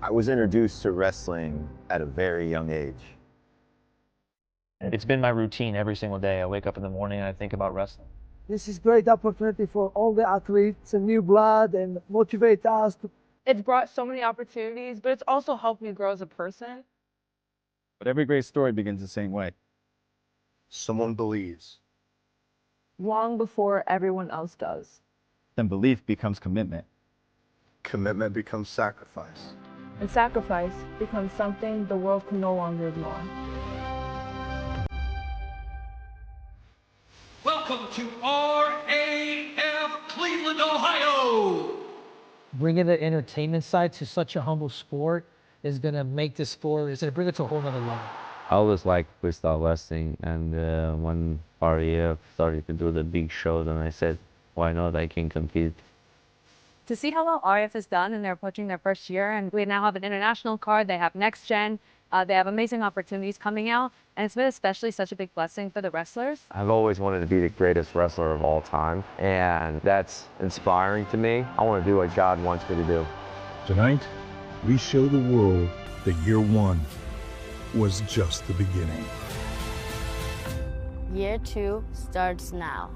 I was introduced to wrestling at a very young age. It's been my routine every single day. I wake up in the morning and I think about wrestling. This is great opportunity for all the athletes and new blood and motivate us. It's brought so many opportunities, but it's also helped me grow as a person. But every great story begins the same way. Someone believes. Long before everyone else does. Then belief becomes commitment. Commitment becomes sacrifice. And sacrifice becomes something the world can no longer ignore. Welcome to RAF Cleveland, Ohio. Bringing the entertainment side to such a humble sport is going to make this sport, it's going to bring it to a whole nother level. I always liked freestyle wrestling, and when RAF started to do the big shows, and I said, why not? I can compete. To see how well RAF has done, and they're approaching their first year, and we now have an international card, they have next gen, they have amazing opportunities coming out, and it's been especially such a big blessing for the wrestlers. I've always wanted to be the greatest wrestler of all time, and that's inspiring to me. I want to do what God wants me to do. Tonight, we show the world that year one was just the beginning. Year 2 starts now.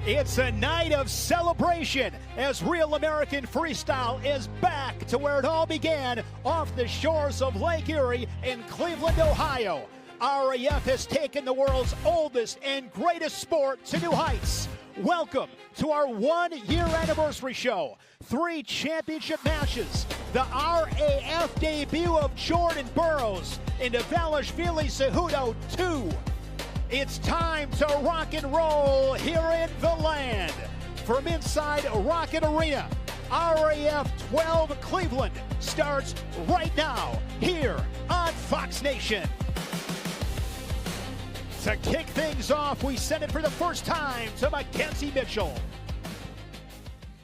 It's a night of celebration as Real American Freestyle is back to where it all began, off the shores of Lake Erie in Cleveland, Ohio. RAF has taken the world's oldest and greatest sport to new heights. Welcome to our 1-year anniversary show. 3 championship matches, the RAF debut of Jordan Burroughs into Dvalishvili Cejudo 2. It's time to rock and roll here in the land. From inside Rocket Arena, RAF 12 Cleveland starts right now here on Fox Nation. To kick things off, we send it for the first time to Mackenzie Mitchell.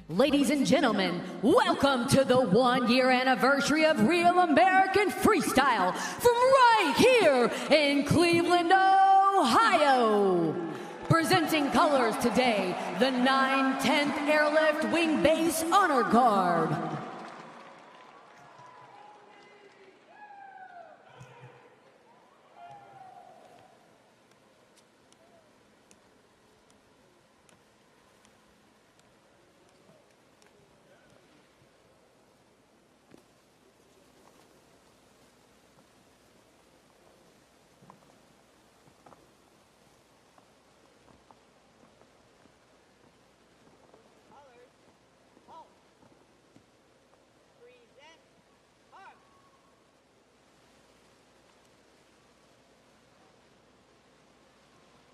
Ladies and gentlemen, welcome to the 1-year anniversary of Real American Freestyle from right here in Cleveland, Ohio. Presenting colors today, the 9/10th Airlift Wing Base Honor Guard.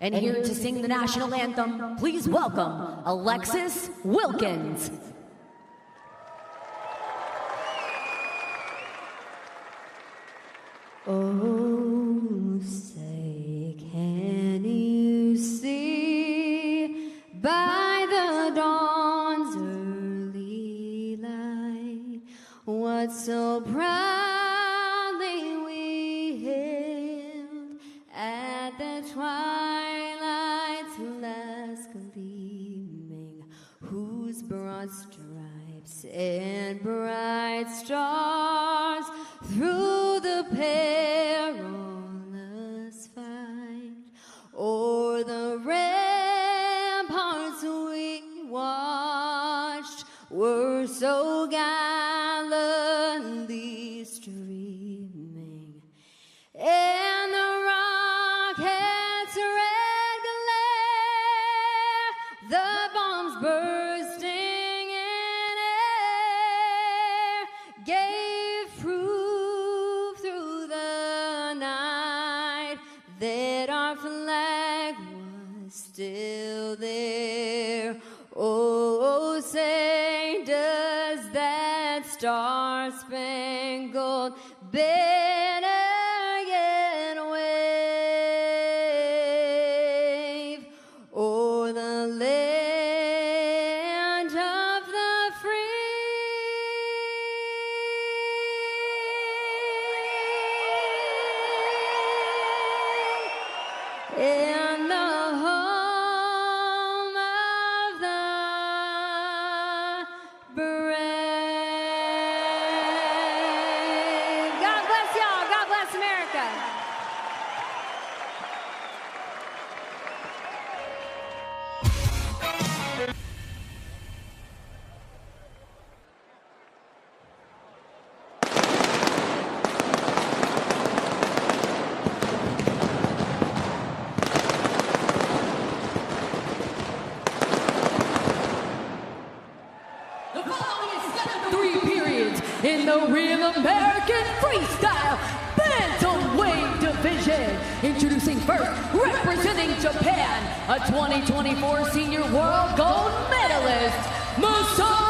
And here to sing the national anthem, please welcome Alexis Wilkins. Oh, say, can you see by the dawn's early light what so proudly we hailed at the twilight's last gleaming, whose broad stripes and bright stars through the perilous fight o'er the ramparts we watched were so gallantly streaming, and the rockets' red glare, the bombs bursting in air, gave proof through the night that our flag was still there. Oh, say does that star-spangled banner yet wave o'er the land of the free? In the home of the Real American Freestyle Bantamweight division. Introducing first, representing Japan, a 2024 Senior World Gold Medalist, Masanosuke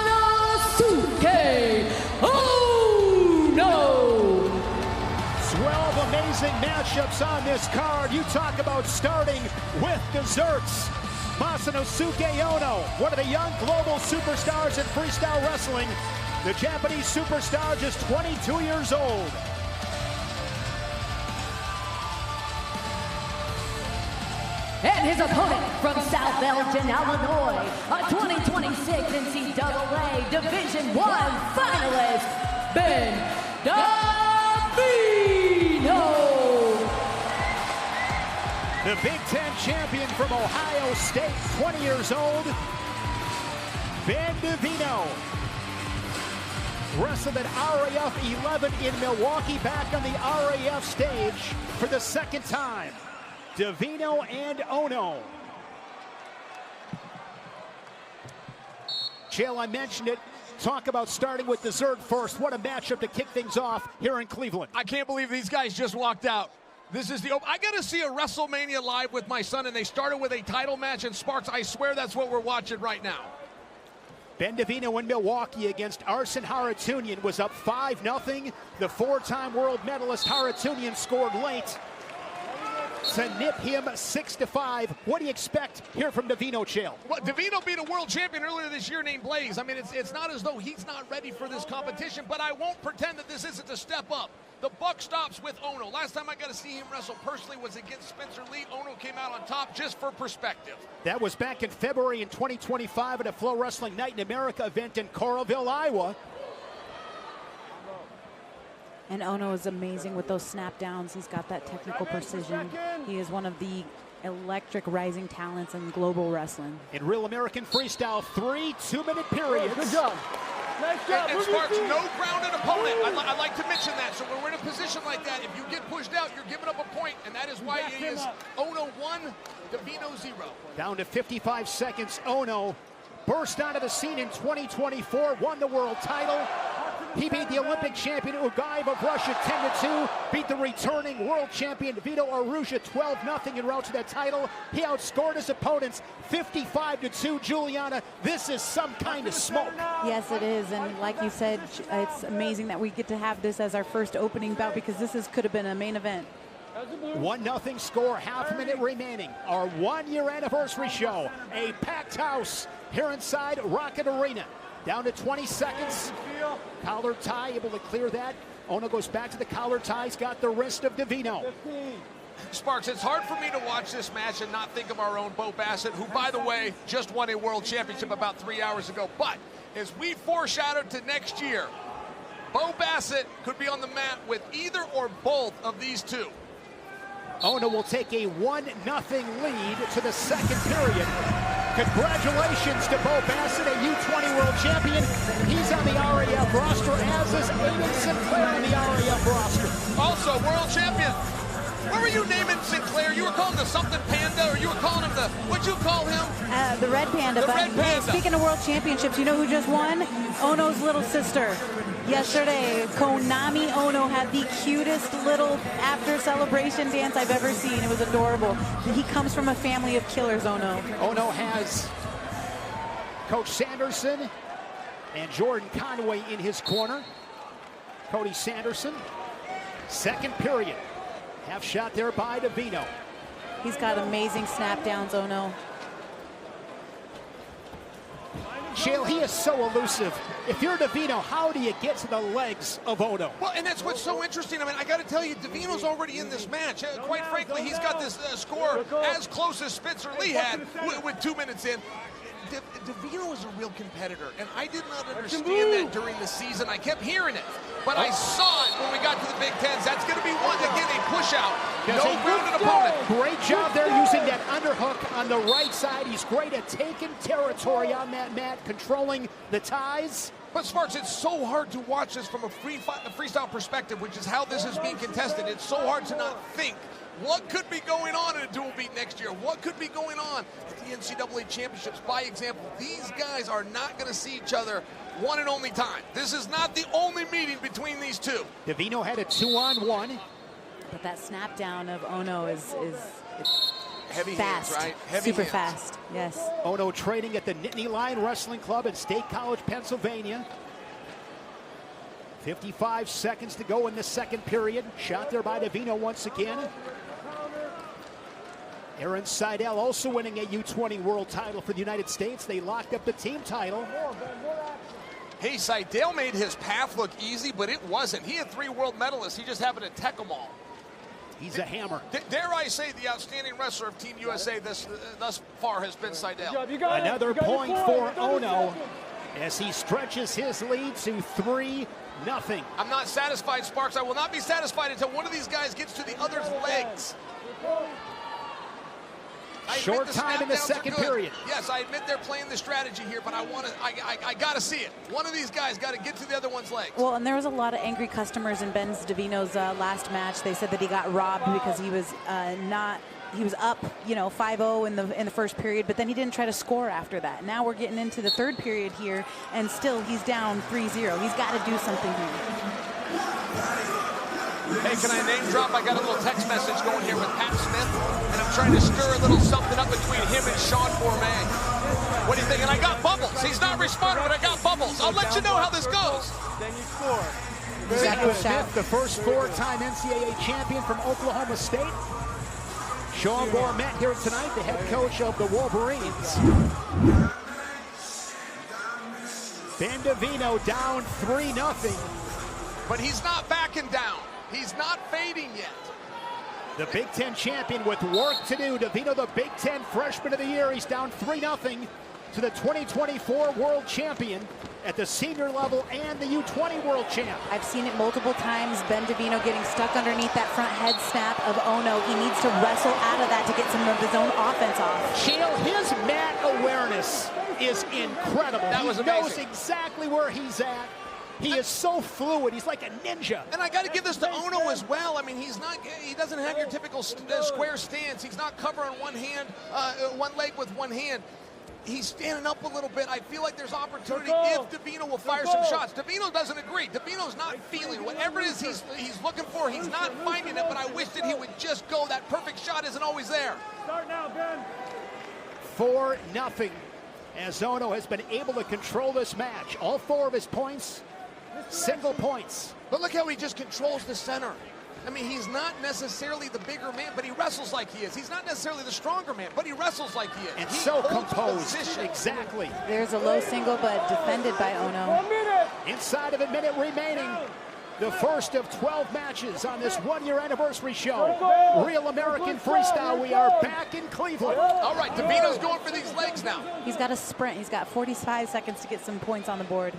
Ono. 12 amazing matchups on this card. You talk about starting with desserts. Masanosuke Ono, one of the young global superstars in freestyle wrestling. The Japanese superstar, just 22 years old. And his opponent from South Elgin, Illinois, a 2026 NCAA Division I finalist, Davino. The Big Ten champion from Ohio State, 20 years old, Ben Davino. Wrestled at RAF 11 in Milwaukee, back on the RAF stage for the second time. Davino and Ono. Chael, I mentioned it. Talk about starting with dessert first. What a matchup to kick things off here in Cleveland. I can't believe these guys just walked out. This is the I got to see a WrestleMania live with my son, and they started with a title match, and Sparks, I swear that's what we're watching right now. Ben Davino in Milwaukee against Arsen Haratunian was up 5-0. The four-time world medalist Haratunian scored late to nip him 6-5. What do you expect here from Davino, Chael? Well, Davino beat a world champion earlier this year named Blaze. I mean, it's not as though he's not ready for this competition, but I won't pretend that this isn't a step up. The buck stops with Ono. Last time I got to see him wrestle personally was against Spencer Lee. Ono came out on top, just for perspective. That was back in February in 2025 at a Flow Wrestling Night in America event in Coralville, Iowa. And Ono is amazing with those snap downs. He's got that technical precision. He is one of the electric rising talents in global wrestling. In Real American Freestyle, 3 2-minute periods. Good job. Nice job. And Sparks, no grounded opponent. I like to mention that. So when we're in a position like that, if you get pushed out, you're giving up a point, and that is why it is Ono 1, Davino 0. Down to 55 seconds. Ono burst onto the scene in 2024, won the world title. He beat the Olympic champion Ugaev of Russia 10-2, beat the returning world champion Vito Arusha 12-0 en route to that title. He outscored his opponents 55-2. Juliana, this is some kind of smoke. Yes, it is, and like you said, it's amazing that we get to have this as our first opening bout because this could have been a main event. 1-0 score, half a minute remaining. Our 1-year anniversary show, a packed house here inside Rocket Arena. Down to 20 seconds. Collar tie, able to clear that. Ono goes back to the collar tie. He's got the wrist of Davino. Sparks, it's hard for me to watch this match and not think of our own Bo Bassett, who, by the way, just won a world championship about 3 hours ago. But as we foreshadowed to next year, Bo Bassett could be on the mat with either or both of these two. Ono will take a 1-0 lead to the second period. Congratulations to Bo Bassett, a U20 world champion. He's on the RAF roster, as is Aiden Sinclair on the RAF roster. Also, world champion. What were you naming Sinclair? You were calling him the something panda, or you were calling him the, what'd you call him? The Red Panda. The Red Panda. Speaking of world championships, you know who just won? Ono's little sister. Yesterday, Konami Ono had the cutest little after celebration dance I've ever seen. It was adorable. He comes from a family of killers, Ono. Ono has Coach Sanderson and Jordan Conway in his corner. Cody Sanderson, second period. Half shot there by Davino. He's got amazing snap downs, Ono. Chael, he is so elusive. If you're Davino, how do you get to the legs of Ono? Well, and that's what's so interesting. I mean, I got to tell you, Davino's already in this match. Quite frankly, he's got this score as close as Spencer Lee had with 2 minutes in. Davino is a real competitor, and I did not understand that during the season. I kept hearing it, but I saw it when we got to the Big Tens. That's going to be one to get a push out. No grounded opponent. Great job there using that underhook on the right side. He's great at taking territory on that mat, controlling the ties. But Sparks, it's so hard to watch this from a freestyle perspective, which is how this is being contested. It's so hard to not think, what could be going on in a dual meet next year? What could be going on at the NCAA championships? By example, these guys are not going to see each other one and only time. This is not the only meeting between these two. Divino had a 2-on-1. But that snap down of Ono is heavy fast, hands, right? Heavy super hands. fast. Yes. Ono training at the Nittany Lion Wrestling Club in State College, Pennsylvania. 55 seconds to go in the second period. Shot there by Divino once again. Aaron Seidel also winning a U20 world title for the United States. They locked up the team title. Hey, Seidel made his path look easy, but it wasn't. He had 3 world medalists. He just happened to tech them all. He's a hammer. Dare I say the outstanding wrestler of Team USA thus far has been Seidel. Another point for Ono as he stretches his lead to 3-0. I'm not satisfied, Sparks. I will not be satisfied until one of these guys gets to the other's legs. Short time in the second period. Yes, I admit they're playing the strategy here, but I got to see it. One of these guys got to get to the other one's legs. Well, and there was a lot of angry customers in Ben Divino's last match. They said that he got robbed because he was he was up, 5-0 in the first period, but then he didn't try to score after that. Now we're getting into the third period here, and still he's down 3-0. He's got to do something here. Hey, can I name drop? I got a little text message going here with Pat Smith, and I'm trying to stir a little something up between him and Sean Gourmet. What do you think? And I got bubbles. He's not responding, but I got bubbles. I'll let you know how this goes. Then you score. Zach Smith, the first 4-time NCAA champion from Oklahoma State. Sean Gourmet here tonight, the head coach of the Wolverines. Ben Divino down 3-0. But he's not backing down. He's not fading yet. The Big Ten champion with work to do. Divino, the Big Ten freshman of the year. He's down 3-0 to the 2024 world champion at the senior level and the U20 world champ. I've seen it multiple times. Ben Divino getting stuck underneath that front head snap of Ono. He needs to wrestle out of that to get some of his own offense off. Chael, his mat awareness is incredible. That was amazing. He knows exactly where he's at. He is so fluid. He's like a ninja. And I got to give this to Ono as well. I mean, he doesn't have your typical square stance. He's not covering one leg with one hand. He's standing up a little bit. I feel like there's opportunity if Divino will fire some shots. Divino doesn't agree. Divino's not feeling whatever it is he's looking for. He's not finding it, but I wish that he would just go. That perfect shot isn't always there. Start now, Ben. 4-0 as Ono has been able to control this match. All 4 of his points, single points. But look how he just controls the center. I mean, he's not necessarily the bigger man, but he wrestles like he is. He's not necessarily the stronger man, but he wrestles like he is. And he so holds composed. position. Exactly. There's a low single, but defended by Ono. Inside of a minute remaining. The first of 12 matches on this one-year anniversary show. Real American Freestyle. We are back in Cleveland. All right, Divino's going for these legs now. He's got a sprint. He's got 45 seconds to get some points on the board.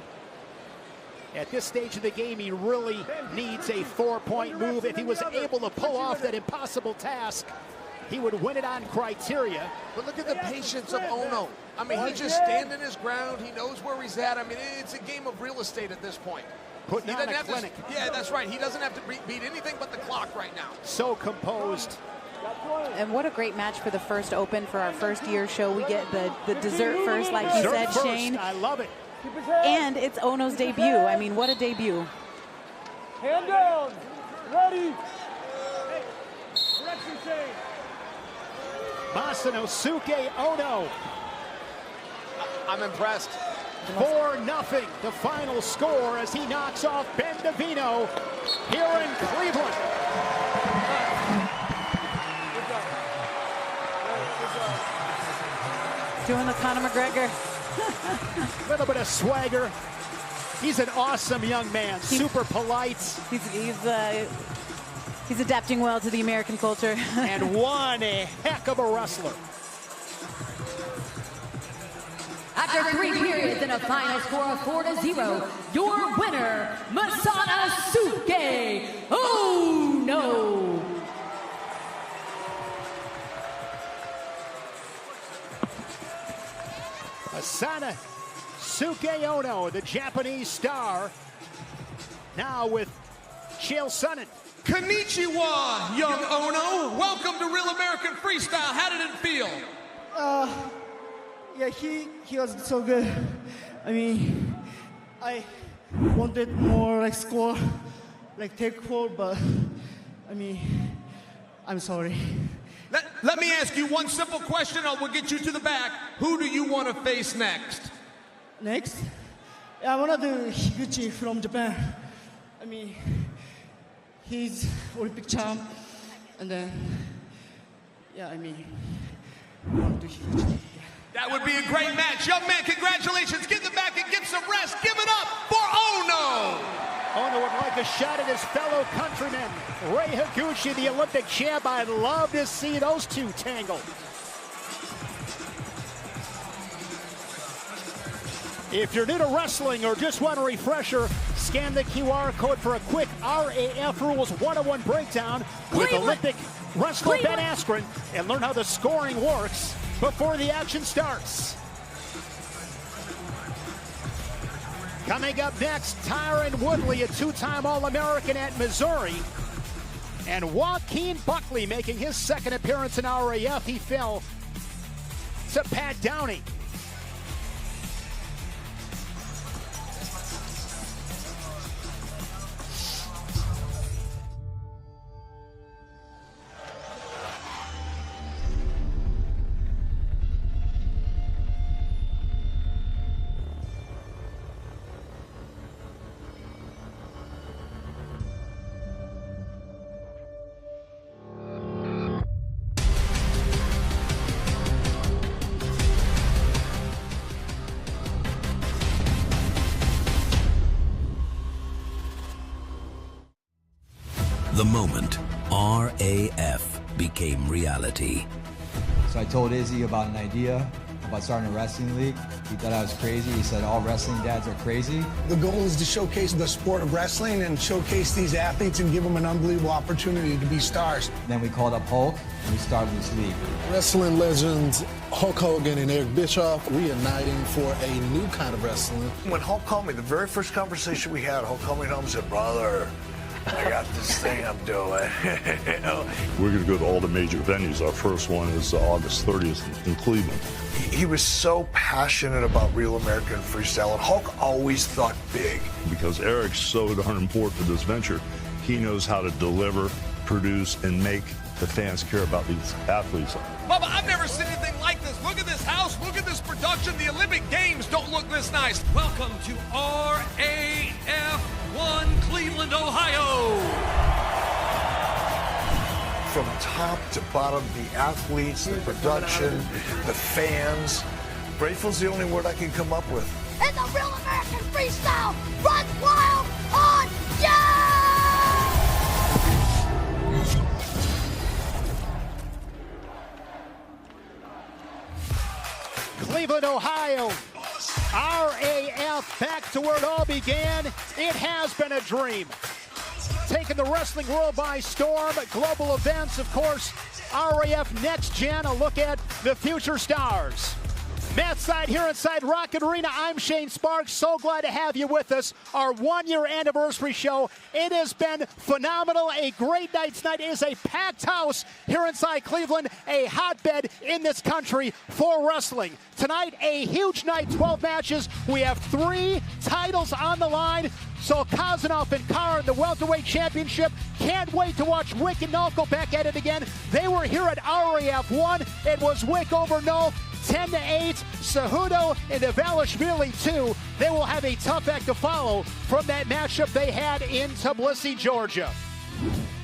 At this stage of the game, he really needs a 4-point move. If he was able to pull off that impossible task, he would win it on criteria. But look at the patience of Ono. I mean, he's just standing his ground. He knows where he's at. I mean, it's a game of real estate at this point. Putting on a clinic. Yeah, that's right. He doesn't have to beat anything but the clock right now. So composed. And what a great match for the first Open, for our first year show. We get the dessert first, like you said, first. Shane. I love it. And it's Ono's debut. I mean, what a debut. Hand down. Ready. Direction change. Masanosuke Ono. I'm impressed. 4-0, the final score as he knocks off Ben Divino here in Cleveland. Doing the Conor McGregor. A little bit of swagger. He's an awesome young man, super polite. He's adapting well to the American culture. And one heck of a wrestler. After 3 periods and a final score of 4-0, your winner, Masanosuke Ono. Daisuke Ono, the Japanese star, now with Chael Sonnen. Konnichiwa, young Ono. Welcome to Real American Freestyle. How did it feel? Yeah, he was so good. I mean, I wanted more like score, like take 4, but I mean, I'm sorry. Let me ask you one simple question, and we'll get you to the back. Who do you want to face next? Next? I want to do Higuchi from Japan. I mean, he's Olympic champ, and then, yeah, I mean, I want to do Higuchi. That would be a great match. Young man, congratulations. Get in the back and get some rest. Give it up for Ono. Ono would like a shot at his fellow countryman, Ray Higuchi, the Olympic champ. I'd love to see those two tangle. If you're new to wrestling or just want a refresher, scan the QR code for a quick RAF Rules 101 breakdown with Olympic wrestler Ben Askren and learn how the scoring works before the action starts. Coming up next, Tyron Woodley, a two-time All-American at Missouri. And Joaquin Buckley making his second appearance in RAF. He fell to Pat Downey. The moment RAF became reality. So I told Izzy about an idea about starting a wrestling league. He thought I was crazy. He said all wrestling dads are crazy. The goal is to showcase the sport of wrestling and showcase these athletes and give them an unbelievable opportunity to be stars. Then we called up Hulk and we started this league. Wrestling legends Hulk Hogan and Eric Bischoff reuniting for a new kind of wrestling. When Hulk called me, the very first conversation we had, Hulk called me home and said, "Brother, I got this thing I'm doing." We're going to go to all the major venues. Our first one is August 30th in Cleveland. He was so passionate about Real American Freestyle, and Hulk always thought big. Because Eric's so darn important for this venture, he knows how to deliver, produce, and make the fans care about these athletes. Bubba, I've never seen anything like this. Look at this house. Look at this production. The Olympic Games don't look this nice. Welcome to RAF 1 Cleveland, Ohio. From top to bottom, the athletes, the production, the fans. Grateful's the only word I can come up with. And the Real American Freestyle runs wild on Cleveland, Ohio. RAF back to where it all began. It has been a dream. Taking the wrestling world by storm. Global events, of course. RAF Next Gen, a look at the future stars. Matt Side here inside Rocket Arena. I'm Shane Sparks. So glad to have you with us. Our 1-year anniversary show. It has been phenomenal. A great night tonight. It is a packed house here inside Cleveland. A hotbed in this country for wrestling. Tonight, a huge night. 12 matches. We have 3 titles on the line. Salkazanov and Carr in the Welterweight Championship. Can't wait to watch Wick and Nolf go back at it again. They were here at RAF 1. It was Wick over Nolf. 10-8, Cejudo and Dvalishvili 2. They will have a tough act to follow from that matchup they had in Tbilisi, Georgia.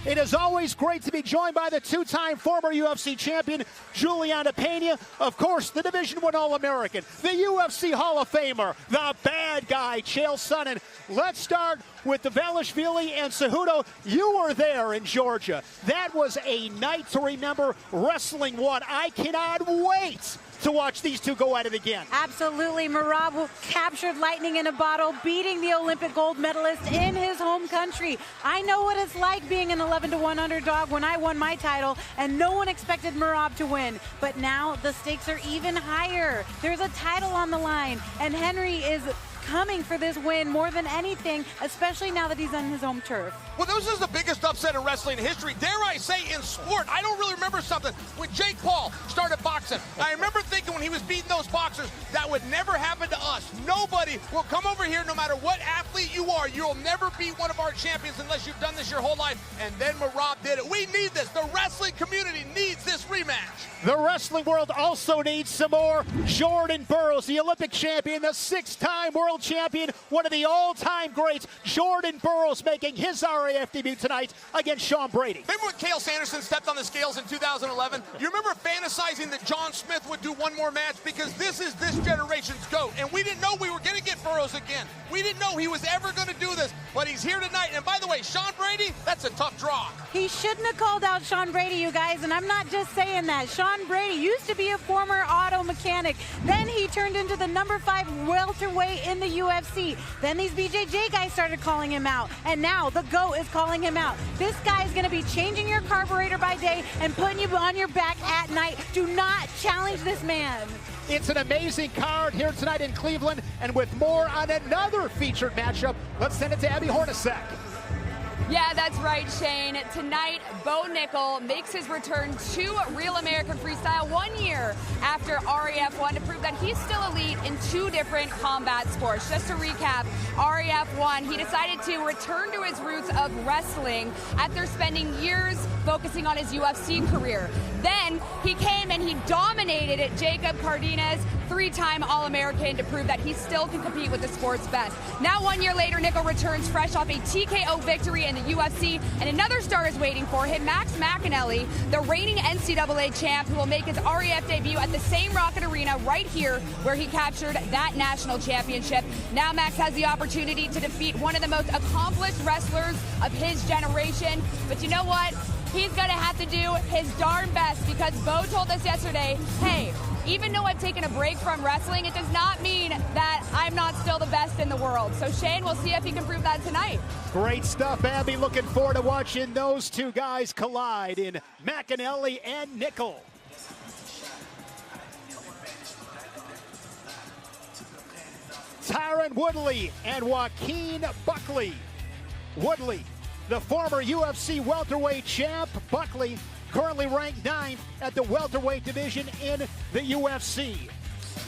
It is always great to be joined by the 2-time former UFC champion, Juliana Pena. Of course, the Division I All-American, the UFC Hall of Famer, the bad guy, Chael Sonnen. Let's start with Dvalishvili and Cejudo. You were there in Georgia. That was a night to remember. Wrestling one. I cannot wait to watch these two go at it again. Absolutely. Merab captured lightning in a bottle, beating the Olympic gold medalist in his home country. I know what it's like being an 11-1 underdog when I won my title, and no one expected Merab to win. But now the stakes are even higher. There's a title on the line, and Henry is coming for this win more than anything, especially now that he's on his home turf. Well, this is the biggest upset in wrestling history, dare I say, in sport. I don't really remember something. When Jake Paul started boxing, I remember thinking when he was beating those boxers, that would never happen to us. Nobody will come over here, no matter what athlete you are. You'll never beat one of our champions unless you've done this your whole life. And then Merab did it. We need this. The wrestling community needs this rematch. The wrestling world also needs some more. Jordan Burroughs, the Olympic champion, the 6-time world champion, one of the all-time greats. Jordan Burroughs making his RAF debut tonight against Sean Brady. Remember when Cael Sanderson stepped on the scales in 2011? You remember fantasizing that John Smith would do one more match? Because this is this generation's GOAT. And we didn't know we were going to get Burroughs again. We didn't know he was ever going to do this. But he's here tonight. And by the way, Sean Brady, that's a tough draw. He shouldn't have called out Sean Brady, you guys. And I'm not just saying that. Sean Brady used to be a former auto mechanic. Then he turned into the #5 welterweight in the UFC. Then these BJJ guys started calling him out. And now the GOAT is calling him out. This guy is going to be changing your carburetor by day and putting you on your back at night. Do not challenge this man. It's an amazing card here tonight in Cleveland. And with more on another featured matchup, let's send it to Abby Hornacek. Yeah, that's right, Shane. Tonight, Bo Nickal makes his return to Real American Freestyle 1 year after RAF won to prove that he's still elite in 2 different combat sports. Just to recap, RAF won. He decided to return to his roots of wrestling after spending years focusing on his UFC career. Then he came and he dominated Jacob Cardenas, 3-time All-American, to prove that he still can compete with the sport's best. Now 1 year later, Nickal returns fresh off a TKO victory in the UFC, and another star is waiting for him, Max McEnelly, the reigning NCAA champ, who will make his RAF debut at the same Rocket Arena right here where he captured that national championship. Now Max has the opportunity to defeat one of the most accomplished wrestlers of his generation, but you know what? He's going to have to do his darn best, because Bo told us yesterday, hey, even though I've taken a break from wrestling, it does not mean that I'm not still the best in the world. So Shane, we'll see if he can prove that tonight. Great stuff, Abby. Looking forward to watching those two guys collide in McEnelly and Nickal. Tyron Woodley and Joaquin Buckley. Woodley, the former UFC welterweight champ. Buckley, currently ranked 9th at the welterweight division in the UFC.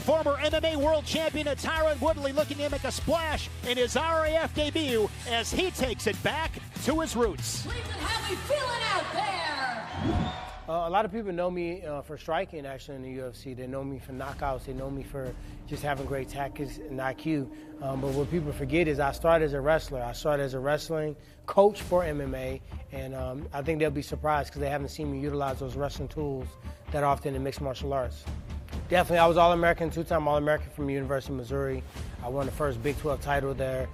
Former MMA world champion Tyron Woodley looking to make a splash in his RAF debut as he takes it back to his roots. How we feeling out there? A lot of people know me for striking, actually, in the UFC. They know me for knockouts. They know me for just having great tactics and IQ. But what people forget is I started as a wrestler. I started as a wrestling coach for MMA, and I think they'll be surprised because they haven't seen me utilize those wrestling tools that often in mixed martial arts. Definitely, I was All-American, 2-time All-American from the University of Missouri. I won the first Big 12 title there.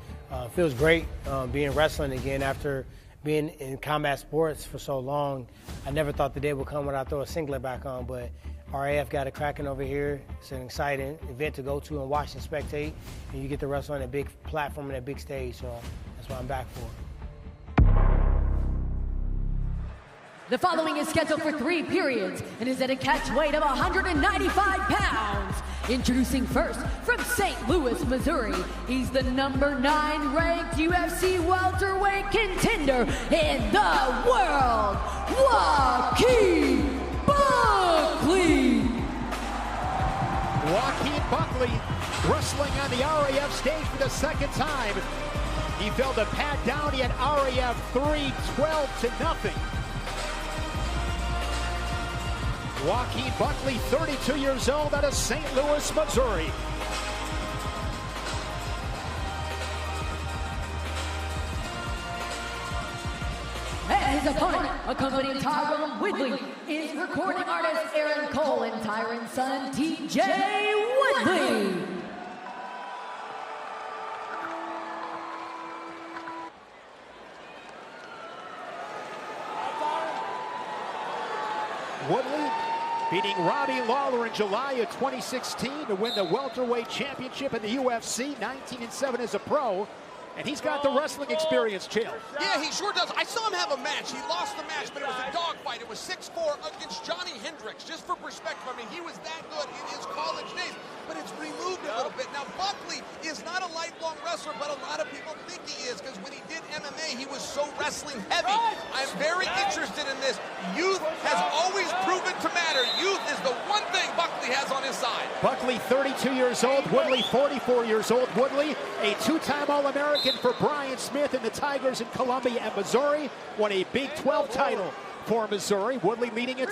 Feels great being wrestling again after being in combat sports for so long. I never thought the day would come when I throw a singlet back on, but RAF got it cracking over here. It's an exciting event to go to and watch and spectate, and you get to wrestle on a big platform and a big stage, so that's what I'm back for. The following is scheduled for 3 periods and is at a catch weight of 195 pounds. Introducing first, from St. Louis, Missouri, he's the #9 ranked UFC welterweight contender in the world, Joaquin Buckley. Joaquin Buckley wrestling on the RAF stage for the 2nd time. He fell to Pat Downey at RAF 3, 12-0. Joaquin Buckley, 32 years old, out of St. Louis, Missouri. And his opponent, accompanying Tyron Woodley, is recording artist Aaron Cole and Tyron's son, TJ Woodley. Woodley beating Robbie Lawler in July of 2016 to win the welterweight championship in the UFC, 19-7 as a pro. And he's got the wrestling experience, Chael. Yeah, he sure does. I saw him have a match. He lost the match, but it was a dogfight. It was 6-4 against Johnny Hendricks. Just for perspective, I mean, he was that good in his college days, but it's removed a little bit. Now, Buckley is not a lifelong wrestler, but a lot of people think he is, because when he did MMA, he was so wrestling heavy. I'm very interested in this. Youth has always proven to matter. Youth is the one thing Buckley has on his side. Buckley, 32 years old. Woodley, 44 years old. Woodley, a two-time All-American for Brian Smith and the Tigers in Columbia and Missouri. Won a Big 12 title for Missouri. Woodley leading it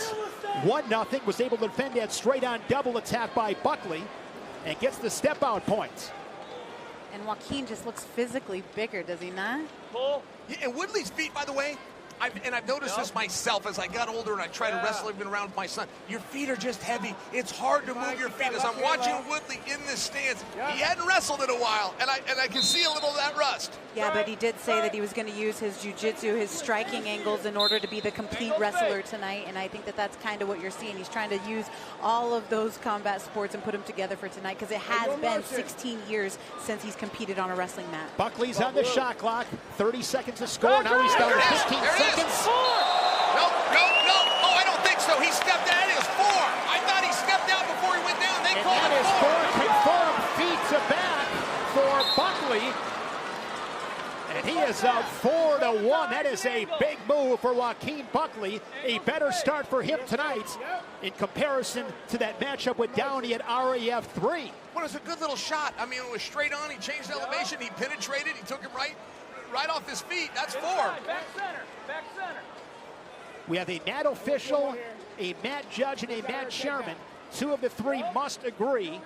1-0. Was able to defend that straight-on double attack by Buckley and gets the step-out point. And Joaquin just looks physically bigger, does he not? Yeah, and Woodley's feet, by the way, I've noticed this myself as I got older and I try to wrestle even around with my son. Your feet are just heavy. It's hard to move your feet. As I'm watching Woodley in this stance, he hadn't wrestled in a while, and I can see a little of that rust. Yeah, but he did say that he was going to use his jiu-jitsu, his striking angles in order to be the complete wrestler tonight, and I think that that's kind of what you're seeing. He's trying to use all of those combat sports and put them together for tonight, because it has been 16 years since he's competed on a wrestling mat. Buckley's on the shot clock. 30 seconds to score. Now he's down to 15 seconds. No. Oh, I don't think so. He stepped out. It was 4. I thought he stepped out before he went down. They called it 4. Confirmed feet to back for Buckley. And he is up 4-1. That is a big move for Joaquin Buckley. A better start for him tonight in comparison to that matchup with Downey at RAF 3. Well, it was a good little shot. I mean, it was straight on. He changed elevation. He penetrated. He took him right off his feet. That's 4. Back center. We have a mat official, a mat judge, and a mat chairman. 2 of the 3 must agree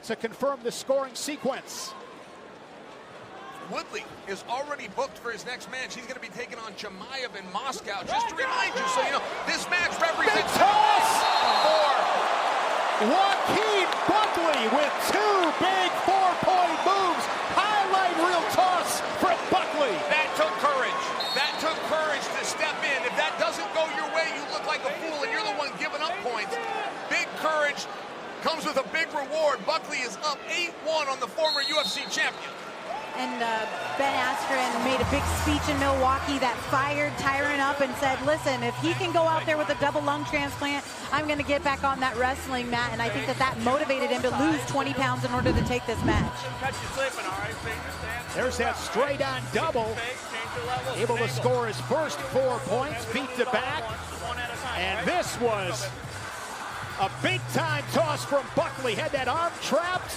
to confirm the scoring sequence. Woodley is already booked for his next match. He's going to be taking on Chimaev in Moscow. Just to remind you, so you know, this match represents toss for Joaquin Buckley with 2 big 4-point moves. Highlight reel toss from Buckley. That took courage. That took courage to step in. If that doesn't go your way, you look like a fool, and you're the one giving up points. Big courage comes with a big reward. Buckley is up 8-1 on the former UFC champion. And Ben Askren made a big speech in Milwaukee that fired Tyron up and said, listen, if he can go out there with a double lung transplant, I'm going to get back on that wrestling mat. And I think that motivated him to lose 20 pounds in order to take this match. There's that straight on double. Able to score his first 4 points, feet to back. And this was a big time toss from Buckley. Had that arm trapped.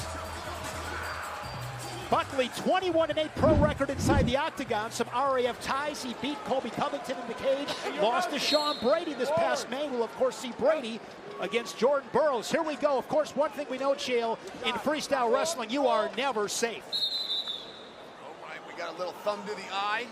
Buckley, 21-8 pro record inside the octagon. Some RAF ties. He beat Colby Covington in the cage. Lost to Sean Brady this past May. We'll, of course, see Brady against Jordan Burroughs. Here we go. Of course, one thing we know, Chael, in freestyle wrestling, you are never safe. All right, we got a little thumb to the eye.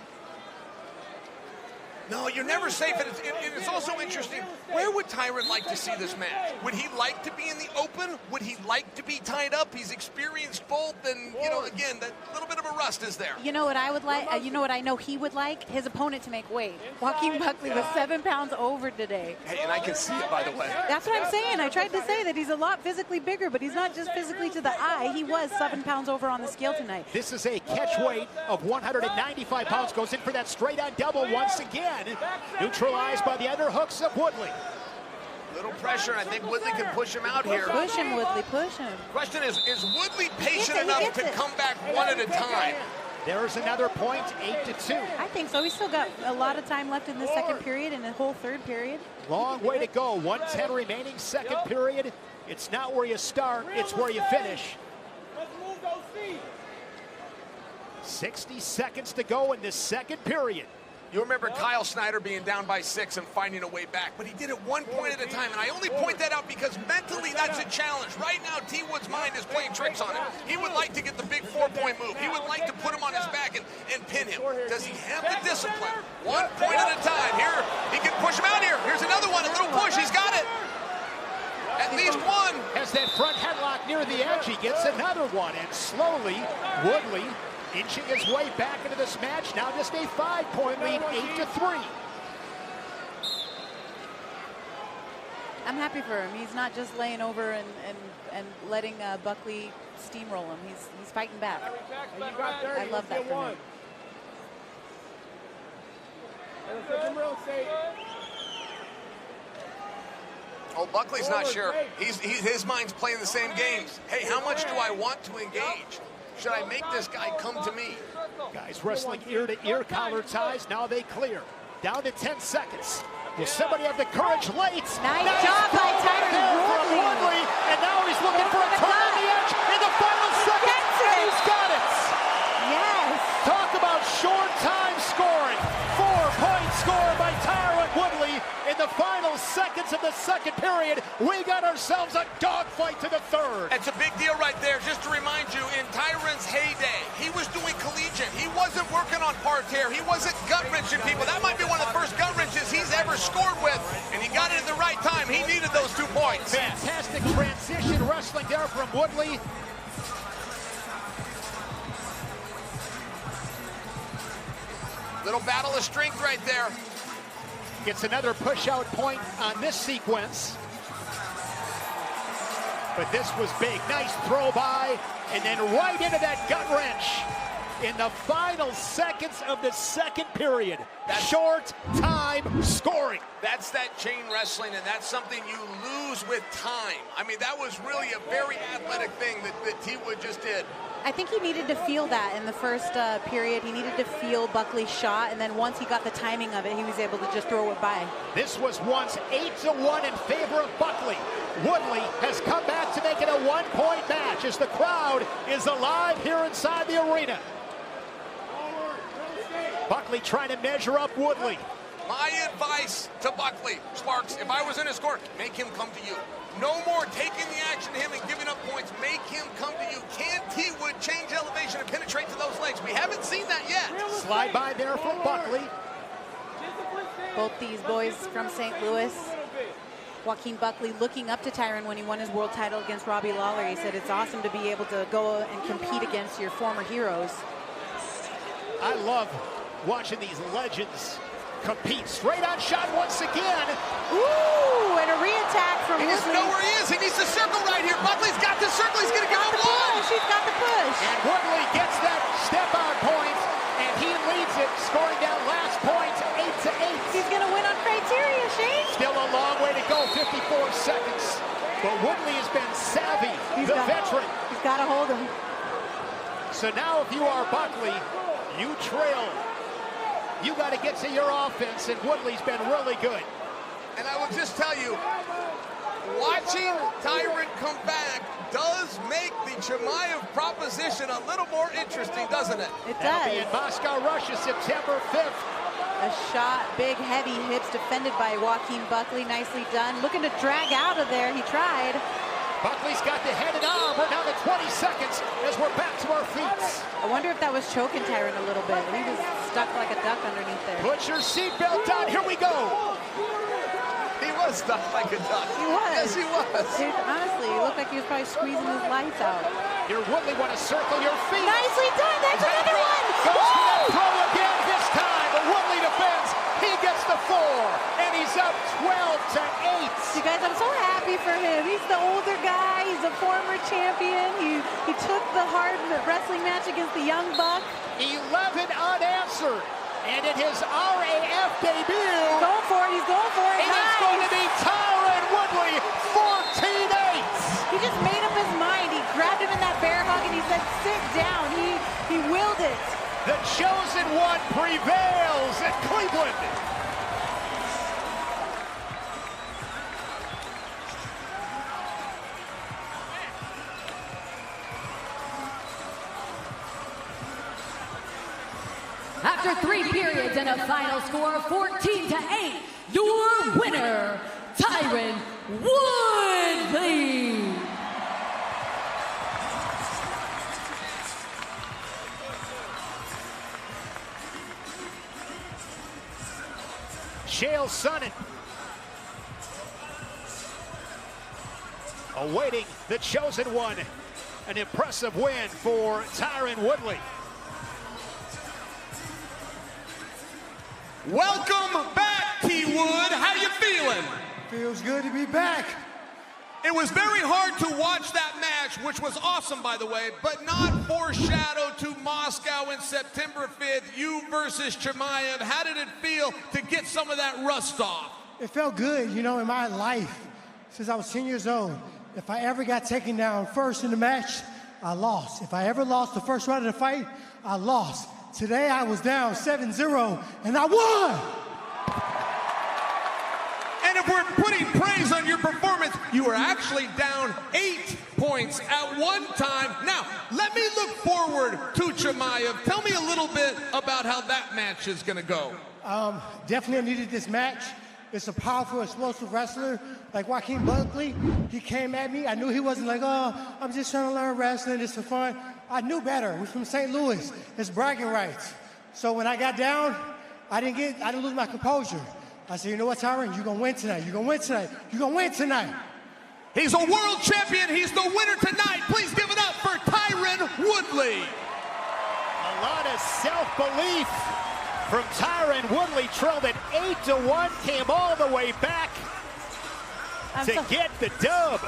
No, you're never safe, and it's also interesting. Where would Tyron like to see this match? Would he like to be in the open? Would he like to be tied up? He's experienced both, and, you know, again, that little bit of a rust is there. You know what I would like? You know what I know he would like? His opponent to make weight. Joaquin Buckley was 7 pounds over today. Hey, and I can see it, by the way. That's what I'm saying. I tried to say that he's a lot physically bigger, but he's not just physically to the eye. He was 7 pounds over on the scale tonight. This is a catch weight of 195 pounds. Goes in for that straight-on double once again. Neutralized by the underhooks of Woodley. Little pressure, and I think Woodley can push him out here. Push him, Woodley, push him. Question is Woodley patient enough to come back one at a time? There's another point, 8-2. I think so. He's still got a lot of time left in the second period and the whole third period. Long way to go. 1:10 remaining second period. It's not where you start, it's where you finish. Let's move those feet. 60 seconds to go in this second period. You remember Kyle Snyder being down by 6 and finding a way back, but he did it 1 point at a time, and I only point that out because mentally that's a challenge. Right now, T. Wood's mind is playing tricks on him. He would like to get the big 4-point move. He would like to put him on his back and pin him. Does he have the discipline? 1 point at a time. Here, he can push him out here. Here's another one, a little push. He's got it. At least one. Has that front headlock near the edge. He gets another one, and slowly, Woodley inching his way back into this match. Now just a 5-point lead, 8-3. I'm happy for him. He's not just laying over and letting Buckley steamroll him. He's fighting back. I love that for him. Oh, Buckley's not sure. His mind's playing the same games. Hey, how much do I want to engage? Should I make this guy come to me? Guys wrestling ear to ear, collar ties. Now they clear. Down to 10 seconds. Will somebody have the courage late? Nice job by Tyron Woodley. And now he's looking for a turn on the edge in the final second. And he's got it. Yes. Talk about short time scoring. 4-point score by Tyron Woodley in the final seconds of the second period. We got ourselves a dogfight to the third. That's a big deal right there. Just to remind you, in Tyron's heyday, he was doing collegiate. He wasn't working on parterre. He wasn't gut-wrenching people. That might be one of the first gut wrenches he's ever scored with, and he got it at the right time. He needed those 2 points. Fantastic transition wrestling there from Woodley. Little battle of strength right there. Gets another push-out point on this sequence. But this was big. Nice throw by, and then right into that gut wrench in the final seconds of the second period. Short time scoring. That's that chain wrestling, and that's something you lose with time. I mean, that was really a very athletic thing that T-Wood just did. I think he needed to feel that in the first period. He needed to feel Buckley's shot, and then once he got the timing of it, he was able to just throw it by. This was once 8-1 in favor of Buckley. Woodley has come back to make it a 1-point match as the crowd is alive here inside the arena. Buckley trying to measure up Woodley. My advice to Buckley, Sparks, if I was in his court, make him come to you. No more taking the action to him and giving up points. Make him come to you. Can T-Wood change elevation and penetrate to those legs? We haven't seen that yet. Slide by there from Buckley. Both these boys from St. Louis. Joaquin Buckley looking up to Tyron when he won his world title against Robbie Lawler. He said it's awesome to be able to go and compete against your former heroes. I love watching these legends compete. Straight on shot once again. Ooh, and a re-attack from Woodley. He doesn't know where he is. He needs to circle right here. Buckley's got the circle. He's going to give him one. He's got the push. And Woodley gets that step-out point, and he leads it, scoring that last point 8-8. He's going to win on criteria, Shane. Still a long way to go, 54 seconds. But Woodley has been savvy, the veteran. He's got to hold him. So now if you are Buckley, you trail. You got to get to your offense, and Woodley's been really good. And I will just tell you, watching Tyron come back does make the Chimaev proposition a little more interesting, doesn't it? It does. That'll be in Moscow, Russia, September 5th. A shot, big, heavy hips defended by Joaquin Buckley. Nicely done. Looking to drag out of there. He tried. Buckley's got the head and arm. We're down to 20 seconds as we're back to our feet. I wonder if that was choking Tyron a little bit. He was stuck like a duck underneath there. Put your seatbelt on. Here we go. He was stuck like a duck. He was. Yes, he was. Dude, honestly, he looked like he was probably squeezing his lights out. Here, Woodley want to circle your feet. Nicely done. That's another one. Goes for that throw again this time. But Woodley defends. He gets the 4, and he's up 12-8. You guys, I'm so happy for him. He's the older guy. He's a former champion. He took the hard wrestling match against the young buck. 11 unanswered. And in his RAF debut, he's going for it. He's going for it. It is going to be Tyron Woodley, 14-8. He just made up his mind. He grabbed him in that bear hug and he said, "Sit down." He willed it. The chosen one prevails in Cleveland. After 3 periods and a final score of 14-8, your winner, Tyron Woodley. Chael Sonnen awaiting the chosen one. An impressive win for Tyron Woodley. Welcome back, T-Wood. How you feeling? Feels good to be back. It was very hard to watch that match, which was awesome, by the way, but not foreshadowed to Moscow in September 5th. You versus Chimaev. How did it feel to get some of that rust off? It felt good, you know, in my life, since I was 10 years old. If I ever got taken down first in the match, I lost. If I ever lost the first round of the fight, I lost. Today I was down 7-0, and I won! And if we're putting praise on your performance, you were actually down 8 points at one time. Now, let me look forward to Chimaev. Tell me a little bit about how that match is going to go. Definitely needed this match. It's a powerful, explosive wrestler like Joaquin Buckley. He came at me. I knew he wasn't like, oh, I'm just trying to learn wrestling. It's for fun. I knew better. He's from St. Louis. It's bragging rights. So when I got down, I didn't lose my composure. I said, you know what, Tyron? You're going to win tonight. You're going to win tonight. You're going to win tonight. He's a world champion. He's the winner tonight. Please give it up for Tyron Woodley. A lot of self-belief from Tyron Woodley. Trailed at 8-1. Came all the way back to get the dub.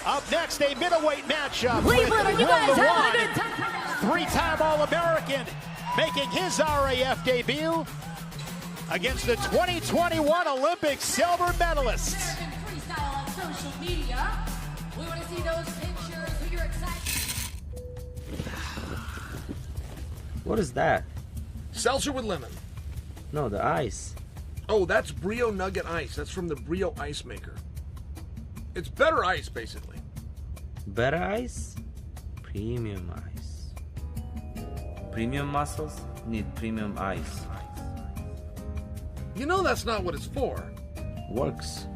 Up next, a middleweight matchup with Will Lewan, three-time All-American, making his RAF debut against the 2021 Olympic silver medalists. American Freestyle on social media. We want to see those pictures of your excitement. What is that? Seltzer with lemon. No, the ice. Oh, that's Brio Nugget Ice. That's from the Brio Ice Maker. It's better ice, basically. Better ice? Premium ice. Premium muscles need premium ice. You know that's not what it's for. Works.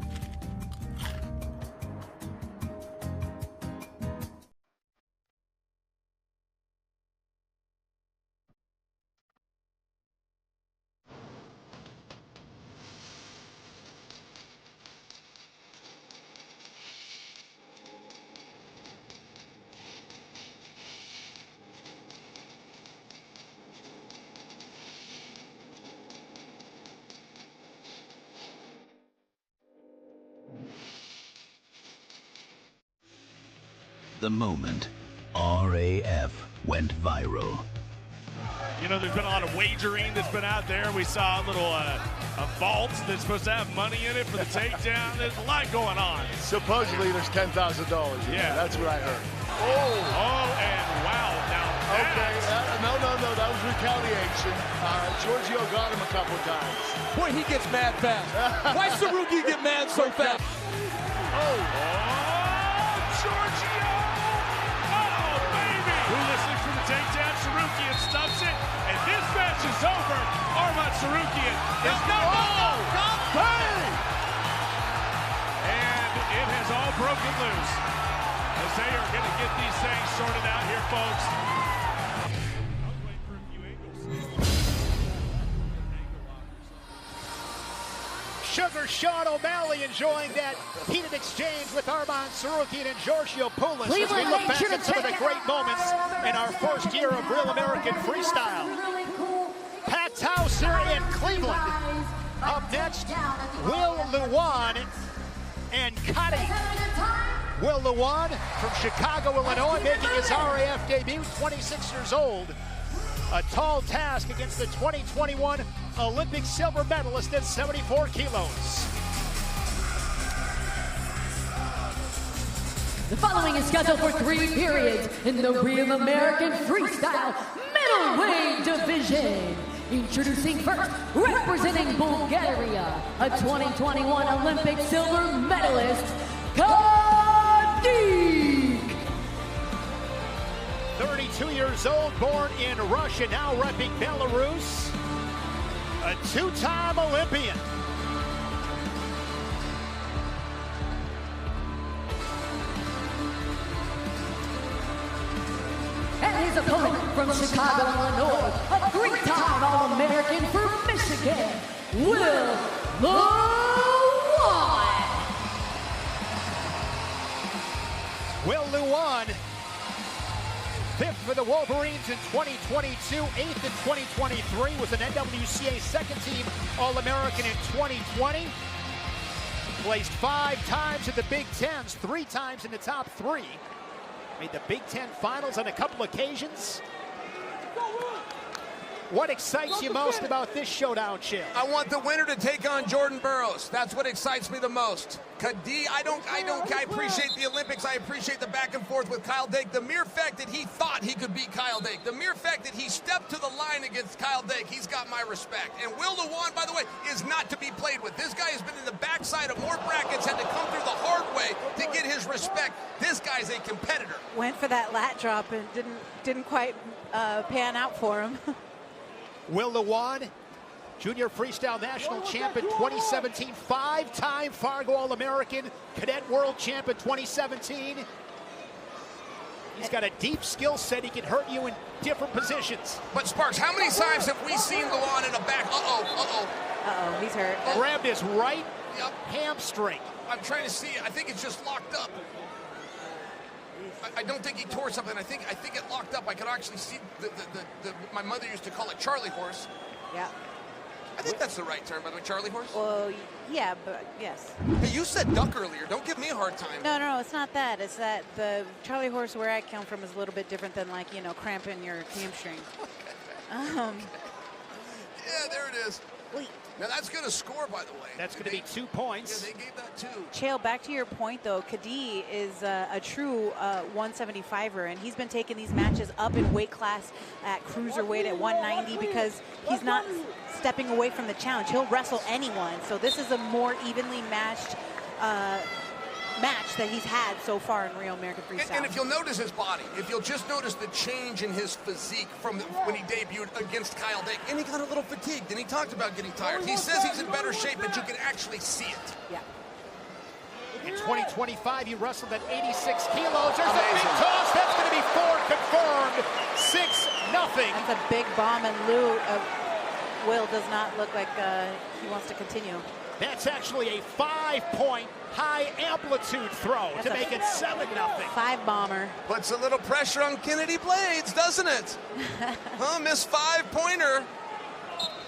The moment RAF went viral. You know, there's been a lot of wagering that's been out there. We saw a little a vault that's supposed to have money in it for the takedown. There's a lot going on. Supposedly there's $10,000. Yeah, that's what I heard. Oh, and wow. Now okay, no, that was retaliation. Giorgio got him a couple of times. Boy, he gets mad fast. Why Saruki get mad so fast? Giorgio! Oh, baby! Listening for the takedown. Sarukian stuffs it, and this match is over. Arman Sarukian is bang! And it has all broken loose as they are going to get these things sorted out here, folks. Sugar Sean O'Malley enjoying that heated exchange with Arman Sarukian and Giorgio Poulos as we look back at some of the great moments in our first year of Real American Freestyle. Packed house here in Cleveland. Up next, Will Lewan and Cuddy. Will Lewan from Chicago, Illinois, making his RAF debut, 26 years old. A tall task against the 2021 Olympic silver medalist at 74 kilos. The following is scheduled for 3 periods in the Real American Freestyle Middleweight division. Introducing first, representing Bulgaria, a 2021 Olympic silver medalist, Khinchegashvili. 32 years old, born in Russia, now repping Belarus. A 2-time Olympian. And his opponent from Chicago, Illinois, a 3-time All-American for Michigan, Will Lewan. Will Lewan, 5th for the Wolverines in 2022, 8th in 2023, was an NWCA second-team All-American in 2020. Placed 5 times in the Big Tens, 3 times in the top 3. Made the Big Ten finals on a couple occasions. What excites you most about this showdown, Chill? I want the winner to take on Jordan Burroughs. That's what excites me the most. Kadi, I appreciate the Olympics. I appreciate the back and forth with Kyle Dake. The mere fact that he thought he could beat Kyle Dake, the mere fact that he stepped to the line against Kyle Dake, he's got my respect. And Will Lewan, by the way, is not to be played with. This guy has been in the backside of more brackets, had to come through the hard way to get his respect. This guy's a competitor. Went for that lat drop and didn't quite pan out for him. Will Lewan, junior freestyle national champ in 2017, 5-time Fargo All-American, cadet world champ in 2017. He's got a deep skill set. He can hurt you in different positions. But Sparks, how many times have we seen Lewan in a back? Uh-oh, he's hurt. Grabbed his right hamstring. I'm trying to see. I think it's just locked up. I don't think he tore something. I think it locked up. I could actually see my mother used to call it Charlie horse. Yeah. I think that's the right term, by the way, Charlie horse. Well, yeah, but yes. Hey, you said duck earlier. Don't give me a hard time. No, it's not that. It's that the Charlie horse where I come from is a little bit different than, like, you know, cramping your hamstring. Yeah, there it is. Now that's going to score, by the way. That's going to be 2 points. Yeah, they gave that 2. Chael, back to your point, though, Kadi is a true 175er, and he's been taking these matches up in weight class at cruiserweight at 190 because he's not stepping away from the challenge. He'll wrestle anyone, so this is a more evenly matched match that he's had so far in Real American Freestyle. And if you'll notice his body, if you'll just notice the change in his physique from when he debuted against Kyle Dake, and he got a little fatigued, and he talked about getting tired. He says he's in better shape, but you can actually see it. Yeah. In 2025, he wrestled at 86 kilos. There's a big toss. That's going to be 4 confirmed. 6-0. That's a big bomb, and Lou Will does not look like he wants to continue. That's actually a 5-point high amplitude throw to make it 7-0. 5 bomber. Puts a little pressure on Kennedy Blades, doesn't it? Miss 5-pointer.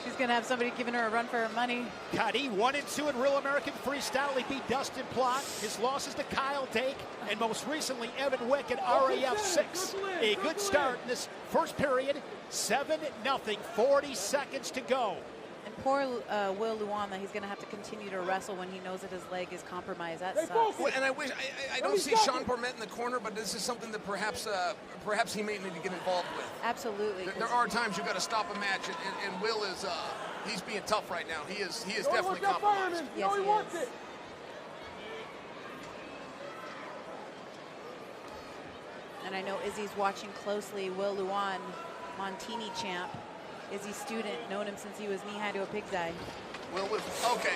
She's going to have somebody giving her a run for her money. Kadi 1-2 in Real American Freestyle. He beat Dustin Plott. His losses to Kyle Dake and most recently Evan Wick at RAF 6. A good start in this first period. 7-0. 40 seconds to go. And poor Will Lewan, that he's going to have to continue to wrestle when he knows that his leg is compromised. That sucks. Well, and I don't see Sean Bourmet in the corner, but this is something that perhaps he may need to get involved with. Absolutely. There are times you've got to stop a match, and Will is he's being tough right now. He is definitely compromised. Yes, he is. And I know Izzy's watching closely. Will Lewan, Montini champ. Izzy's student, known him since he was knee-high to a pig's eye. Will was, okay,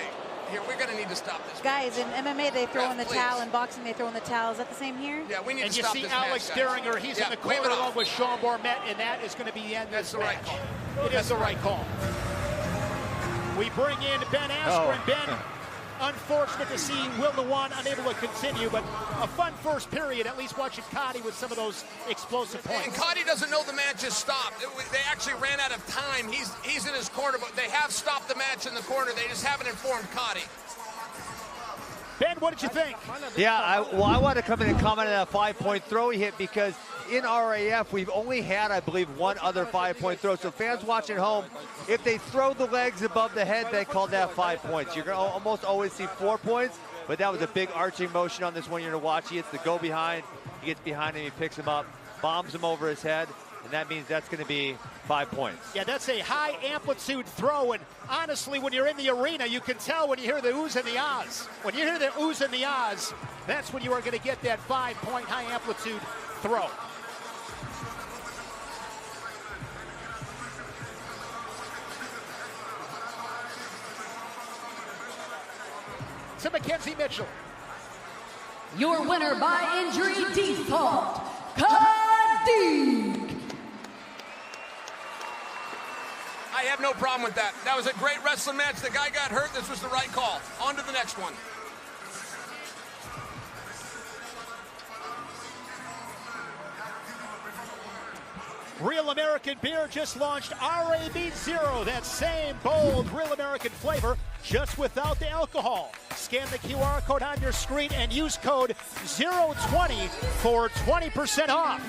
here, we're going to need to stop this. Guys, in MMA, they throw in the towel. In boxing, they throw in the towel. Is that the same here? Yeah, we need and to stop this. And you see Alex Derringer, he's in the corner along with Sean Bourmet, and that is going to be the end of this match. That's the right call. It is the right call. We bring in Ben Askren. Ben, unfortunate to see Will Lewan unable to continue, but a fun first period, at least watching Kadi with some of those explosive points. And Kadi doesn't know the match has stopped. They actually ran out of time. He's in his corner, but they have stopped the match in the corner. They just haven't informed Kadi. Ben, what did you think? Yeah, I want to come in and comment on that 5-point throw he hit because in RAF, we've only had, I believe, one other 5-point throw. So fans watching at home, if they throw the legs above the head, they call that 5 points. You're going to almost always see 4 points, but that was a big arching motion on this one you're going to watch. He hits the go behind, he gets behind him, he picks him up, bombs him over his head, and that means that's going to be 5 points. Yeah, that's a high amplitude throw, and honestly, when you're in the arena, you can tell when you hear the oohs and the ahs. When you hear the oohs and the ahs, that's when you are going to get that 5-point high amplitude throw. To Mackenzie Mitchell. Your winner by injury default, Kadi. I have no problem with that. That was a great wrestling match. The guy got hurt. This was the right call. On to the next one. Real American Beer just launched RAB Zero, that same bold Real American flavor, just without the alcohol. Scan the QR code on your screen and use code 020 for 20% off.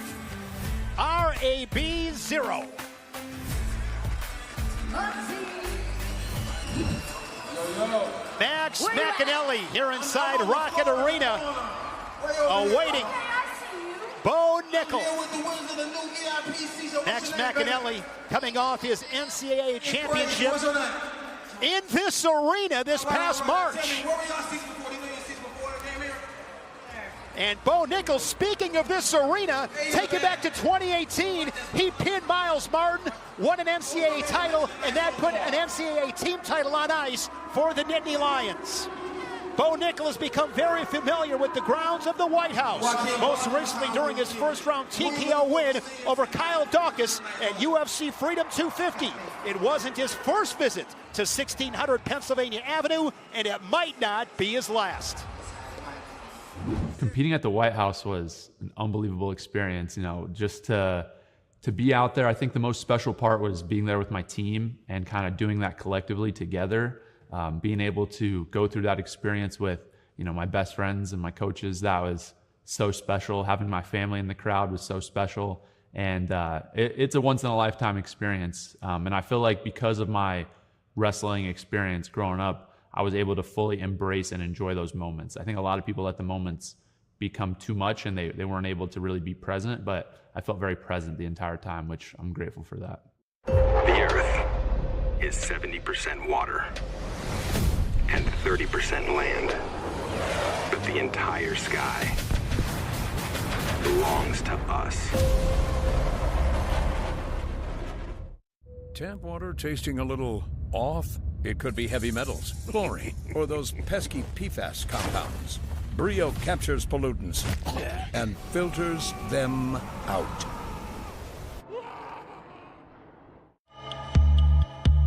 RAB Zero. Max McEnelly here inside Rocket Arena, awaiting Bo Nickal. Max McEnelly coming off his NCAA championship in this arena this past March. And Bo Nickal, speaking of this arena, take it back to 2018. He pinned Miles Martin, won an NCAA title, and that put an NCAA team title on ice for the Nittany Lions. Bo Nickal has become very familiar with the grounds of the White House, most recently during his first-round TKO win over Kyle Dawkins at UFC Freedom 250. It wasn't his first visit to 1600 Pennsylvania Avenue, and it might not be his last. Competing at the White House was an unbelievable experience. You know, just to be out there, I think the most special part was being there with my team and kind of doing that collectively together. Being able to go through that experience with, you know, my best friends and my coaches, that was so special. Having my family in the crowd was so special. And it's a once-in-a-lifetime experience. And I feel like because of my wrestling experience growing up, I was able to fully embrace and enjoy those moments. I think a lot of people let the moments become too much and they weren't able to really be present, but I felt very present the entire time, which I'm grateful for that. The Earth is 70% water and 30% land, but the entire sky belongs to us. Tap water tasting a little off? It could be heavy metals, chlorine, or those pesky PFAS compounds. Brio captures pollutants and filters them out.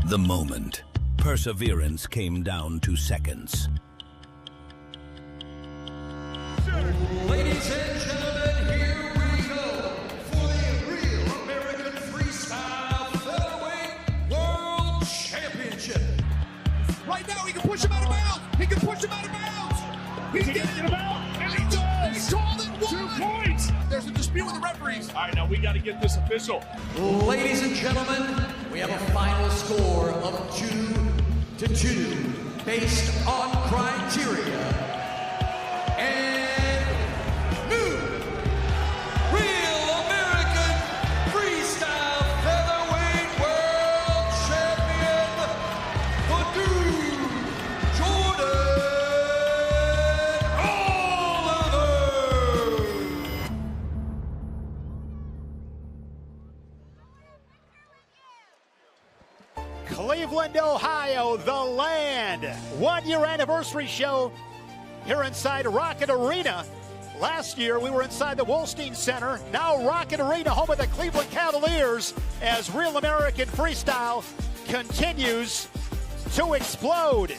The moment. Perseverance came down to seconds. Ladies and gentlemen, here we go for the Real American Freestyle Featherweight World Championship. Right now, he can push him out of bounds. He can push him out of bounds. He's getting him out, and he does. He's called it 2 points. There's a dispute with the referees. All right, now we got to get this official. Ladies and gentlemen, we have a final score of 2-2 based on criteria. And new Real American Freestyle Featherweight World Champion, the dude, Jordan Oliver. Cleveland, Ohio, the land. 1-year anniversary show here inside Rocket Arena. Last year we were inside the Wolstein Center. Now Rocket Arena, home of the Cleveland Cavaliers, as Real American Freestyle continues to explode.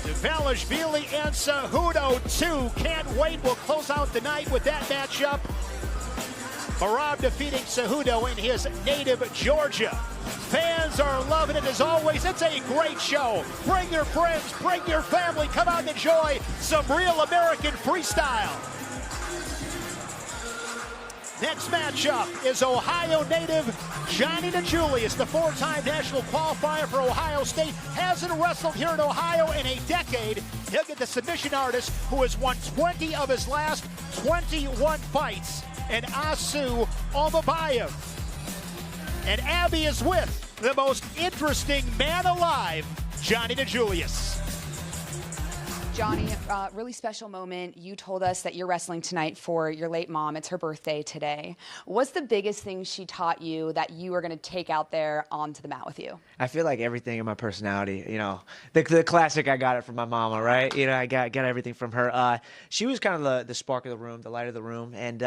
Dvalishvili and Cejudo 2. Can't wait. We'll close out the night with that matchup. Merab defeating Cejudo in his native Georgia. Fans are loving it as always. It's a great show. Bring your friends, bring your family. Come out and enjoy some Real American Freestyle. Next matchup is Ohio native Johnni DiJulius, the 4-time national qualifier for Ohio State. Hasn't wrestled here in Ohio in a decade. He'll get the submission artist who has won 20 of his last 21 fights, and Asu Almabayev. And Abby is with the most interesting man alive, Johnni DiJulius. Johnny, really special moment. You told us that you're wrestling tonight for your late mom. It's her birthday today. What's the biggest thing she taught you that you are going to take out there onto the mat with you? I feel like everything in my personality, you know, the classic, I got it from my mama, right? You know, I got everything from her. She was kind of the spark of the room, the light of the room. And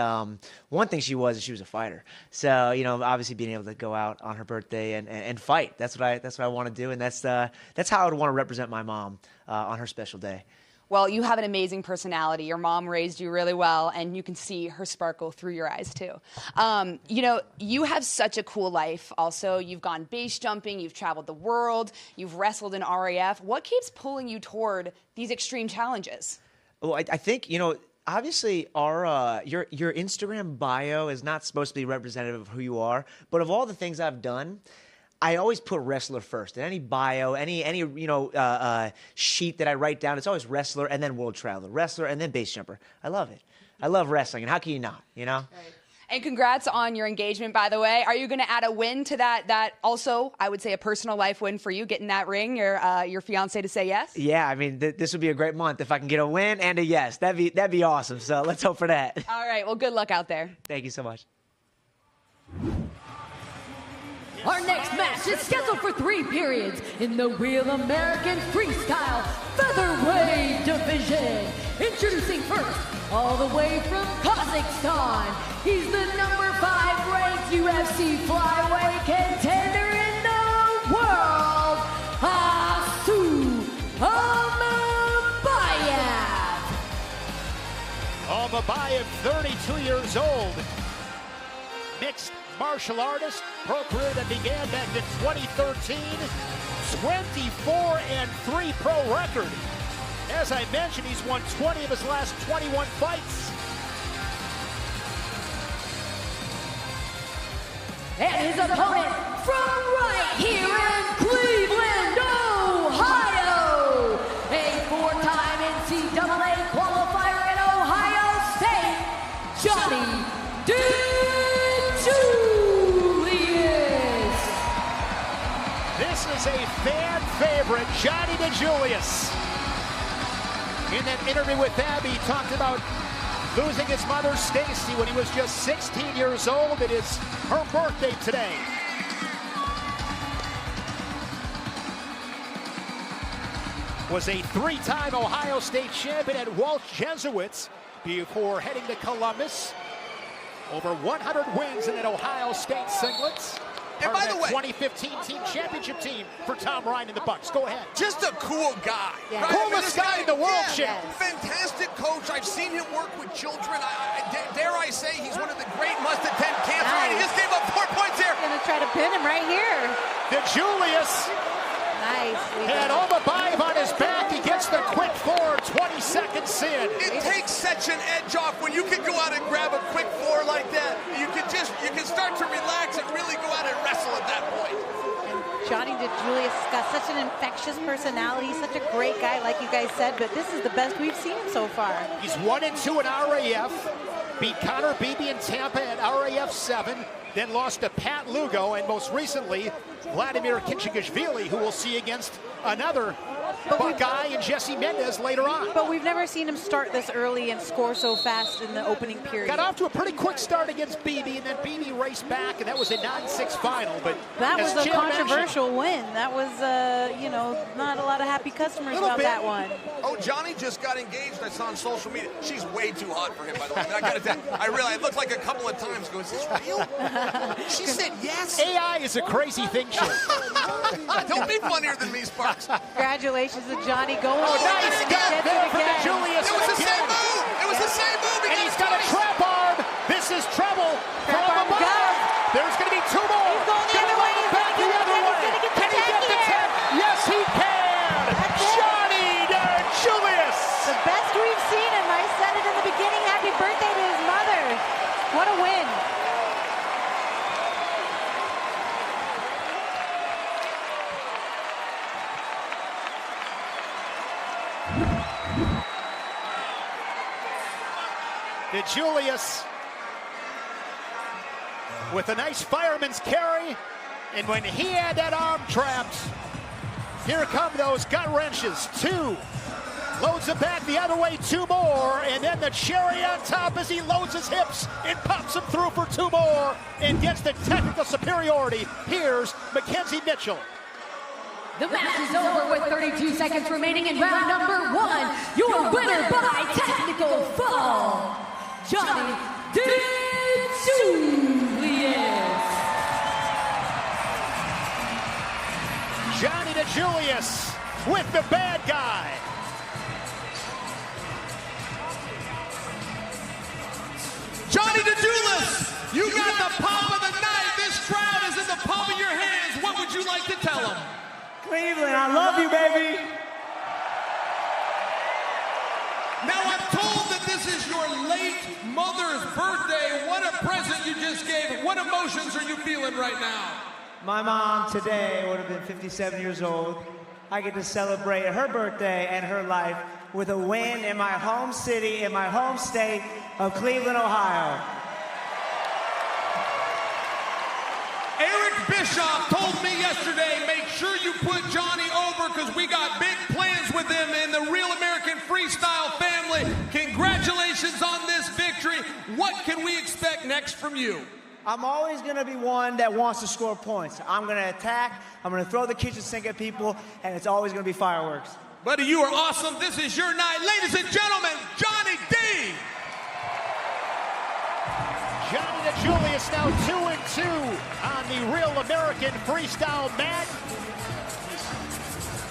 one thing she was a fighter. So, you know, obviously being able to go out on her birthday and fight, that's what I want to do. And that's how I would want to represent my mom on her special day. Well, you have an amazing personality. Your mom raised you really well, and you can see her sparkle through your eyes, too. You know, you have such a cool life also. You've gone base jumping, you've traveled the world, you've wrestled in RAF. What keeps pulling you toward these extreme challenges? Well, I think, you know, obviously your Instagram bio is not supposed to be representative of who you are, but of all the things I've done, I always put wrestler first. In any bio, any you know sheet that I write down, it's always wrestler and then world traveler, wrestler and then base jumper. I love it. I love wrestling, and how can you not? You know. Right. And congrats on your engagement, by the way. Are you going to add a win to that? Also, I would say a personal life win for you, getting that ring, your fiance to say yes. Yeah, I mean, this would be a great month if I can get a win and a yes. That'd be awesome. So let's hope for that. All right. Well, good luck out there. Thank you so much. Our next match is scheduled for 3 periods in the Real American Freestyle Featherweight division. Introducing first, all the way from Kazakhstan, he's the #5 ranked UFC flyweight contender in the world, Almabayev. Almabayev, 32 years old. Mixed martial artist, pro career that began back in 2013, 24-3 pro record. As I mentioned, he's won 20 of his last 21 fights. And his opponent from right here in Cleveland, Ohio, a 4-time NCAA qualifier in Ohio State, Johnni DiJulius. This is a fan favorite, Johnni DiJulius. In that interview with Abby, he talked about losing his mother, Stacy, when he was just 16 years old. It is her birthday today. Was a 3-time Ohio State champion at Walt Jesuits before heading to Columbus. Over 100 wins in that Ohio State singlets. And by the way, 2015 team championship team for Tom Ryan and the Bucks. Go ahead. Just a cool guy. Yeah. Right? Coolest guy in the world, Chip. Fantastic coach. I've seen him work with children. Dare I say he's one of the great must-attend cancer. Nice. He just gave up 4 points here. Gonna try to pin him right here. DiJulius. Nice. Had Almabayev on his back. He gets the quick 4, 20 seconds in. It takes such an edge off when you can go out and grab a quick 4 like that. You can start to relax and really go out and wrestle at that point. And Johnni DiJulius got such an infectious personality. He's such a great guy, like you guys said, but this is the best we've seen him so far. He's 1-2 in RAF. Beat Connor Beebe in Tampa at RAF 7. Then lost to Pat Lugo, and most recently, Vladimer Khinchegashvili, who we'll see against another Buckeye and Jesse Mendez later on. But we've never seen him start this early and score so fast in the opening period. Got off to a pretty quick start against Beebe, and then Beebe raced back, and that was a 9-6 final. But that was a controversial win. That was, you know, not a lot of happy customers about that one. Oh, Johnny just got engaged. I saw on social media. She's way too hot for him, by the way. I mean, I got to tell you, I realized, it looked like a couple of times. Is this real? She said yes. AI is a crazy thing, Chip. Don't be funnier than me, Sparks. Congratulations to Johnny going. Oh, nice step there for DiJulius. It was the same move. It was the same move. And he's got a trap arm. This is trouble for Almabayev. There's going to be 2 more. He's going the other way. Back the other way. Can he get the 10? Yes, he can. Johnni DiJulius. The best we've seen him. I said it in the beginning. Happy birthday to his mother. What a win. DiJulius with a nice fireman's carry, and when he had that arm trapped, here come those gut wrenches. 2, loads it back the other way, 2 more, and then the cherry on top as he loads his hips and pops him through for 2 more and gets the technical superiority. Here's Mackenzie Mitchell. The match is over with 32 seconds remaining in round number 1. Your winner by technical fall, Johnni DiJulius. Johnni DiJulius with the bad guy. Johnny DiJulius, you got the pop of the night. This crowd is in the palm of your hands. What would you like to tell them? Cleveland, I love you, baby. Now, I'm told that this is your late mother's birthday. What a present you just gave. What emotions are you feeling right now? My mom today would have been 57 years old. I get to celebrate her birthday and her life with a win in my home city, in my home state of Cleveland, Ohio. Eric Bischoff told me yesterday, make sure you put Johnny over because we got big plans with him in the Real American Freestyle family. Congratulations on this victory. What can we expect next from you? I'm always going to be one that wants to score points. I'm going to attack, I'm going to throw the kitchen sink at people, and it's always going to be fireworks. Buddy, you are awesome. This is your night. Ladies and gentlemen, Johnny D. Johnny DiJulius now 2-2 on the Real American Freestyle mat.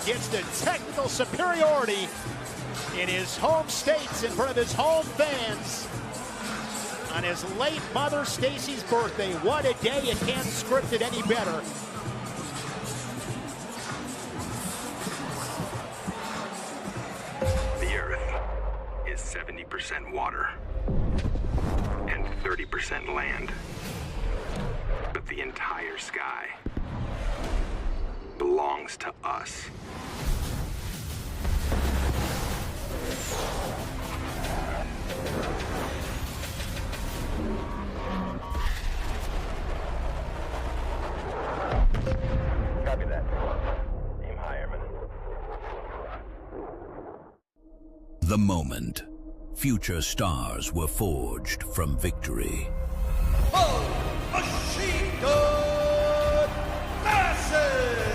Gets the technical superiority in his home states in front of his home fans on his late mother Stacy's birthday. What a day. You can't script it any better. The Earth is 70% water and 30% land. But the entire sky belongs to us. Copy that. Aim higher, man. The moment future stars were forged from victory. Oh, machine gun massive!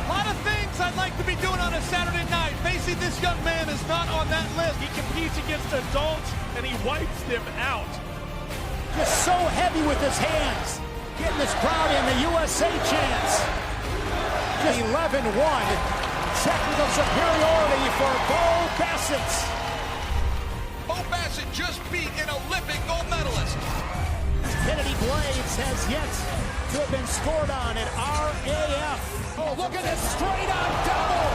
A lot of things I'd like to be doing on a Saturday night. Facing this young man is not on that list. He competes against adults and he wipes them out. Just so heavy with his hands. Getting this crowd in the USA chants. Just 11-1. Technical superiority for Bo Bassett. Bo Bassett just beat an Olympic gold medalist. Kennedy Blades has yet to have been scored on at RAF. Oh, look at this straight-on double.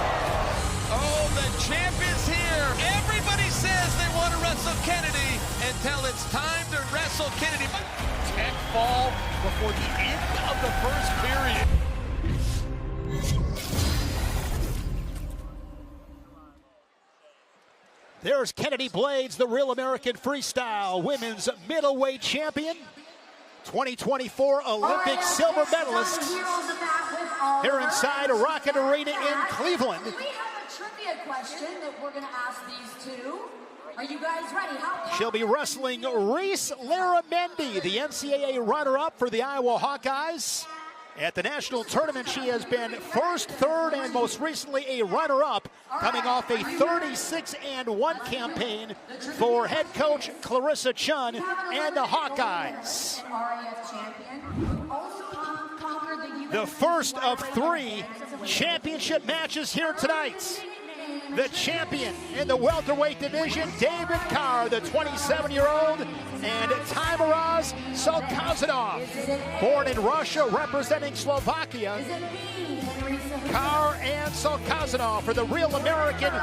Oh, the champ is here. Everybody says they want to wrestle Kennedy until it's time to wrestle Kennedy. Tech fall before the end of the first period. There's Kennedy Blades, the Real American Freestyle Women's Middleweight Champion. 2024 Olympic silver medalist here inside Rocket Arena in Cleveland. We have a trivia question that we're going to ask these two. Are you guys ready? She'll be wrestling Reese Laramendi, the NCAA runner-up for the Iowa Hawkeyes. At the national tournament, she has been first, third, and most recently a runner-up, coming off a 36-1 campaign for head coach Clarissa Chun and the Hawkeyes. The first of 3 championship matches here tonight. The champion in the welterweight division, David Carr, the 27-year-old, and Tajmuraz Salkazanov, born in Russia, representing Slovakia. Carr and Salkazanov for the Real American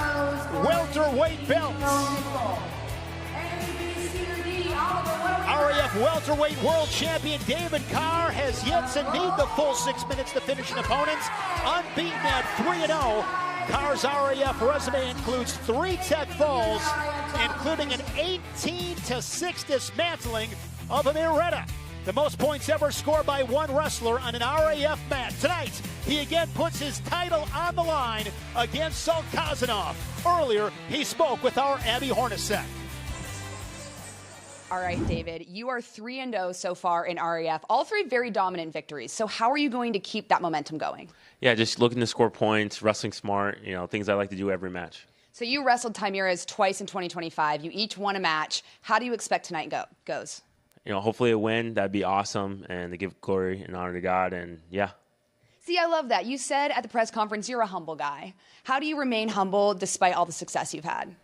welterweight belts. RAF welterweight world champion David Carr has yet to need the full 6 minutes to finish an opponent, unbeaten at 3-0. Carr's RAF resume includes 3 tech falls, including an 18-6 dismantling of a Miretta, the most points ever scored by one wrestler on an RAF mat. Tonight, he again puts his title on the line against Salkazanov. Earlier, he spoke with our Abby Hornacek. All right, David, you are 3-0 so far in RAF, all 3 very dominant victories. So how are you going to keep that momentum going? Yeah, just looking to score points, wrestling smart, things I like to do every match. So you wrestled Tajmuraz twice in 2025. You each won a match. How do you expect tonight goes? Hopefully a win. That'd be awesome, and to give glory and honor to God, and yeah. See, I love that. You said at the press conference you're a humble guy. How do you remain humble despite all the success you've had?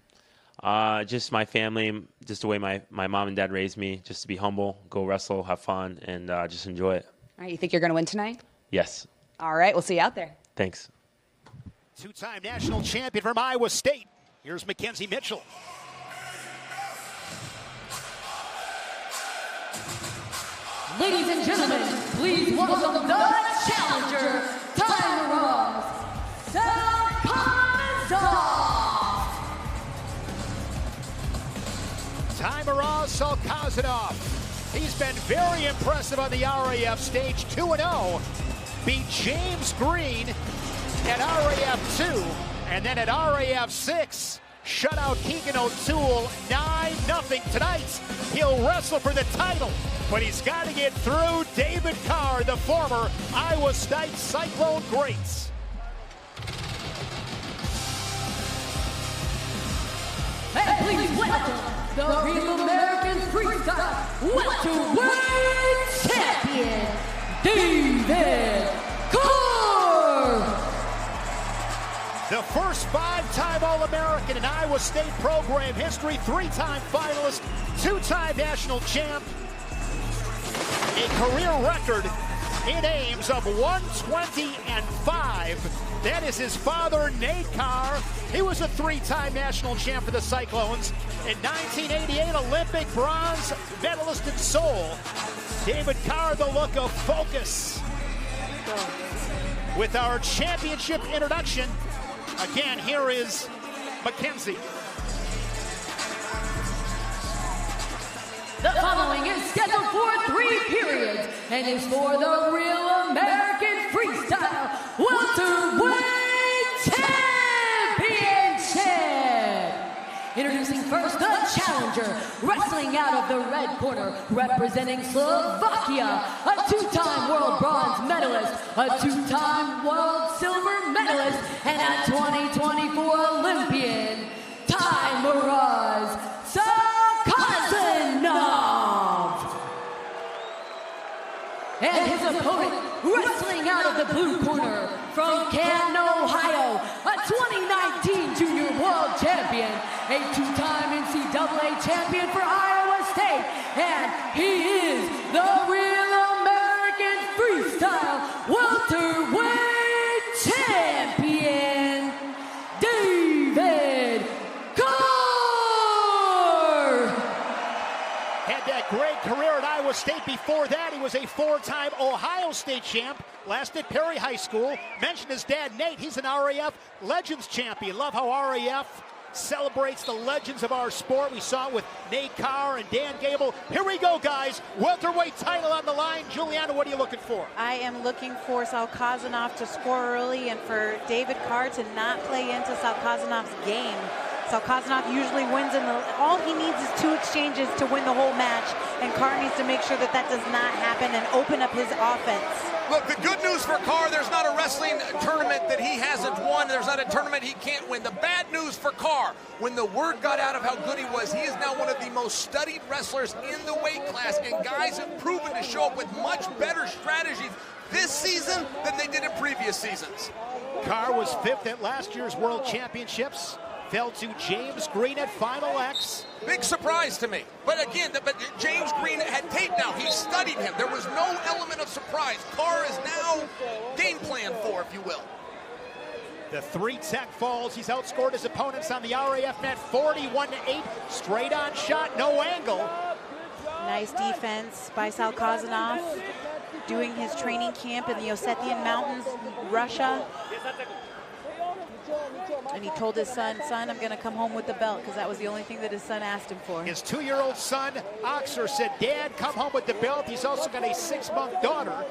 Just my family, just the way my mom and dad raised me, just to be humble, go wrestle, have fun, and just enjoy it. All right, you think you're going to win tonight? Yes. All right, we'll see you out there. Thanks. Two-time national champion from Iowa State. Here's Mackenzie Mitchell. Ladies and gentlemen, please welcome the challenger, Tyron Salkazanov. He's been very impressive on the RAF stage, 2-0. Beat James Green at RAF 2, and then at RAF 6, shut out Keegan O'Toole 9-0 tonight. He'll wrestle for the title, but he's got to get through David Carr, the former Iowa State Cyclone greats. And please welcome the Real American Freestyle Welterweight Champion, David Carr. The first 5-time All-American in Iowa State program history, 3-time finalist, 2-time national champ, a career record in Ames of 120-5. That is his father, Nickal. He was a 3-time national champ for the Cyclones. In 1988, Olympic bronze medalist in Seoul. David Carr, the look of focus. With our championship introduction, again, here is Mackenzie. The following is scheduled for 3 periods and is for the Real American Freestyle Welterweight Championship. Introducing first the challenger, wrestling out of the red corner, representing Slovakia, a 2-time world bronze medalist, a 2-time world silver medalist, and a 2024 Olympian, Tajmuraz. And his opponent, wrestling out of the blue corner from Canton, Ohio, a 2019 Junior World Champion, a 2-time NCAA champion for Iowa State, and he is the Real American Freestyle Welterweight Champion, David Carr. Had that great career at Iowa State. Before that, he was a 4-time Ohio State champ. Last at Perry High School. Mentioned his dad, Nate. He's an RAF Legends champion. Love how RAF celebrates the legends of our sport. We saw it with Nate Carr and Dan Gable. Here we go, guys. Welterweight title on the line. Juliana, what are you looking for? I am looking for Salkazanov to score early and for David Carr to not play into Salkazanov's game. Salkazanov usually wins all he needs is 2 exchanges to win the whole match, and Carr needs to make sure that that does not happen and open up his offense. Look, the good news for Carr, there's not a wrestling tournament that he hasn't won. There's not a tournament he can't win. The bad news for Carr, when the word got out of how good he was, he is now one of the most studied wrestlers in the weight class, and guys have proven to show up with much better strategies this season than they did in previous seasons. Carr was 5th at last year's World Championships. Fell to James Green at Final X. Big surprise to me. But again, James Green had tape now. He studied him. There was no element of surprise. Carr is now game plan for, if you will. The 3 tech falls. He's outscored his opponents on the RAF net 41-8. Straight on shot, no angle. Nice defense by Salkazanov. Doing his training camp in the Ossetian Mountains, Russia. And he told his son, I'm going to come home with the belt, because that was the only thing that his son asked him for. His 2-year-old son, Oxer, said, Dad, come home with the belt. He's also got a 6-month daughter.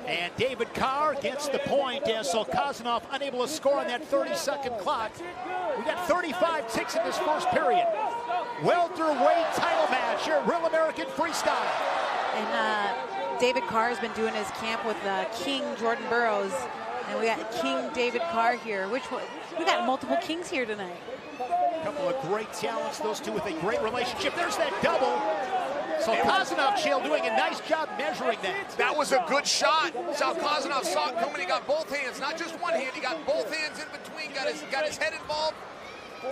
And David Carr gets the point as Salkazanov unable to score on that 30-second clock. We got 35 ticks in this first period. Welterweight title match here at Real American Freestyle. And David Carr has been doing his camp with King Jordan Burroughs. And we got King David Carr here. We got multiple kings here tonight. A couple of great talents, those two with a great relationship. There's that double. Salkazanov, Chael, doing a nice job measuring that. That was a good shot. Salkazanov saw it coming. He got both hands, not just one hand. He got both hands in between, got his head involved.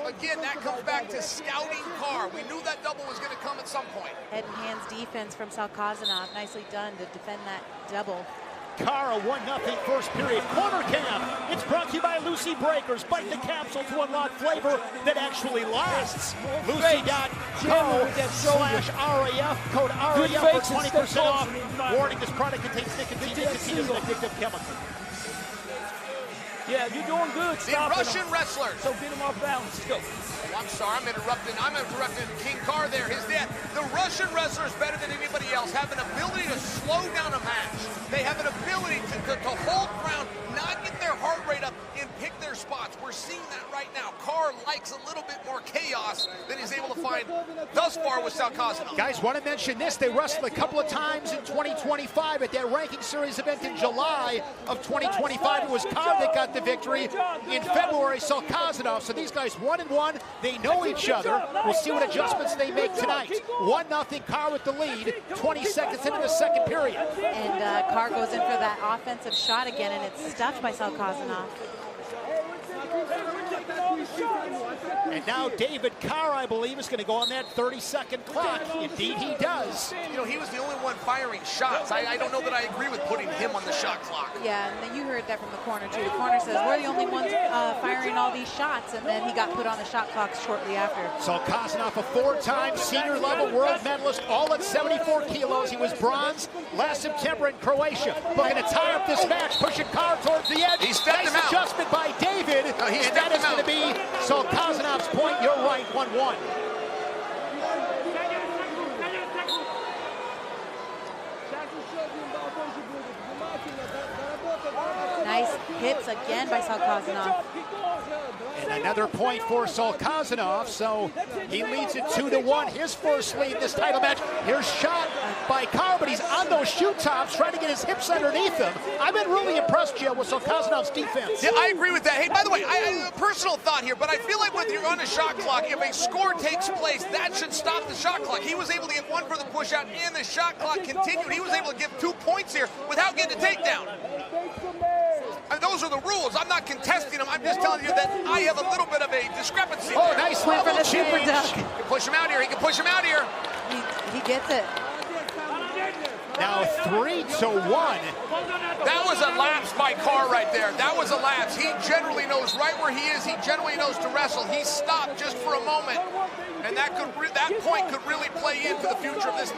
Again, that comes back to scouting Carr. We knew that double was going to come at some point. Head and hands defense from Salkazanov. Nicely done to defend that double. Carr, a 1-0 first period. Corner cam. It's brought to you by Lucy Breakers. Bite the capsule to unlock flavor that actually lasts. Lucy.co/RAF. Code RAF for 20% off. Warning, this product contains nicotine. Nicotine is an addictive chemical. Yeah, you're doing good. The Russian wrestlers. So get him off balance. Let's go. Oh, I'm sorry, I'm interrupting King Carr there, his dad. The Russian wrestlers, better than anybody else, have an ability to slow down a match. They have an ability to hold ground, not get their heart rate up, and pick their spots. We're seeing that right now. Carr likes a little bit more chaos than he's able to find thus far with Salkazanov. Guys, want to mention this. They wrestled a couple of times in 2025 at that ranking series event in July of 2025. It was Carr that got the victory. In February, Salkazanov. So these guys 1-1. They know each other. We'll see what adjustments they make tonight. 1-0 Carr with the lead. 20 seconds into the second period. And Carr goes in for that offensive shot again, and it's stuffed by Salkazanov. And now David Carr, I believe, is going to go on that 30-second clock. Indeed, he does. You know, he was the only one firing shots. I don't know that I agree with putting him on the shot clock. Yeah, and you heard that from the corner, too. The corner says, we're the only ones firing all these shots, and then he got put on the shot clock shortly after. Salkazanov, a 4-time senior-level world medalist, all at 74 kilos. He was bronze last September in Croatia. Looking to tie up this match, pushing Carr towards the edge. He stepped him out. Adjustment by David, and that is going to be Salkazanov's point. You're right, 1-1. Nice hits again by Salkazanov. And another point for Salkazanov, so he leads it 2-1. His first lead in this title match. Here's shot by Carr, but he's on those shoe tops, trying to get his hips underneath him. I've been really impressed, Joe, with Salkazanov's defense. Yeah, I agree with that. Hey, by the way, I personal thought here, but I feel like when you're on a shot clock, if a score takes place, that should stop the shot clock. He was able to get one for the push out, and the shot clock continued. He was able to give 2 points here without getting a takedown. Those are the rules. I'm not contesting them. I'm just telling you that I have a little bit of a discrepancy. Oh, nice Went for the super duck. He can push him out here. He can push him out here. He gets it. Now 3-1. That was a lapse by Carr right there. That was a lapse. He generally knows right where he is. He generally knows to wrestle. He stopped just for a moment, and that point could really play into the future of this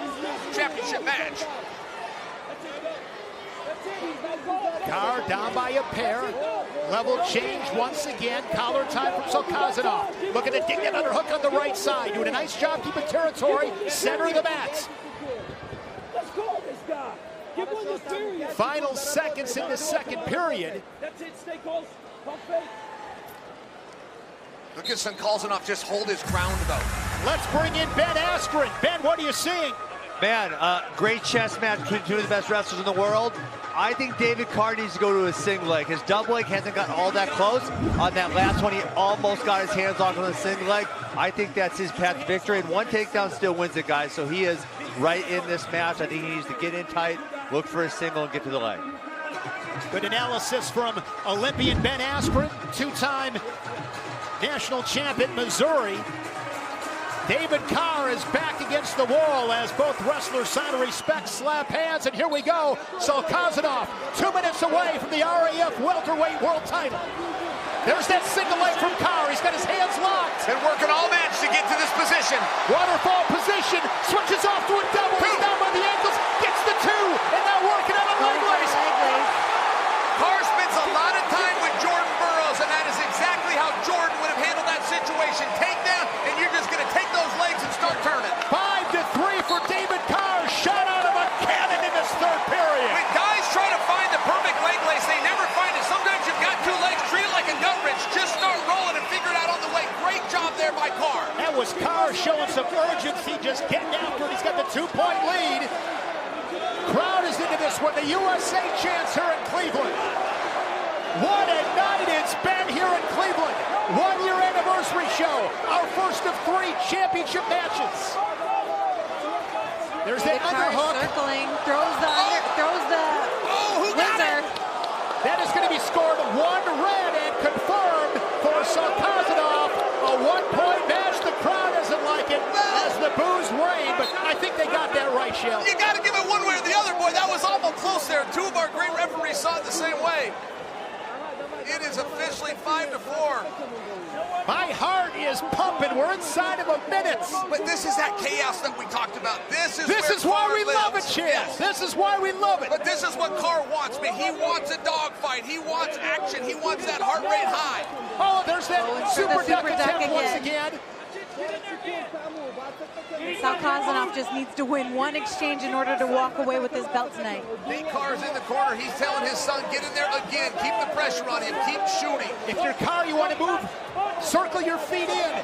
championship match. Carr down by a pair. Level change once again. Collar time from Salkazanov. Looking to dig that underhook on the right side. Doing a nice job keeping territory. Center of the mats. Let's go, this guy. Give one this period. Final seconds in the second period. That's it. Stay close. Pump fake. Look at Salkazanov just hold his ground, though. Let's bring in Ben Askren. Ben, what are you seeing? Man, great chess match between two of the best wrestlers in the world. I think David Carr needs to go to his single leg. His double leg hasn't gotten all that close. On that last one, he almost got his hands off on the single leg. I think that's his path to victory, and one takedown still wins it, guys. So he is right in this match. I think he needs to get in tight, look for his single, and get to the leg. Good analysis from Olympian Ben Askren, two-time national champ at Missouri. David Carr is back against the wall as both wrestlers sign a respect, slap hands, and here we go. Salkazanov, 2 minutes away from the RAF welterweight world title. There's that single leg from Carr. He's got his hands locked. Been working all match to get to this position. Waterfall position, switches off to a double. He's down by the ankles, gets the 2, and now working on a leg raise. Carr spends a lot of time with Jordan Burroughs, and that is exactly how Jordan would have handled that situation. Takedown, and you're just going to take those legs and start turning. 5-3 for David Carr. Shot out of a cannon in this third period. When guys try to find the perfect leg lace, they never find it. Sometimes you've got 2 legs, treat it like a gut wrench. Just start rolling and figure it out on the way. Great job there by Carr. That was Carr showing some urgency, just getting after it. He's got the 2-point lead. Crowd is into this one. The USA chants here in Cleveland. What a night it's been here in Cleveland. 1-year anniversary show. Our first of 3 championship matches. There's that underhook. Circling, throws the whizzer. That is going to be scored 1 red and confirmed for Salkazanov. A one-point match. The crowd doesn't like it as the boos reign, but I think they got that right, Shell. You got to give it one way or the other, boy. That was awful close there. Two of our great referees saw it the same way. It is officially 5-4. My heart is pumping. We're inside of a minute. But this is that chaos that we talked about. This is why we love it, Chad. Yes. This is why we love it. But this is what Carr wants, man. He wants a dogfight. He wants action. He wants that heart rate high. Oh, there's that super duck attempt once again. Salkazanov just needs to win one exchange in order to walk away with his belt tonight. Big Carr's in the corner. He's telling his son, get in there again. Keep the pressure on him. Keep shooting. If you're Carr, you want to move, circle your feet in.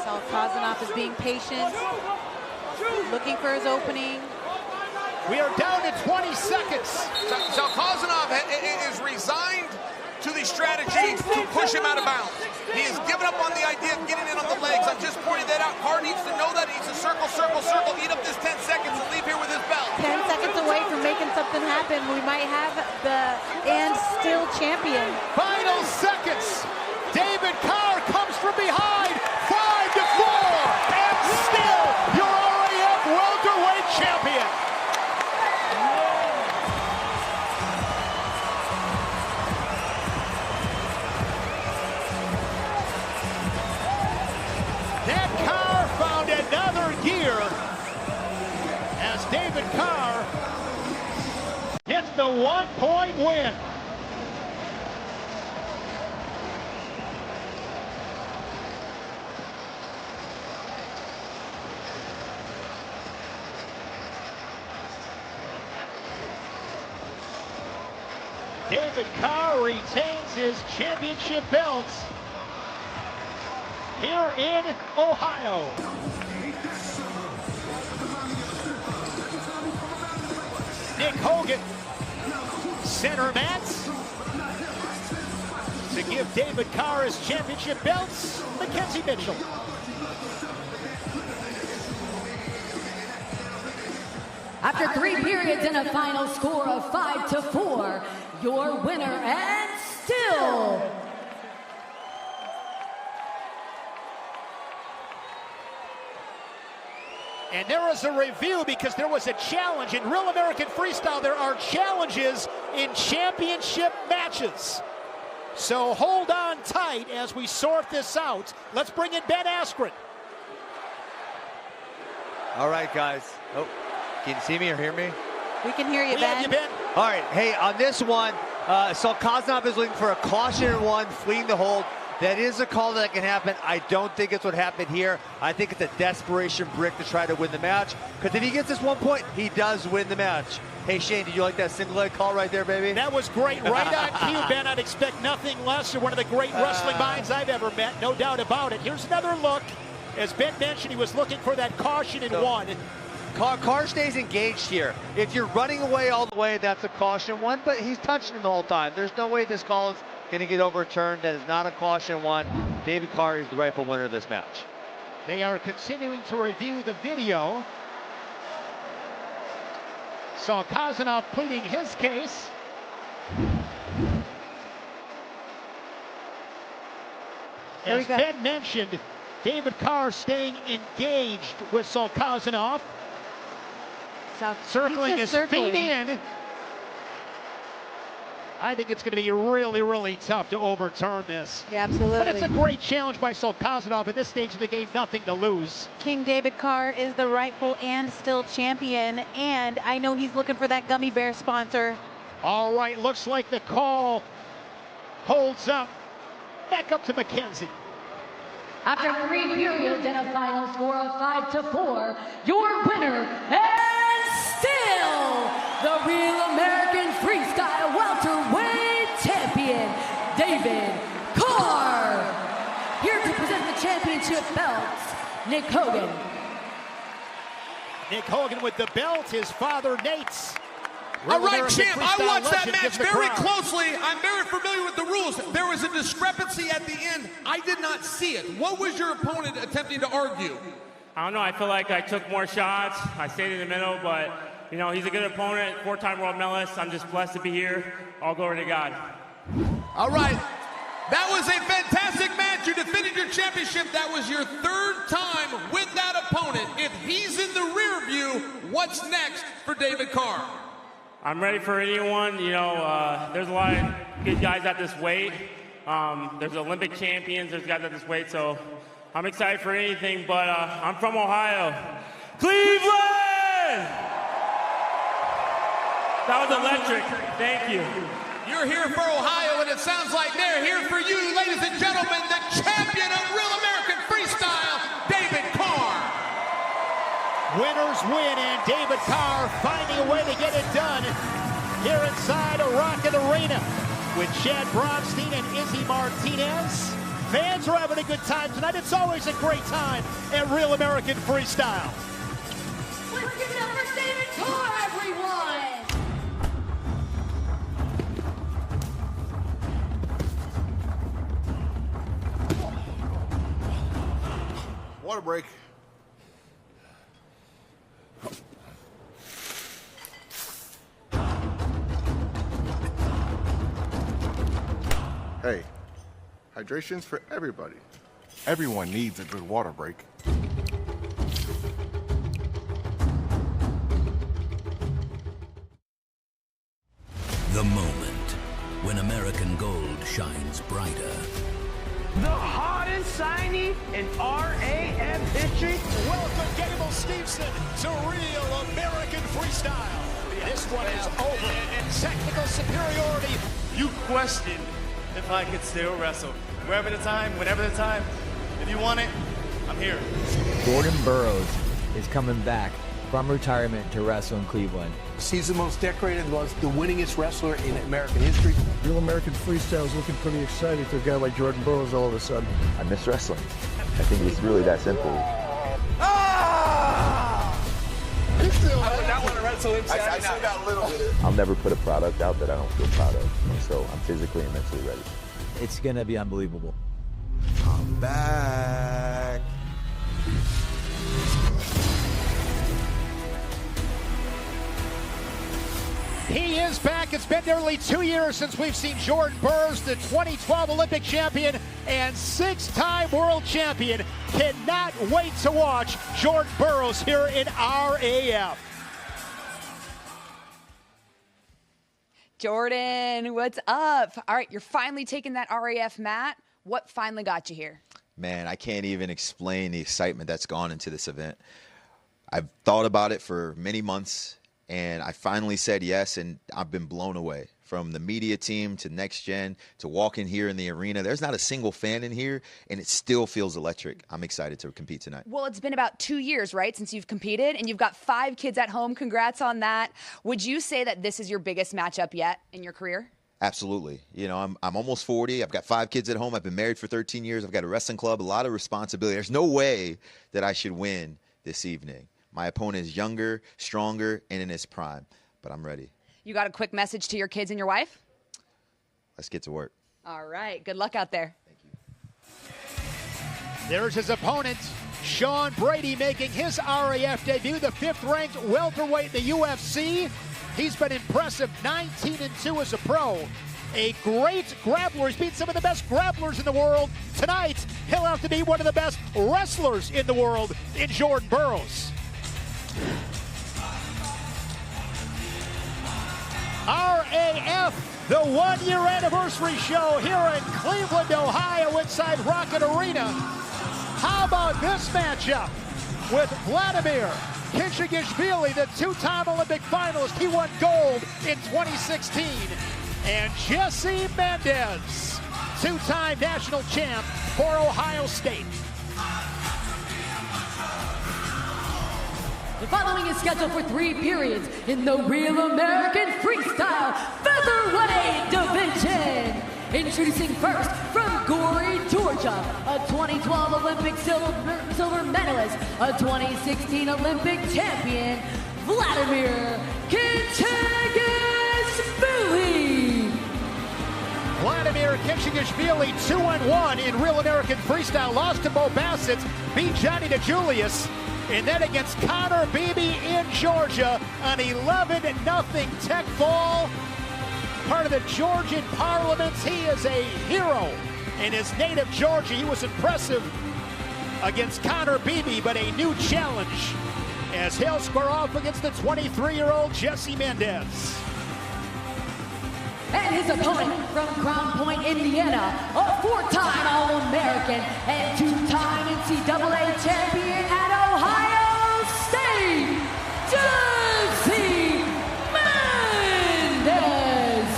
Salkazanov is being patient, looking for his opening. We are down to 20 seconds. Salkazanov is resigned to the strategy to push him out of bounds. He has given up on the idea of getting in on the legs. I'm just pointing that out. Carr needs to know that. He needs to circle, circle, circle, eat up this 10 seconds and leave here with his belt. 10 seconds away from making something happen. We might have the and still champion. Final seconds. David Carr comes from behind. 5-4. And still your RAF welterweight champion. Gear as David Carr gets the 1-point win. David Carr retains his championship belts here in Ohio. Nick Hogan, center mats, to give David Carr his championship belts, Mackenzie Mitchell. After 3 periods and a final score of 5-4, your winner and still And there was a review because there was a challenge. In Real American Freestyle, there are challenges in championship matches. So hold on tight as we sort this out. Let's bring in Ben Askren. All right, guys. Oh, can you see me or hear me? We can hear you, Ben. All right, hey, on this one, Salkazanov is looking for a caution in one, fleeing the hold. That is a call that can happen. I don't think it's what happened here. I think it's a desperation brick to try to win the match. Because if he gets this 1 point, he does win the match. Hey, Shane, did you like that single leg call right there, baby? That was great. Right on cue, Ben. I'd expect nothing less. You're one of the great wrestling minds I've ever met. No doubt about it. Here's another look. As Ben mentioned, he was looking for that caution in one. Carr stays engaged here. If you're running away all the way, that's a caution one, but he's touching him the whole time. There's no way this call is going to get overturned. That is not a caution one. David Carr is the rightful winner of this match. They are continuing to review the video. Salkazanov pleading his case. As Ben mentioned, David Carr staying engaged with Salkazanov. Circling his feet in. I think it's going to be really, really tough to overturn this. Yeah, absolutely. But it's a great challenge by Salkazanov. At this stage of the game, nothing to lose. King David Carr is the rightful and still champion, and I know he's looking for that gummy bear sponsor. All right, looks like the call holds up. Back up to Mackenzie. After 3 periods and a final score of 5-4, your winner and still the Real American Freestyle Welterweight Champion, David Carr. Here to present the championship belts, Nick Hogan. Nick Hogan with the belt, his father Nate's. All right, champ, I watched that match very closely. I'm very familiar with the rules. There was a discrepancy at the end. I did not see it. What was your opponent attempting to argue? I don't know. I feel like I took more shots. I stayed in the middle, but, you know, he's a good opponent, 4-time world medalist. I'm just blessed to be here. All glory to God. All right. That was a fantastic match. You defended your championship. That was your third time with that opponent. If he's in the rear view, what's next for David Carr? I'm ready for anyone. You know, there's a lot of good guys at this weight. There's Olympic champions. There's guys at this weight. So I'm excited for anything, but I'm from Ohio. Cleveland! That was electric. Thank you. You're here for Ohio, and it sounds like they're here for you, ladies and gentlemen, the champion of Real American Freestyle, David Carr. Winners win, and David Carr finding a way to get it done here inside a Rocket Arena with Chad Bronstein and Izzy Martinez. Fans are having a good time tonight. It's always a great time at Real American Freestyle. Let's give it up for David Carr, everyone! Water break. Hey, hydration's for everybody. Everyone needs a good water break. The moment when American gold shines brighter. The hottest signing in RAF history. Welcome, Gable Stevenson, to Real American Freestyle. This one is over in technical superiority. You questioned if I could still wrestle. Wherever the time, whenever the time. If you want it, I'm here. Jordan Burroughs is coming back from retirement to wrestle in Cleveland. He's the most decorated, the winningest wrestler in American history. Real American Freestyle is looking pretty exciting for a guy like Jordan Burroughs all of a sudden. I miss wrestling. I think it's really that simple. Ah! I would not want to wrestle him. I still got a little bit. I'll never put a product out that I don't feel proud of. So I'm physically and mentally ready. It's going to be unbelievable. I'm back. He is back. It's been nearly 2 years since we've seen Jordan Burroughs, the 2012 Olympic champion and 6-time world champion. Cannot wait to watch Jordan Burroughs here in RAF. Jordan, what's up? All right, you're finally taking that RAF mat. What finally got you here? Man, I can't even explain the excitement that's gone into this event. I've thought about it for many months, and I finally said yes, and I've been blown away. From the media team to Next Gen to walking here in the arena, there's not a single fan in here, and it still feels electric. I'm excited to compete tonight. Well, it's been about 2 years, right, since you've competed, and you've got 5 kids at home. Congrats on that. Would you say that this is your biggest matchup yet in your career? Absolutely. You know, I'm almost 40. I've got 5 kids at home. I've been married for 13 years. I've got a wrestling club, a lot of responsibility. There's no way that I should win this evening. My opponent is younger, stronger, and in his prime, but I'm ready. You got a quick message to your kids and your wife? Let's get to work. All right. Good luck out there. There's his opponent, Sean Brady, making his RAF debut, the 5th-ranked welterweight in the UFC. He's been impressive, 19-2 as a pro. A great grappler. He's beat some of the best grapplers in the world. Tonight, he'll have to be one of the best wrestlers in the world in Jordan Burroughs. RAF, the 1-year anniversary show here in Cleveland, Ohio, inside Rocket Arena. How about this matchup with Vladimer Khinchegashvili, the 2-time Olympic finalist. He won gold in 2016. And Jesse Mendez, 2-time national champ for Ohio State. The following is scheduled for 3 periods in the Real American Freestyle Featherweight division. Introducing first from Gory, Georgia, a 2012 Olympic silver medalist, a 2016 Olympic champion, Vladimer Khinchegashvili. Vladimer Khinchegashvili, 2-1 in Real American Freestyle, lost to Bo Bassett, beat Johnni DiJulius. And then against Connor Beebe in Georgia, an 11-0 tech fall. Part of the Georgian Parliament, he is a hero in his native Georgia. He was impressive against Connor Beebe, but a new challenge as he'll square off against the 23-year-old Jesse Mendez. And his opponent from Crown Point, Indiana, a four-time All-American and two-time NCAA champion at Ohio State, Jesse Mendez.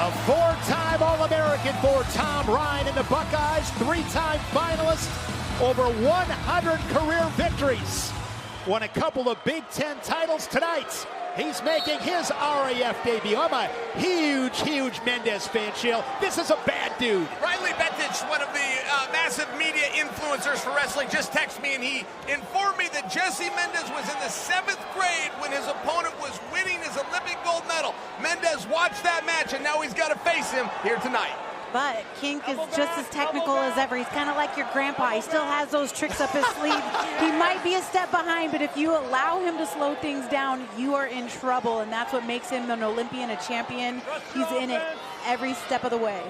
A four-time All-American for Tom Ryan and the Buckeyes, three-time finalist, over 100 career victories. Won a couple of Big Ten titles tonight. He's making his RAF debut. I'm a huge Mendez fan, Chill. This is a bad dude. Riley Bettich, one of the massive media influencers for wrestling, just texted me and he informed me that Jesse Mendez was in the 7th grade when his opponent was winning his Olympic gold medal. Mendez watched that match and now he's got to face him here tonight. But Kink is just as technical as ever. He's kind of like your grandpa. He still has those tricks up his sleeve. He might be a step behind, but if you allow him to slow things down, you are in trouble, and that's what makes him an Olympian, a champion. He's in it every step of the way.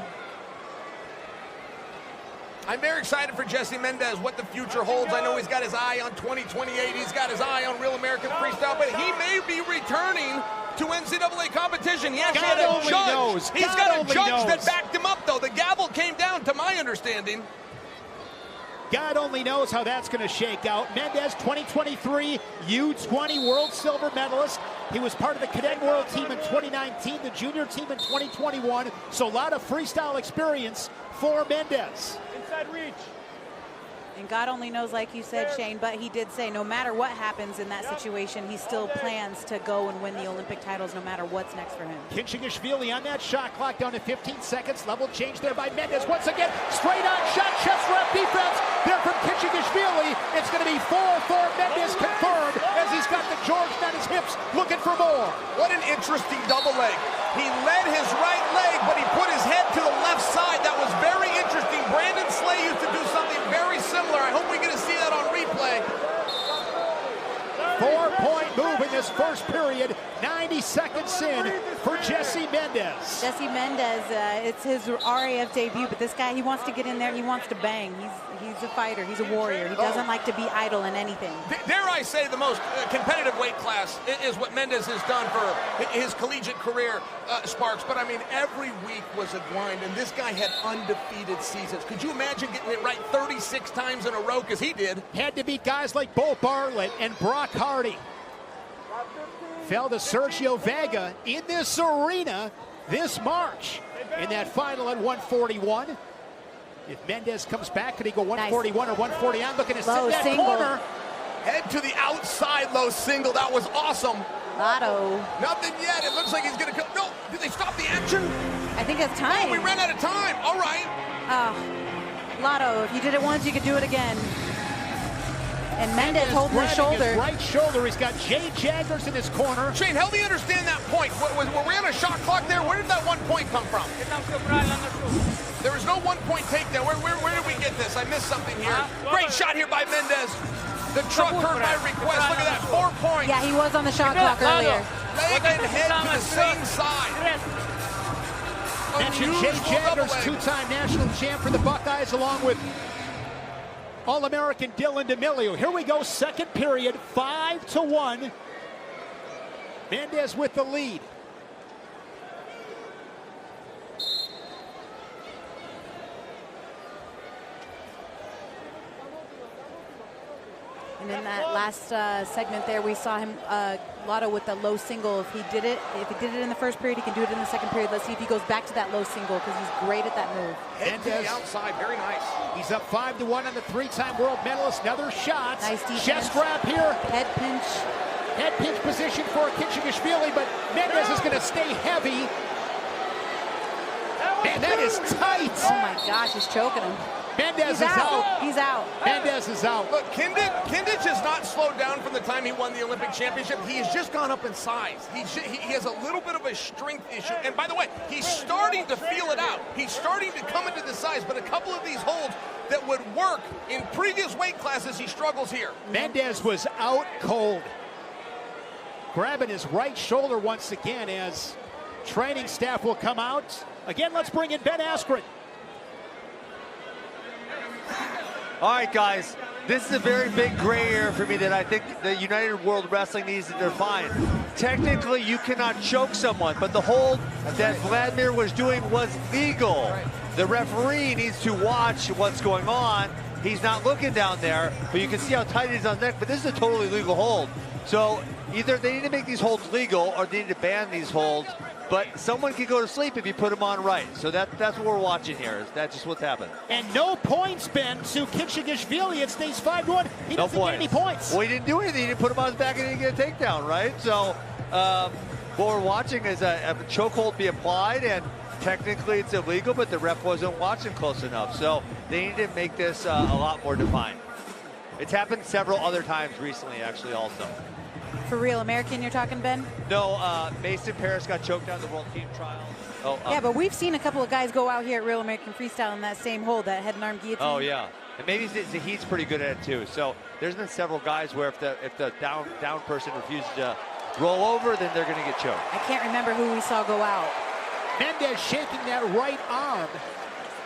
I'm very excited for Jesse Mendez, what the future holds. I know he's got his eye on 2028. He's got his eye on Real American Freestyle, but he may be returning to NCAA competition. He actually had a judge. He's got a judge that backed him up, though. The gavel came down, to my understanding. God only knows how that's going to shake out. Mendez, 2023 U20 World Silver Medalist. He was part of the Cadet World Team in 2019, the Junior Team in 2021. So a lot of freestyle experience for Mendez. Inside reach. And God only knows, like you said, Shane, but he did say no matter what happens in that situation, he still plans to go and win the Olympic titles no matter what's next for him. Khinchegashvili on that shot clock down to 15 seconds. Level change there by Mendez. Once again, straight on shot, chest wrap defense there from Khinchegashvili. It's going to be 4-4 Mendez confirmed as he's got the George on his hips looking for more. What an interesting double leg. He led his right leg, but he put his head to the left side. That was very interesting. Brandon Slay used to do something very similar. I hope we get to see that on replay. 4-point move in this first period. 90 seconds in for Jesse Mendez. Jesse Mendez, it's his RAF debut, but this guy, he wants to get in there. He wants to bang. He's a fighter. He's a warrior. He doesn't like to be idle in anything. Dare I say the most competitive weight class is what Mendez has done for his collegiate career, Sparks. But, I mean, every week was a grind, and this guy had undefeated seasons. Could you imagine getting it right 36 times in a row, because he did? Had to beat guys like Bo Bartlett and Brock Hardy. Fell to Sergio Vega in this arena this March in that final at 141. If Mendez comes back, could he go 141 or 149? Looking to sit that corner. Head to the outside low single. That was awesome. Lotto. Nothing yet. It looks like he's going to come. No, did they stop the action? I think it's time. Oh, we ran out of time. All right. Lotto, if you did it once, you could do it again. And Mendez holding his shoulder. His right shoulder. He's got Jay Jaggers in his corner. Shane, help me understand that point. Were we on a shot clock there? Where did that 1 point come from? There was no 1 point takedown. Where did we get this? I missed something here. Great shot here by Mendez. The truck heard my request. Look at that, 4 points. Yeah, he was on the shot clock earlier. Leg and head to the same side. Mentioned Jay Jaggers, two-time national champ for the Buckeyes, along with All-American Dylan D'Amelio. Here we go, second period, 5-1. Mendez with the lead. And in that last segment there, we saw him, Lotto, with the low single. If he did it in the first period, he can do it in the second period. Let's see if he goes back to that low single, because he's great at that move. Head to the outside, very nice. He's up 5-1 on the three-time world medalist. Another shot. Nice defense. Chest wrap here. Head pinch. Head pinch position for Khinchegashvili, but Mendez is going to stay heavy. Man, that is tight. Oh my gosh, he's choking him. Mendez is out. He's out. Mendez is out. Look, Kindich has not slowed down from the time he won the Olympic championship. He has just gone up in size. He has a little bit of a strength issue. And by the way, he's starting to feel it out. He's starting to come into the size, but a couple of these holds that would work in previous weight classes, he struggles here. Mendez was out cold. Grabbing his right shoulder once again as Training staff will come out. Again, let's bring in Ben Askren. All right, guys. This is a very big gray area for me that I think the United World Wrestling needs to define. Technically, you cannot choke someone, but the hold that Vladimer was doing was legal. The referee needs to watch what's going on. He's not looking down there, but you can see how tight it is on the neck, but this is a totally legal hold. So either they need to make these holds legal or they need to ban these holds, but someone can go to sleep if you put them on right. So that's what we're watching here. That's just what's happened. And no points, Ben, to Khinchegashvili. It stays 5-1. He doesn't get any points. Well, he didn't do anything. He didn't put him on his back and he didn't get a takedown, right? So what we're watching is a chokehold be applied, and technically it's illegal, but the ref wasn't watching close enough. So they need to make this a lot more defined. It's happened several other times recently, actually, also. For Real American, you're talking, Ben? No, Mason Paris got choked out in the World Team Trial. Yeah, but we've seen a couple of guys go out here at Real American Freestyle in that same hold, that head and arm guillotine. Oh, yeah. And maybe Zahid's pretty good at it, too. So there's been several guys where if the down person refuses to roll over, then they're going to get choked. I can't remember who we saw go out. Mendez shaking that right arm.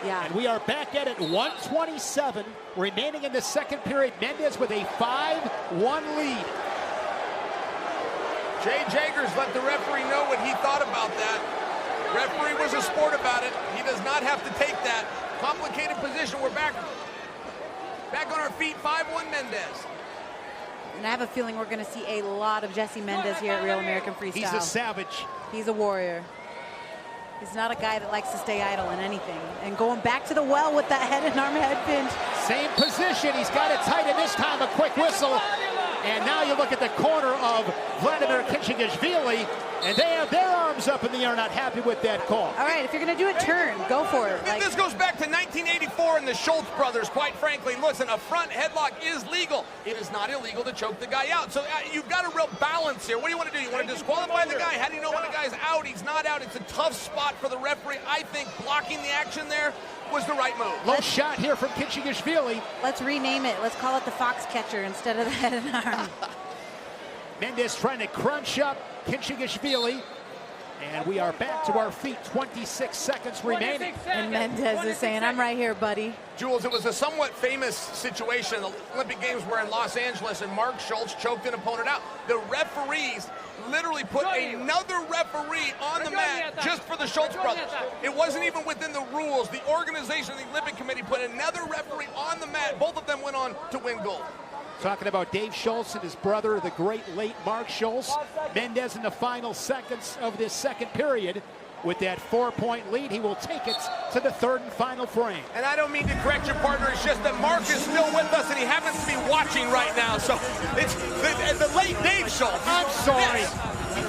Yeah. And we are back at it, 1:27 remaining in the second period. Mendez with a 5-1 lead. Jay Jagers let the referee know what he thought about that. Referee was a sport about it. He does not have to take that. Complicated position. We're back on our feet. 5-1 Mendez. And I have a feeling we're going to see a lot of Jesse Mendez here at Real American Freestyle. He's a savage. He's a warrior. He's not a guy that likes to stay idle in anything. And going back to the well with that head and arm head pinch. Same position. He's got it tight, and this time a quick whistle. And now you look at the corner of Vladimer Khinchegashvili, and they have their arms up in the air, not happy with that call. All right, if you're going to do it, turn. Go for it. This goes back to 1984 and the Schultz brothers, quite frankly. Listen, a front headlock is legal. It is not illegal to choke the guy out. So you've got a real balance here. What do you want to do? You want to disqualify the guy? How do you know when the guy's out? He's not out. It's a tough spot for the referee. I think blocking the action there was the right move. Low shot here from Khinchegashvili. Let's rename it. Let's call it the fox catcher instead of the head and arm. Mendez trying to crunch up Khinchegashvili. And we are back to our feet, 26 seconds remaining. And Mendez is saying, I'm right here, buddy. Jules, it was a somewhat famous situation. The Olympic Games were in Los Angeles, and Mark Schultz choked an opponent out. The referees literally put another referee on the mat just for the Schultz brothers. It wasn't even within the rules. The organization of the Olympic Committee put another referee on the mat. Both of them went on to win gold. Talking about Dave Schultz and his brother, the great late Mark Schultz. Mendez in the final seconds of this second period. With that 4-point lead, he will take it to the third and final frame. And I don't mean to correct your partner, it's just that Mark is still with us and he happens to be watching right now. So it's the late Dave Schultz. I'm sorry. Yes.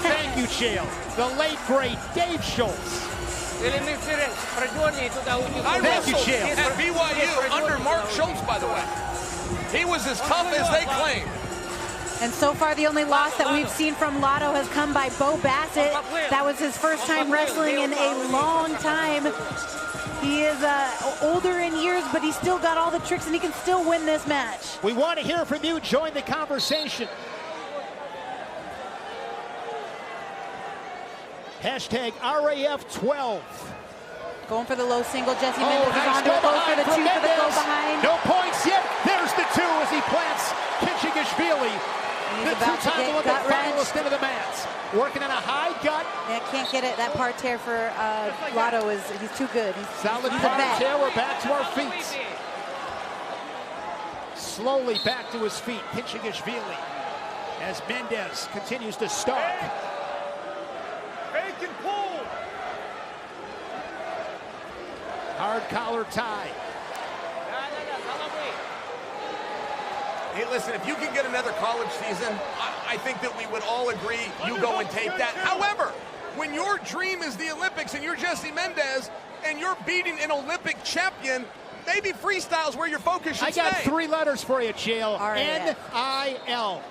Thank you, Chael. The late, great Dave Schultz. I wrestled at BYU under Mark Schultz, by the way. He was as tough as they claim. And so far, the only loss that we've seen from Lotto has come by Bo Bassett. That was his first time wrestling in a long time. He is older in years, but he's still got all the tricks, and he can still win this match. We want to hear from you. Join the conversation. Hashtag RAF12. Going for the low single. Jesse Mendez is on to it. Goes for the two for the go behind. No points yet. There's the two as he plants Khinchegashvili. The two-time Olympic finalist into the mats. Working on a high gut. Yeah, can't get it. That parterre for Lotto he's too good. Solid parterre. We're back to our feet. Slowly back to his feet. Khinchegashvili as Mendez continues to stalk. Fake and pull. Hard collar tie. Hey, listen, if you can get another college season, I think that we would all agree you go and take that. However, when your dream is the Olympics and you're Jesse Mendez and you're beating an Olympic champion, maybe freestyle's where your focus should stay. I got 3 letters for you, Chael. N-I-L.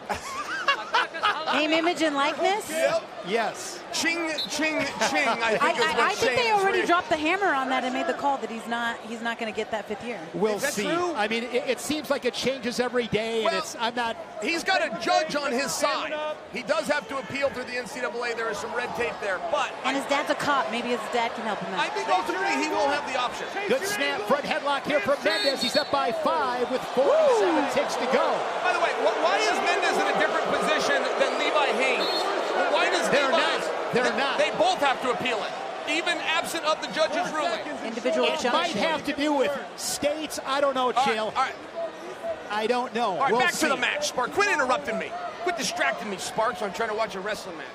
Name, image, and likeness? Yep. Yes. Ching, ching, ching. I think they already dropped the hammer on that and made the call that he's not going to get that 5th year. We'll see. True? I mean, it seems like it changes every day, and I'm not. He's got a judge on his side. He does have to appeal through the NCAA. There is some red tape there, but. And his dad's a cop. Maybe his dad can help him out. I think ultimately he will have the option. Good snap, front headlock here from Mendez. He's up by 5 with 47 ticks to go. By the way, why is Mendez in a different position than Levi Haynes? Why does They're not. They both have to appeal it, even absent of the judge's ruling. Individual It might have to do with states. I don't know, Chael. All right. I don't know. All right, we'll back see. to the match, Sparks. Quit interrupting me. Quit distracting me, Sparks. I'm trying to watch a wrestling match.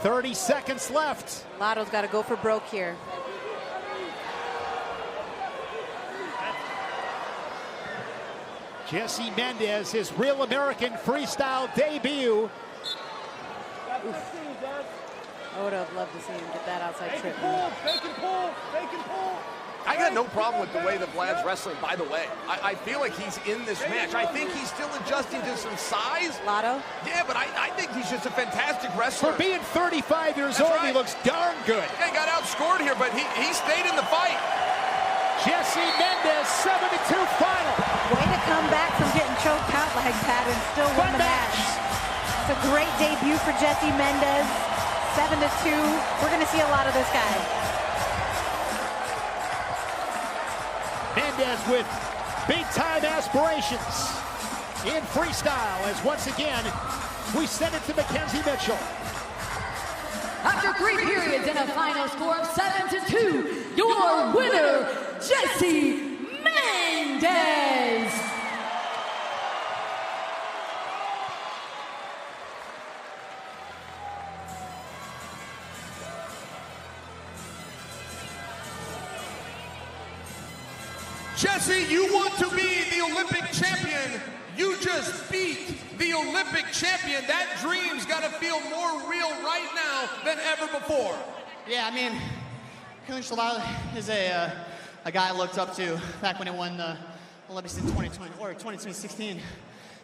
30 seconds left. Lotto's got to go for broke here. Jesse Mendez, his Real American Freestyle debut. I would have loved to see him get that outside trip. I got no problem with the way that Vlad's wrestling, by the way. I feel like he's in this match. I think he's still adjusting to some size. Lotto? Yeah, but I think he's just a fantastic wrestler. For being 35 years old, right. He looks darn good. Yeah, he got outscored here, but he stayed in the fight. Jesse Mendez, 72 final. Way to come back from getting choked out like that and still win the match. It's a great debut for Jesse Mendez. 7-2. We're going to see a lot of this guy. Mendez with big-time aspirations in freestyle as once again we send it to Mackenzie Mitchell. After 3 periods and a final score of 7-2, your winner, Jesse Mendez. Jesse, you want to be the Olympic champion. You just beat the Olympic champion. That dream's got to feel more real right now than ever before. Yeah, I mean, Khinchegashvili is a guy I looked up to back when he won the Olympics in 2016.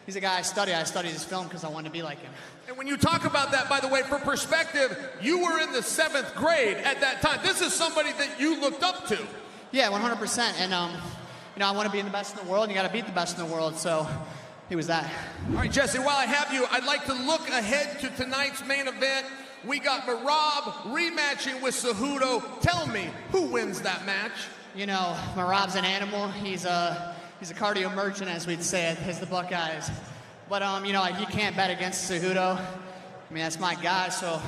He's a guy I studied. I studied his film because I wanted to be like him. And when you talk about that, by the way, for perspective, you were in the 7th grade at that time. This is somebody that you looked up to. Yeah, 100%. And, you know, I want to be the best in the world, and you got to beat the best in the world. So he was that. All right, Jesse, while I have you, I'd like to look ahead to tonight's main event. We got Merab rematching with Cejudo. Tell me, who wins that match? You know, Merab's an animal. He's a cardio merchant, as we'd say it, as the Buckeyes. But, you know, you can't bet against Cejudo. I mean, that's my guy, so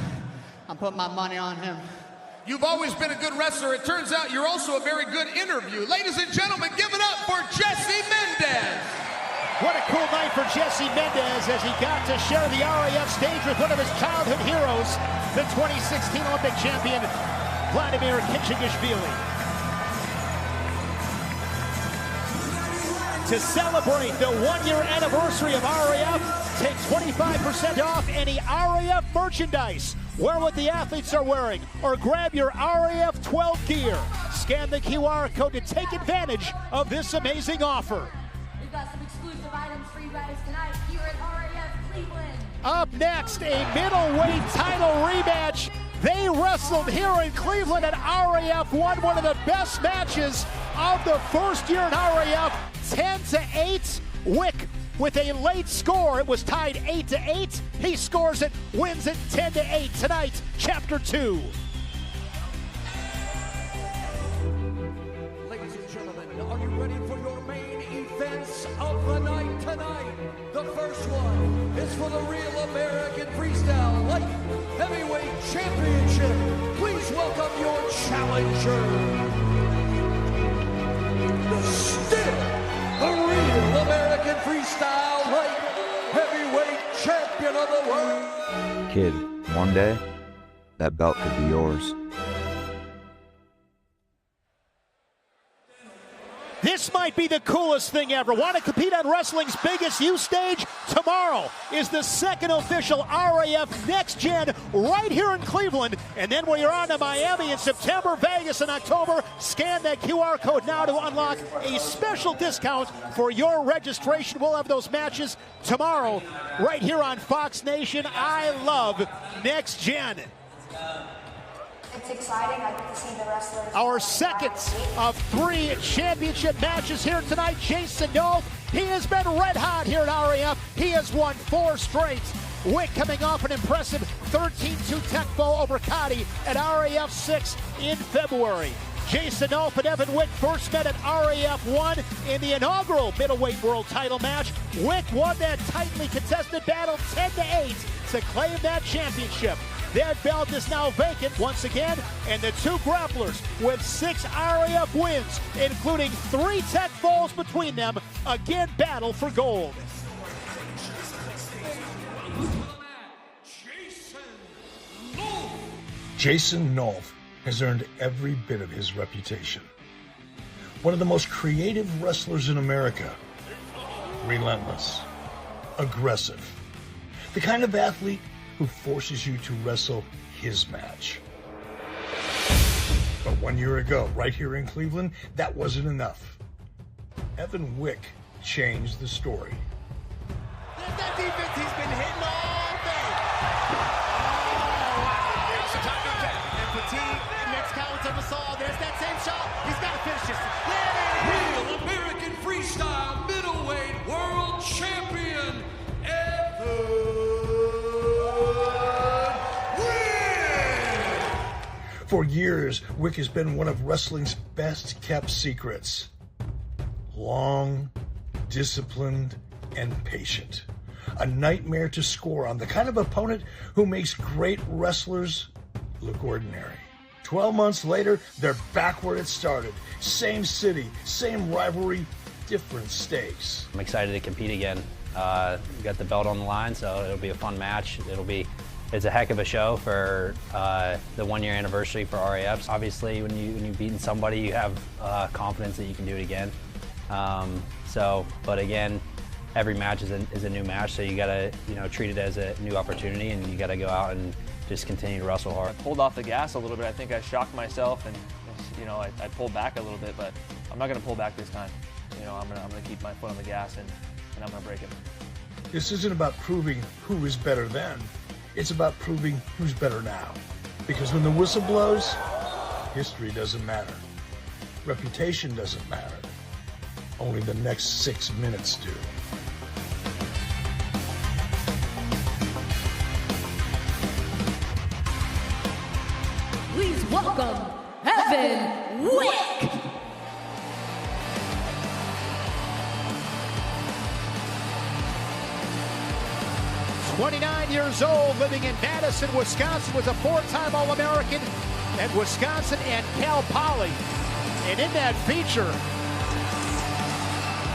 I'm putting my money on him. You've always been a good wrestler. It turns out you're also a very good interview. Ladies and gentlemen, give it up for Jesse Mendez. What a cool night for Jesse Mendez as he got to share the RAF stage with one of his childhood heroes, the 2016 Olympic champion, Vladimer Khinchegashvili. To celebrate the 1-year anniversary of RAF, take 25% off any RAF merchandise. Wear what the athletes are wearing, or grab your RAF 12 gear. Scan the QR code to take advantage of this amazing offer. We've got some exclusive items for you guys tonight here at RAF Cleveland. Up next, a middleweight title rematch. They wrestled here in Cleveland, and RAF won one of the best matches of the first year in RAF, 10-8. Wick with a late score. It was tied 8-8. He scores it, wins it 10-8 tonight, Chapter 2. Ladies and gentlemen, are you ready for your main events of the night tonight? The first one is for the Real American Freestyle Light Heavyweight Championship. Please welcome your challenger. Still the Real American Freestyle Light Heavyweight Champion of the world. Kid, one day, that belt could be yours. This might be the coolest thing ever. Want to compete on wrestling's biggest youth stage? Tomorrow is the second official RAF Next Gen right here in Cleveland. And then when you're on to Miami in September, Vegas in October, scan that QR code now to unlock a special discount for your registration. We'll have those matches tomorrow right here on Fox Nation. I love Next Gen. It's exciting. I get to see the wrestlers. Our second of 3 championship matches here tonight. Jason Nolf, he has been red hot here at RAF. He has won 4 straight. Wick coming off an impressive 13-2 Tecmo over Cotty at RAF 6 in February. Jason Nolf and Evan Wick first met at RAF 1 in the inaugural Middleweight World title match. Wick won that tightly contested battle 10-8 to claim that championship. That belt is now vacant once again, and the 2 grapplers with 6 RAF wins, including 3 tech falls between them, again battle for gold. Jason Nolf has earned every bit of his reputation. One of the most creative wrestlers in America. Relentless. Aggressive. The kind of athlete who forces you to wrestle his match. But 1 year ago, right here in Cleveland, that wasn't enough. Evan Wick changed the story. There's that defense he's been hitting all day. Oh, wow. It's time to attack. And fatigue, next count of us all. There's that same shot. He's got to finish this. Real American Freestyle Middleweight World Champion, Evan. For years, Wick has been one of wrestling's best-kept secrets. Long, disciplined, and patient. A nightmare to score on, the kind of opponent who makes great wrestlers look ordinary. 12 months later, they're back where it started. Same city, same rivalry, different stakes. I'm excited to compete again. We got the belt on the line, so it'll be a fun match. It's a heck of a show for the 1 year anniversary for RAFs. Obviously, when you've beaten somebody, you have confidence that you can do it again. But again, every match is a new match, so you gotta treat it as a new opportunity, and you gotta go out and just continue to wrestle hard. I pulled off the gas a little bit. I think I shocked myself, and I pulled back a little bit, but I'm not gonna pull back this time. I'm gonna keep my foot on the gas, and I'm gonna break it. This isn't about proving who is better then. It's about proving who's better now. Because when the whistle blows, history doesn't matter. Reputation doesn't matter. Only the next 6 minutes do. Please welcome Evan Wick. 29 years old, living in Madison, Wisconsin, was a 4-time All-American at Wisconsin and Cal Poly. And in that feature,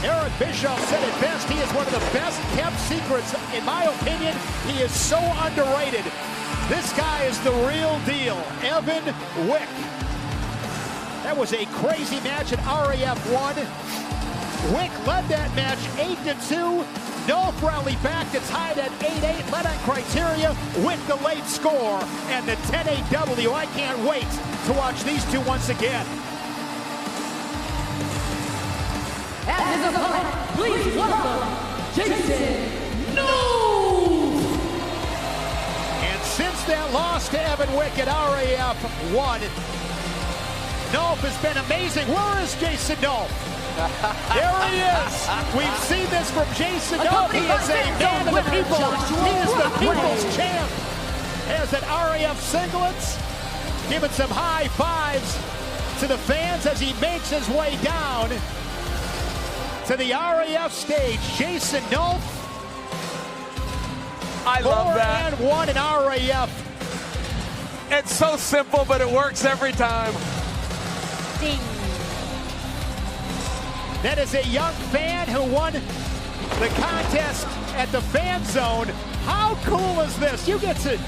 Eric Bischoff said it best, he is one of the best kept secrets. In my opinion, he is so underrated. This guy is the real deal, Evan Wick. That was a crazy match at RAF 1. Wick led that match 8-2. Nolf rallied back to tie at 8-8, led on criteria. Wick the late score and the 10-8 W. I can't wait to watch these two once again. As his opponent, please welcome Jason Nolf. And since that loss to Evan Wick at RAF 1, Nolf has been amazing. Where is Jason Nolf? There he is. We've seen this from Jason Nolf. He is a man of the people. He is the people's champ. Has an RAF singlets, giving some high fives to the fans as he makes his way down to the RAF stage. Jason Nolf. I love that. 4-1 in RAF. It's so simple, but it works every time. Ding. That is a young fan who won the contest at the Fan Zone. How cool is this? You get to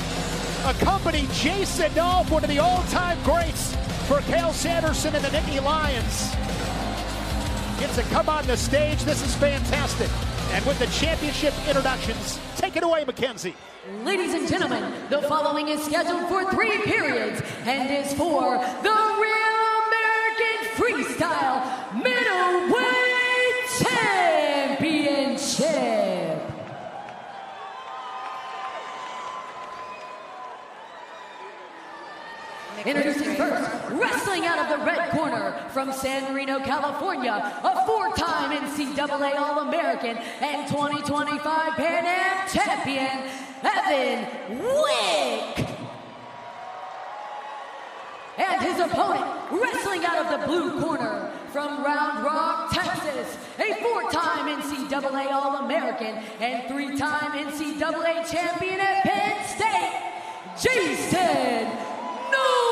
accompany Jason Nolf, one of the all-time greats for Cael Sanderson and the Nittany Lions. gets to come on the stage. This is fantastic. And with the championship introductions, take it away, Mackenzie. Ladies and gentlemen, the following is scheduled for 3 periods and is for the Real American Freestyle Middleweight Championship. Introducing first, wrestling out of the red corner from San Marino, California, a 4-time NCAA All-American and 2025 Pan Am champion, Evan Wick. And his opponent, wrestling out of the blue corner from Round Rock, Texas, a 4-time NCAA All-American and 3-time NCAA champion at Penn State, Jason Nolf.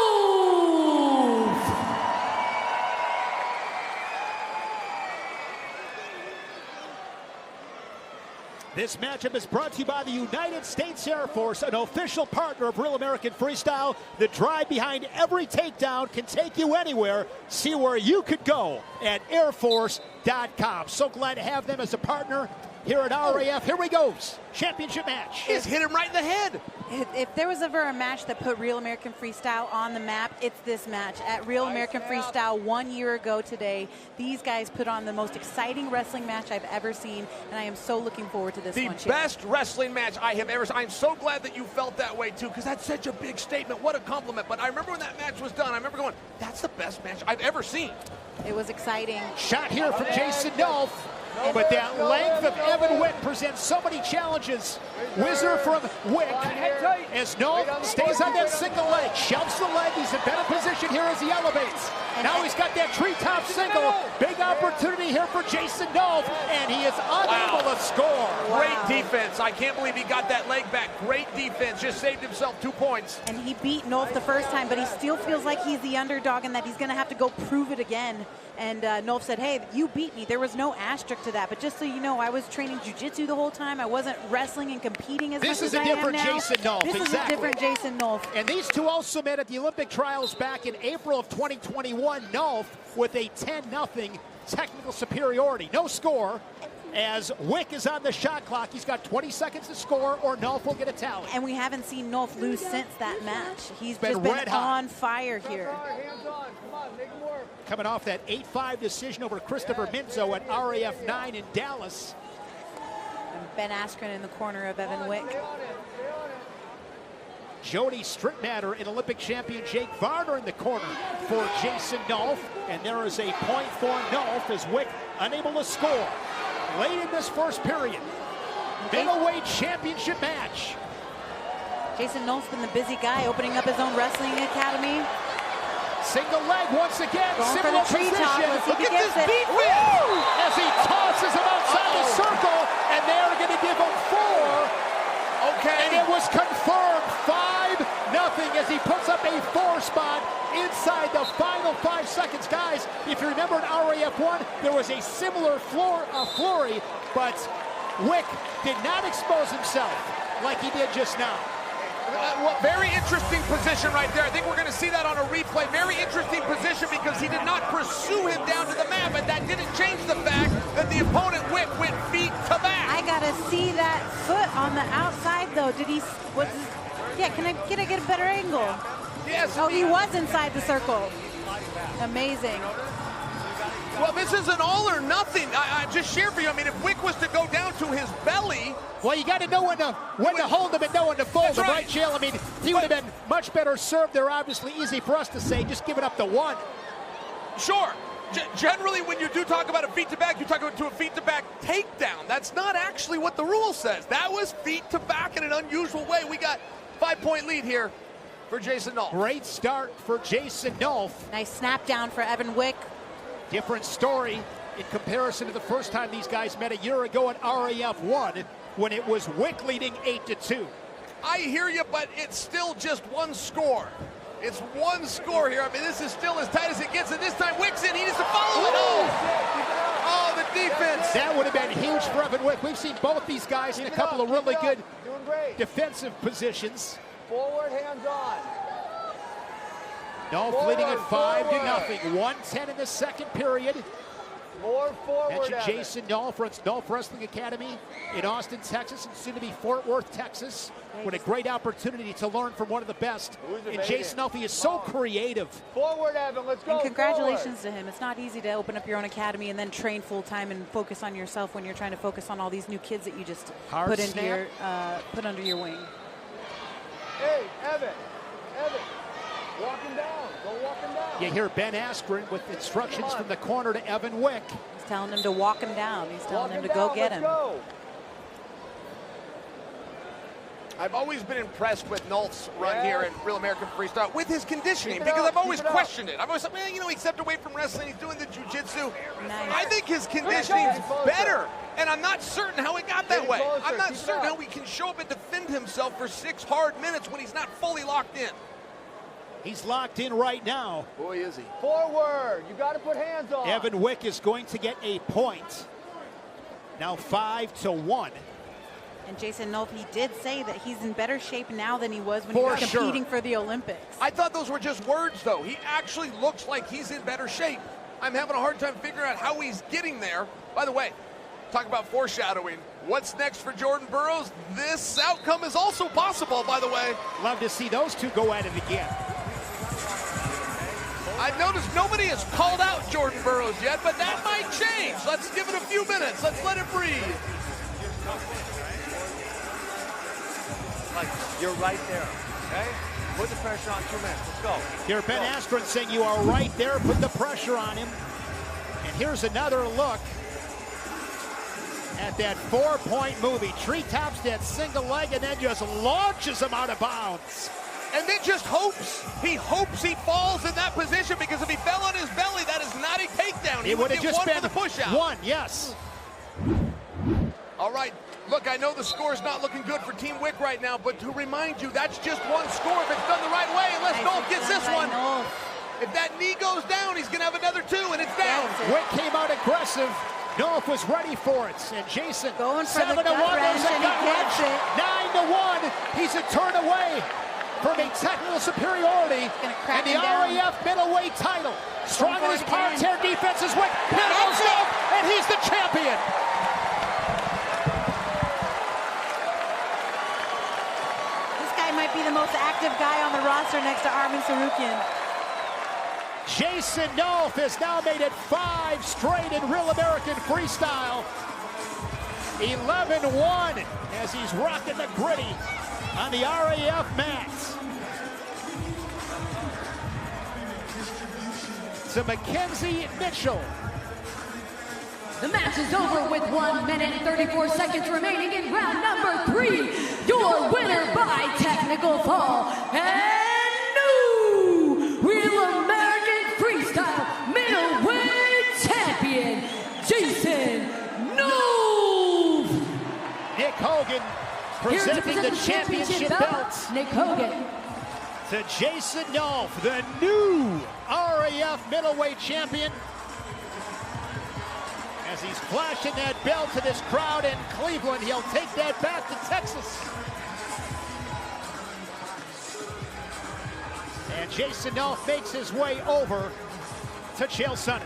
This matchup is brought to you by the United States Air Force, an official partner of Real American Freestyle. The drive behind every takedown can take you anywhere. See where you could go at airforce.com. So glad to have them as a partner here at RAF. Here we go. Championship match. Just hit him right in the head. If there was ever a match that put Real American Freestyle on the map, it's this match. At Real American Freestyle 1 year ago today, these guys put on the most exciting wrestling match I've ever seen, and I am so looking forward to this one. The best wrestling match I have ever seen. I'm so glad that you felt that way, too, because that's such a big statement. What a compliment. But I remember when that match was done, I remember going, that's the best match I've ever seen. It was exciting. Shot here from Jason Nolf. But that length of Evan Wick presents so many challenges. Whizzer from Wick as Nolf stays on that single leg, shoves the leg. He's in better position here as he elevates. Now he's got that treetop single. Big opportunity here for Jason Nolf, and he is unable to score. Great defense. I can't believe he got that leg back. Great defense. Just saved himself 2 points. And he beat Nolf the first time, but he still feels like he's the underdog and that he's going to have to go prove it again. And Nolf said, hey, you beat me. There was no asterisk to that. But just so you know, I was training jiu-jitsu the whole time. I wasn't wrestling and competing as much as I am now. This is a different Jason Nolf. This is a different Jason Nolf. And these two also met at the Olympic trials back in April of 2021. Nolf with a 10-0 technical superiority. No score. As Wick is on the shot clock, he's got 20 seconds to score or Nolf will get a tally. And we haven't seen Nolf lose since that match. He's been just been red hot. on fire here. Coming off that 8-5 decision over Christopher Minzo at RAF 9 in Dallas. And Ben Askren in the corner of Evan Wick. Jody Strickmatter and Olympic champion Jake Varner in the corner for Jason Nolf. And there is a point for Nolf as Wick unable to score. Late in this first period, middleweight championship match. Jason Nolf's been the busy guy, opening up his own wrestling academy. Single leg once again, going for the treetop. Let's see if he gets it. As he tosses him outside the circle, and they're going to give him 4. Okay. And it was confirmed 5-0 as he puts up a 4 spot inside the final 5 seconds. Guys, if you remember in RAF 1, there was a similar flurry, but Wick did not expose himself like he did just now. Well, very interesting position right there. I think we're going to see that on a replay. Very interesting position because he did not pursue him down to the mat, but that didn't change the fact that the opponent Wick went feet to back. I got to see that foot on the outside, though. Did he? Yeah, can I get a better angle? Yes. Oh, he was inside the circle. Amazing. Well, this is an all or nothing. I just share for you. I mean, if Wick was to go down to his belly. Well, you got to know when to hold him and know when to fold him, right, Jill? I mean, he would have been much better served there. Obviously, easy for us to say, just give it up to 1. Sure. Generally, when you do talk about a feet to back, you talk about a feet to back takedown. That's not actually what the rule says. That was feet to back in an unusual way. We got 5-point lead here for Jason Nolf. Great start for Jason Nolf. Nice snap down for Evan Wick. Different story in comparison to the first time these guys met a year ago at RAF 1 when it was Wick leading 8-2. I hear you, but it's still just 1 score. It's 1 score here. I mean, this is still as tight as it gets, and this time Wick's in. He needs to follow it. Oh, the defense. That would have been huge for Evan Wick. We've seen both these guys in a couple of really good defensive positions. Forward, hands on. Nolf leading at 5-0. 1:10 in the second period. More forward, Mentioned Evan. Jason Nolf, Nolf Wrestling Academy in Austin, Texas, and soon to be Fort Worth, Texas. What a great opportunity to learn from one of the best. And Jason Nolf, he is so creative. Forward, Evan, let's go. And congratulations to him. It's not easy to open up your own academy and then train full time and focus on yourself when you're trying to focus on all these new kids that you just put under your wing. Hey, Evan, walk him down. Go walk him down. You hear Ben Askren with instructions from the corner to Evan Wick. He's telling him to walk him down. He's telling him to go get him. I've always been impressed with Nolf's run here in Real American Freestyle with his conditioning because I've always questioned it. I've always said, well, you know, he stepped away from wrestling. He's doing the jiu-jitsu. Nice. I think his conditioning's better, and I'm not certain how it got that way. I'm not certain how he can show up and defend himself for 6 hard minutes when he's not fully locked in. He's locked in right now. Boy, is he. Forward. You got to put hands on. Evan Wick is going to get a point. Now 5-1. And Jason Nolf, he did say that he's in better shape now than he was when he was competing for the Olympics. I thought those were just words, though. He actually looks like he's in better shape. I'm having a hard time figuring out how he's getting there. By the way, talk about foreshadowing. What's next for Jordan Burroughs? This outcome is also possible, by the way. Love to see those two go at it again. I've noticed nobody has called out Jordan Burroughs yet, but that might change. Let's give it a few minutes. Let's let it breathe. Like, you're right there, okay? Put the pressure on 2 minutes. Let's go. Here, Ben Askren saying you are right there. Put the pressure on him. And here's another look at that 4-point move. He treetops that single leg and then just launches him out of bounds. And then just hopes. He hopes he falls in that position because if he fell on his belly, that is not a takedown. It would have just been the push out. one, yes. All right. Look, I know the score's not looking good for Team Wick right now, but to remind you, that's just one score if it's done the right way, unless Nolf gets this one. If that knee goes down, he's going to have another 2, and it's down. Wick came out aggressive. Nolf was ready for it. And Jason, going for 7-1, the gut wrench, and he gets it. 9-1. He's a turn away from a technical superiority and the RAF middleweight title. Strong in his power tear defense is Wick. Here goes Nolf, and he's the champion. Might be the most active guy on the roster next to Arman Tsarukyan. Jason Nolf has now made it 5 straight in Real American Freestyle. 11-1 as he's rocking the gritty on the RAF mats. To Mackenzie Mitchell. The match is over with 1 minute and 34 seconds remaining in round number 3. Your winner by technical fall and new Real American Freestyle Middleweight Champion, Jason Nolf. Nick Hogan presenting the championship belts. Nick Hogan. To Jason Nolf, the new RAF middleweight champion. As he's flashing that belt to this crowd in Cleveland, he'll take that back to Texas. And Jason Nolf makes his way over to Chael Sonnen.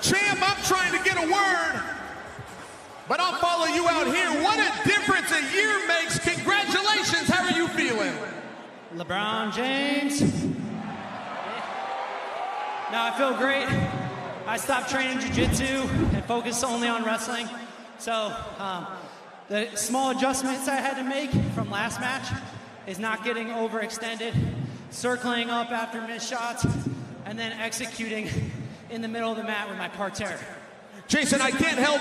Champ, I'm trying to get a word, but I'll follow you out here. What a difference a year makes. Congratulations. How are you feeling? LeBron James. No, I feel great. I stopped training jiu-jitsu and focused only on wrestling. So the small adjustments I had to make from last match is not getting overextended, circling up after missed shots, and then executing in the middle of the mat with my parterre. Jason, I can't help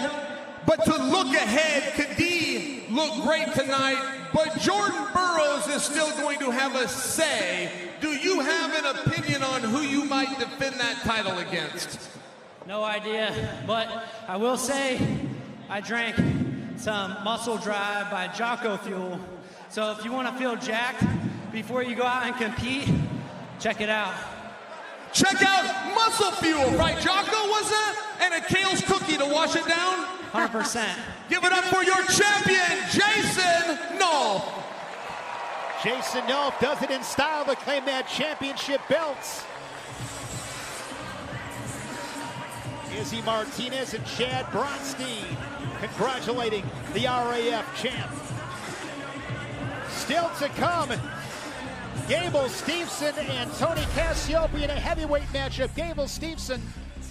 but to look ahead. Khadi looked great tonight, but Jordan Burroughs is still going to have a say. Do you have an opinion on who you might defend that title against? No idea, but I will say I drank some Muscle Drive by Jocko Fuel. So if you want to feel jacked before you go out and compete, check it out. Check out Muscle Fuel, right? Jocko, was that? And a Kale's cookie to wash it down? 100%. Give it up for your champion, Jason Nolf. Jason Nolf does it in style to claim that championship belt. Izzy Martinez and Chad Bronstein congratulating the RAF champ. Still to come, Gable Stevenson and Tony Cassiope in a heavyweight matchup. Gable Stevenson,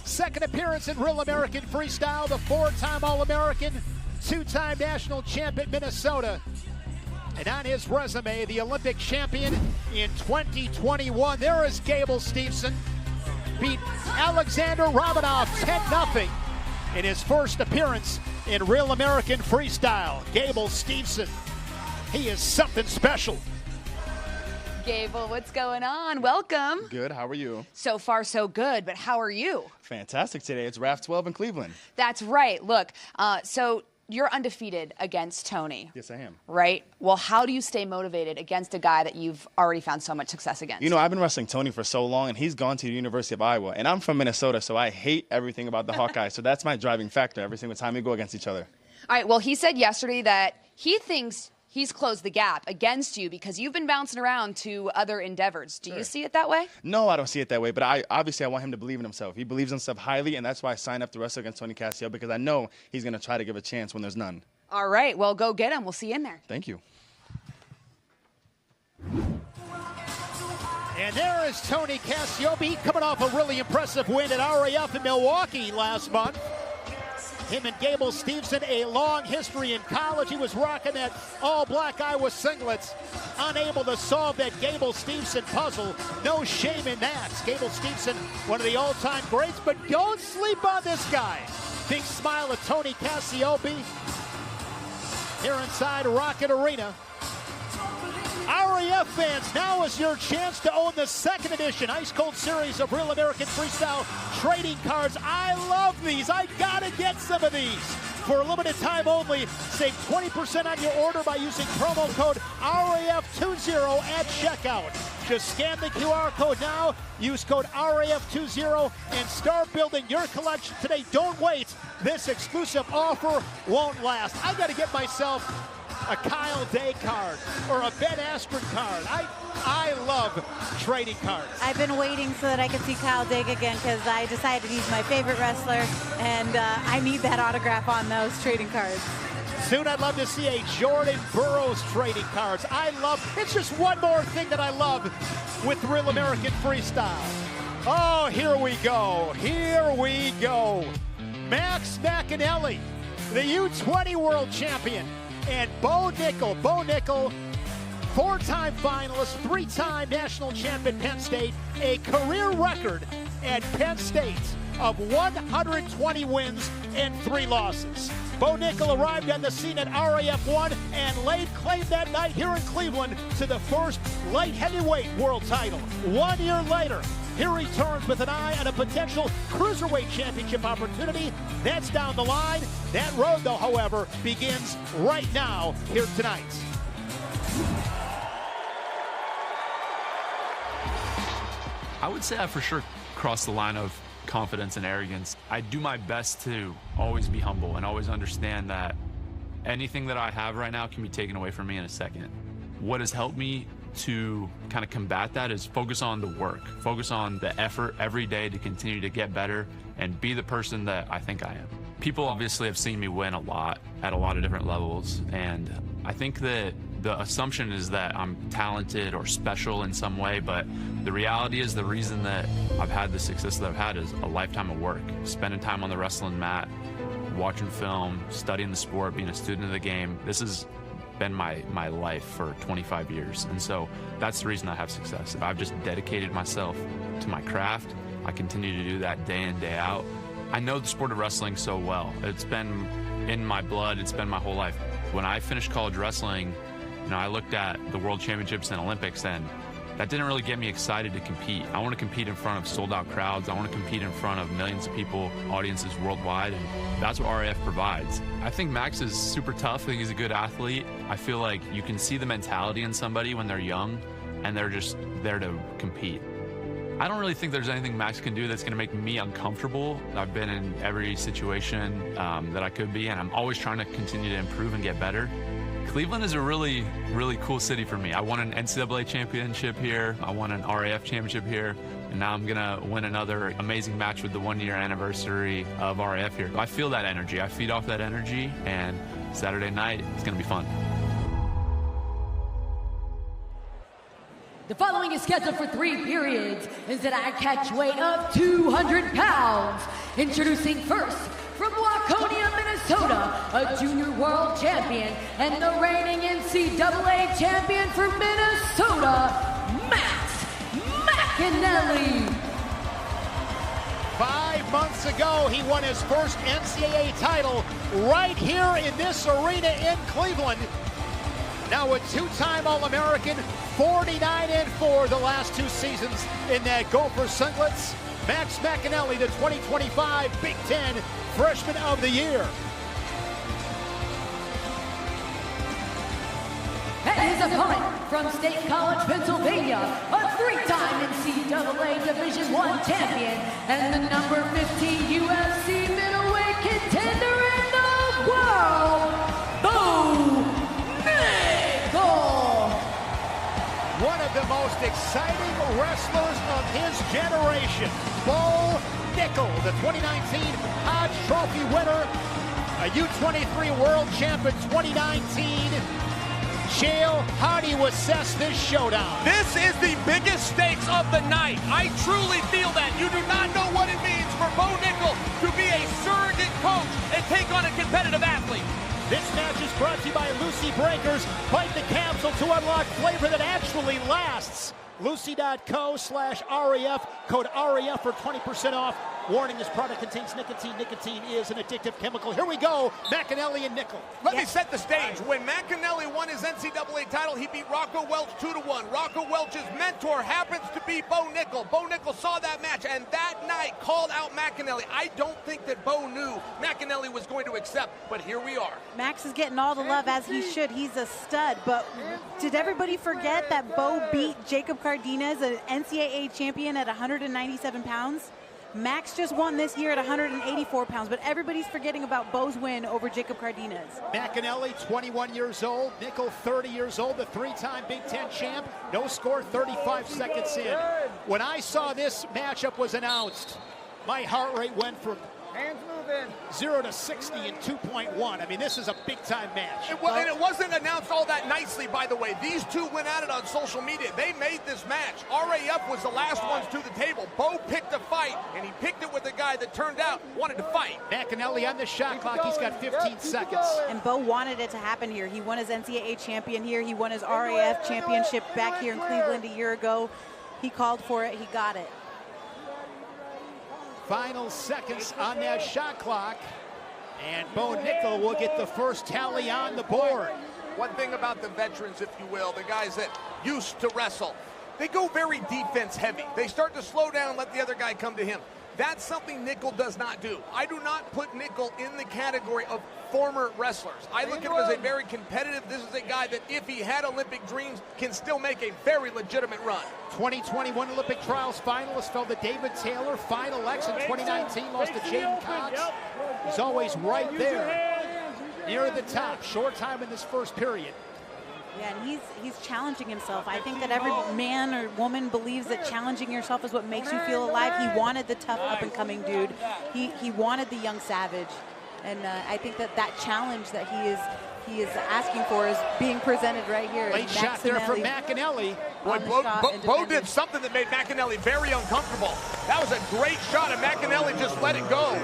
second appearance in Real American Freestyle, the 4-time All-American, 2-time national champ at Minnesota. And on his resume, the Olympic champion in 2021. There is Gable Stevenson. Beat Alexander Romanov 10-0 in his first appearance in Real American Freestyle. Gable Stevenson, he is something special. Gable, what's going on? Welcome. Good, how are you? So far, so good, but how are you? Fantastic today. It's RAF 12 in Cleveland. That's right. Look, so you're undefeated against Tony. Yes, I am. Right? Well, how do you stay motivated against a guy that you've already found so much success against? You know, I've been wrestling Tony for so long, and he's gone to the University of Iowa, and I'm from Minnesota, so I hate everything about the Hawkeyes. So that's my driving factor every single time we go against each other. All right, well, he said yesterday that he thinks he's closed the gap against you because you've been bouncing around to other endeavors. Do you see it that way? No, I don't see it that way, but I want him to believe in himself. He believes in himself highly, and that's why I signed up to wrestle against Tony Cassiope, because I know he's going to try to give a chance when there's none. All right, well, go get him. We'll see you in there. Thank you. And there is Tony Cassiope coming off a really impressive win at RAF in Milwaukee last month. Him and Gable Stevenson, a long history in college. He was rocking that all-black Iowa singlets. Unable to solve that Gable Stevenson puzzle. No shame in that. Gable Stevenson, one of the all-time greats, but don't sleep on this guy. Big smile of Tony Cassiope here inside Rocket Arena. RAF fans, now is your chance to own the second edition Ice Cold Series of Real American Freestyle trading cards. I love these. I gotta get some of these. For a limited time only, save 20% on your order by using promo code RAF20 at checkout. Just scan the QR code now, use code RAF20, and start building your collection today. Don't wait. This exclusive offer won't last. I gotta get myself a Kyle Day card or a Ben Askren card. I love trading cards. I've been waiting so that I could see Kyle Day again because I decided he's my favorite wrestler, and I need that autograph on those trading cards. Soon I'd love to see a Jordan Burroughs trading cards. It's just one more thing that I love with Real American Freestyle. Oh, here we go. Here we go. Max McEnelly, the U20 World Champion. And Bo Nickal, 4-time finalist, 3-time national champ at Penn State, a career record at Penn State of 120 wins and 3 losses. Bo Nickal arrived on the scene at RAF 1 and laid claim that night here in Cleveland to the first light heavyweight world title. 1 year later, he returns with an eye on a potential Cruiserweight championship opportunity. That's down the line. That road, though, however, begins right now here tonight. I would say I for sure crossed the line of confidence and arrogance. I do my best to always be humble and always understand that anything that I have right now can be taken away from me in a second. What has helped me to kind of combat that is focus on the work, focus on the effort every day to continue to get better and be the person that I think I am. People obviously have seen me win a lot at a lot of different levels, and I think that the assumption is that I'm talented or special in some way, but the reality is the reason that I've had the success that I've had is a lifetime of work, spending time on the wrestling mat, watching film, studying the sport, being a student of the game. This has been my life for 25 years, and so that's the reason I have success. I've just dedicated myself to my craft. I continue to do that day in, day out. I know the sport of wrestling so well. It's been in my blood. It's been my whole life. When I finished college wrestling, I looked at the World Championships and Olympics, and that didn't really get me excited to compete. I want to compete in front of sold-out crowds. I want to compete in front of millions of people, audiences worldwide, and that's what RAF provides. I think Max is super tough. I think he's a good athlete. I feel like you can see the mentality in somebody when they're young, and they're just there to compete. I don't really think there's anything Max can do that's going to make me uncomfortable. I've been in every situation that I could be, and I'm always trying to continue to improve and get better. Cleveland is a really, really cool city for me. I won an NCAA championship here. I won an RAF championship here. and now I'm gonna win another amazing match with the 1-year anniversary of RAF here. I feel that energy. I feed off that energy, and Saturday night, it's gonna be fun. The following is scheduled for 3 periods. Is at a catch weight of 200 pounds. Introducing first, from Waconia, Minnesota, a junior world champion and the reigning NCAA champion for Minnesota, McEnelly. 5 months ago, he won his first NCAA title right here in this arena in Cleveland. Now a 2-time All-American, 49-4 the last 2 seasons in that Gopher singlets. Max McEnelly, the 2025 Big Ten Freshman of the Year. And his opponent from State College, Pennsylvania, a 3-time NCAA Division I champion and the number 15 UFC middleweight contender in the world, Nickal. One of the most exciting wrestlers of his generation, Nickal, the 2019 Hodge Trophy winner, a U23 World Champ in 2019. Chael, how do you assess this showdown? This is the biggest stakes of the night. I truly feel that. You do not know what it means for Bo Nickal to be a surrogate coach and take on a competitive athlete. This match is brought to you by Lucy Breakers. Bite the capsule to unlock flavor that actually lasts. Lucy.co/RAF, code RAF for 20% off. Warning, this product contains nicotine. Nicotine is an addictive chemical. Here we go, McEnelly and Nickal. Let me set the stage. When McEnelly won his NCAA title, he beat Rocco Welch 2-1. Rocco Welch's mentor happens to be Bo Nickal. Bo Nickal saw that match and that night called out McEnelly. I don't think that Bo knew McEnelly was going to accept, but here we are. Max is getting all the love as he should. He's a stud, but did everybody forget that Bo beat Jacob Cardenas, an NCAA champion at 197 pounds? Max just won this year at 184 pounds, but everybody's forgetting about Bo's win over Jacob Cardenas. McEnelly, 21 years old. Nickal, 30 years old, the 3-time Big Ten champ. No score, 35 seconds in. When I saw this matchup was announced, my heart rate went from 0 to 60 in 2.1. I mean, this is a big-time match. And it wasn't announced all that nicely, by the way. These two went at it on social media. They made this match. RAF was the last ones to the table. Bo picked a fight, and he picked it with a guy that turned out wanted to fight. McEnelly on the shot clock. He's got 15 seconds. And Bo wanted it to happen here. He won his NCAA champion here. He won his RAF championship back here in Cleveland a year ago. He called for it. He got it. Final seconds on that shot clock, and Bo Nickal will get the first tally on the board. One thing about the veterans, if you will, the guys that used to wrestle, they go very defense heavy. They start to slow down, let the other guy come to him. That's something Nickal does not do. I do not put Nickal in the category of former wrestlers. I look at him as a very competitive. This is a guy that, if he had Olympic dreams, can still make a very legitimate run. 2021 Olympic Trials finalist fell to David Taylor. Final X in 2019 lost to Jaden Cox. He's always right there, near the top. Short time in this first period. Yeah, and he's challenging himself. I think that every man or woman believes that challenging yourself is what makes you feel alive. He wanted the tough up-and-coming dude. He wanted the young savage. And I think that challenge that he is asking for is being presented right here. Late shot there from McEnelly. Boy, Bo did something that made McEnelly very uncomfortable. That was a great shot, and McEnelly just let it go.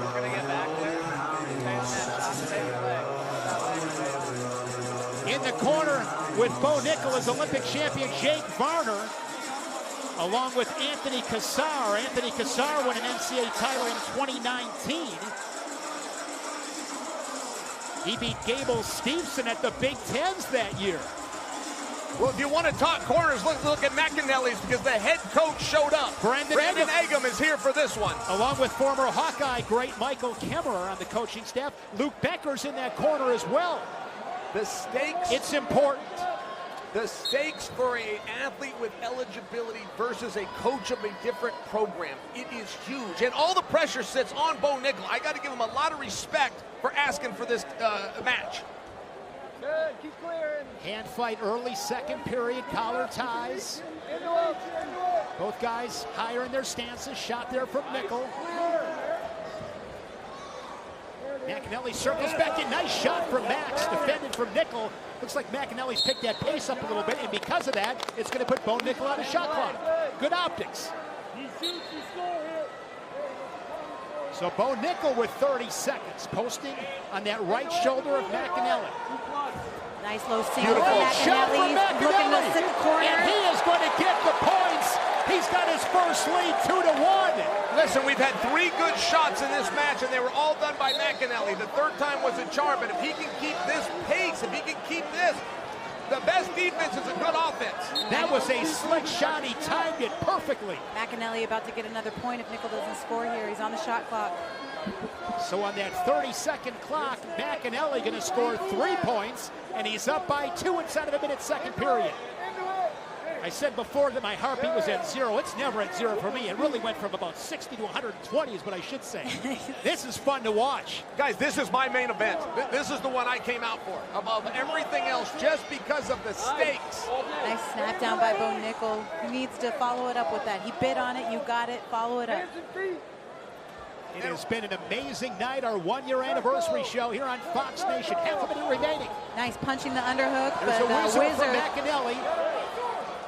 In the corner with Bo Nickal is Olympic champion Jake Varner, along with Anthony Cassar. Anthony Cassar won an NCAA title in 2019. He beat Gable Stevenson at the Big Tens that year. Well, if you want to talk corners, look at McEnelly's, because the head coach showed up. Brandon Eggum is here for this one. Along with former Hawkeye great Michael Kemmerer on the coaching staff. Luke Becker's in that corner as well. The stakes. It's important. The stakes for an athlete with eligibility versus a coach of a different program, it is huge. And all the pressure sits on Bo Nickal. I got to give him a lot of respect for asking for this match. Good, keep clearing. Hand fight early, second period, collar ties. Both guys higher in their stances. Shot there from Nickal. McEnelly circles back in. Nice shot from Max, defended from Nickal. Looks like McEnelly's picked that pace up a little bit, and because of that, it's going to put Bo Nickal on the shot clock. Good optics. So Bo Nickal with 30 seconds, posting on that right shoulder of McEnelly. Nice low single from McEnelly. Looking to sit the corner. And he is going to get the points. He's got his first lead 2-1. Listen, we've had 3 good shots in this match, and they were all done by McEnelly. The third time was a charm, but if he can keep this pace, if he can keep this, the best defense is a good offense. That was a slick shot. He timed it perfectly. McEnelly about to get another point if Nickal doesn't score here. He's on the shot clock. So on that 30-second clock, McEnelly going to score 3 points, and he's up by 2 inside of a minute second period. I said before that my heartbeat was at 0. It's never at 0 for me. It really went from about 60 to 120 is what I should say. This is fun to watch. Guys, this is my main event. This is the one I came out for above everything else just because of the stakes. Nice snap down by Bo Nickal. He needs to follow it up with that. He bid on it. You got it. Follow it up. It has been an amazing night, our 1-year anniversary show here on Fox Nation. Half a minute remaining. Nice punching the underhook, There's but a whistle from Whizzer. McEnelly.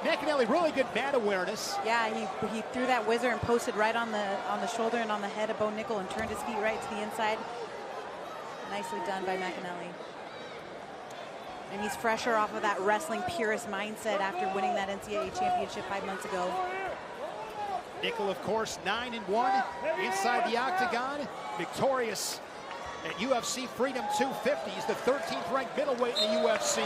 McEnelly, really good mat awareness. Yeah, he threw that Whizzer and posted right on the shoulder and on the head of Bo Nickal and turned his feet right to the inside. Nicely done by McEnelly. And he's fresher off of that wrestling purist mindset after winning that NCAA championship 5 months ago. Nickal, of course, 9-1 inside the octagon, victorious at UFC Freedom 250. He's the 13th ranked middleweight in the UFC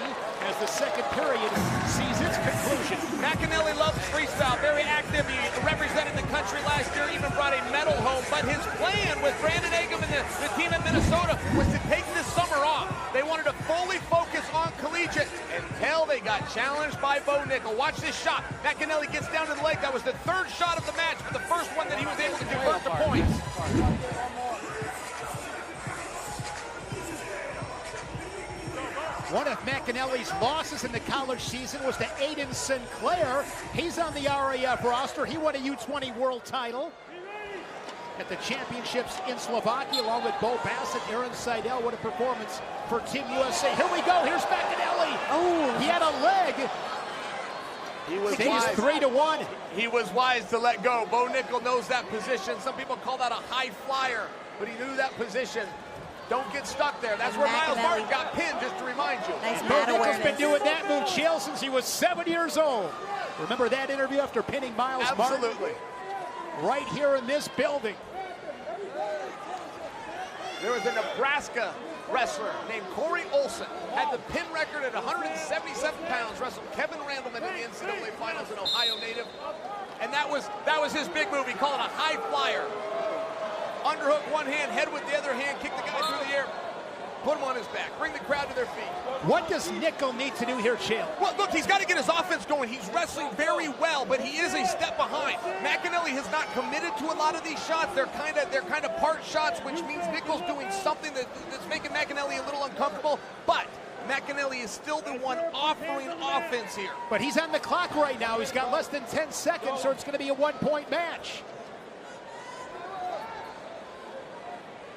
as the second period sees its conclusion. McEnelly loves freestyle, very active. He represented the country last year, even brought a medal home. But his plan with Brandon Agam and the team in Minnesota was to take this summer off. They wanted to fully focus on collegiate until they got challenged by Bo Nickal. Watch this shot. McEnelly gets down to the leg. That was the 3rd shot of the match, but the first one that he was able to convert to points. One of McEnelly's losses in the college season was to Aiden Sinclair. He's on the RAF roster. He won a U20 world title at the championships in Slovakia, along with Bo Bassett, Aaron Seidel. What a performance for Team USA. Here we go. Here's McEnelly. Oh, he had a leg. He was Stays 3-1. He was wise to let go. Bo Nickal knows that position. Some people call that a high flyer, but he knew that position. Don't get stuck there. That's where Miles Martin got pinned, just to remind you. Nice Bo Nickal's been doing that move, Chael, since he was 7 years old. Remember that interview after pinning Miles Martin? Absolutely. Right here in this building. There was a Nebraska wrestler named Corey Olson, had the pin record at 177 pounds, wrestled Kevin Randleman in the NCAA finals, an Ohio native. And that was his big move. He called it a high flyer. Underhook one hand, head with the other hand, kick the guy through the air, put him on his back, bring the crowd to their feet. What does Nickal need to do here, Chael? Well, look, he's got to get his offense going. He's wrestling very well, but he is a step behind. McEnelly has not committed to a lot of these shots. They're kind of part shots, which means Nickal's doing something that's making McEnelly a little uncomfortable, but McEnelly is still the one offering offense here. But he's on the clock right now. He's got less than 10 seconds, so it's going to be a 1-point match.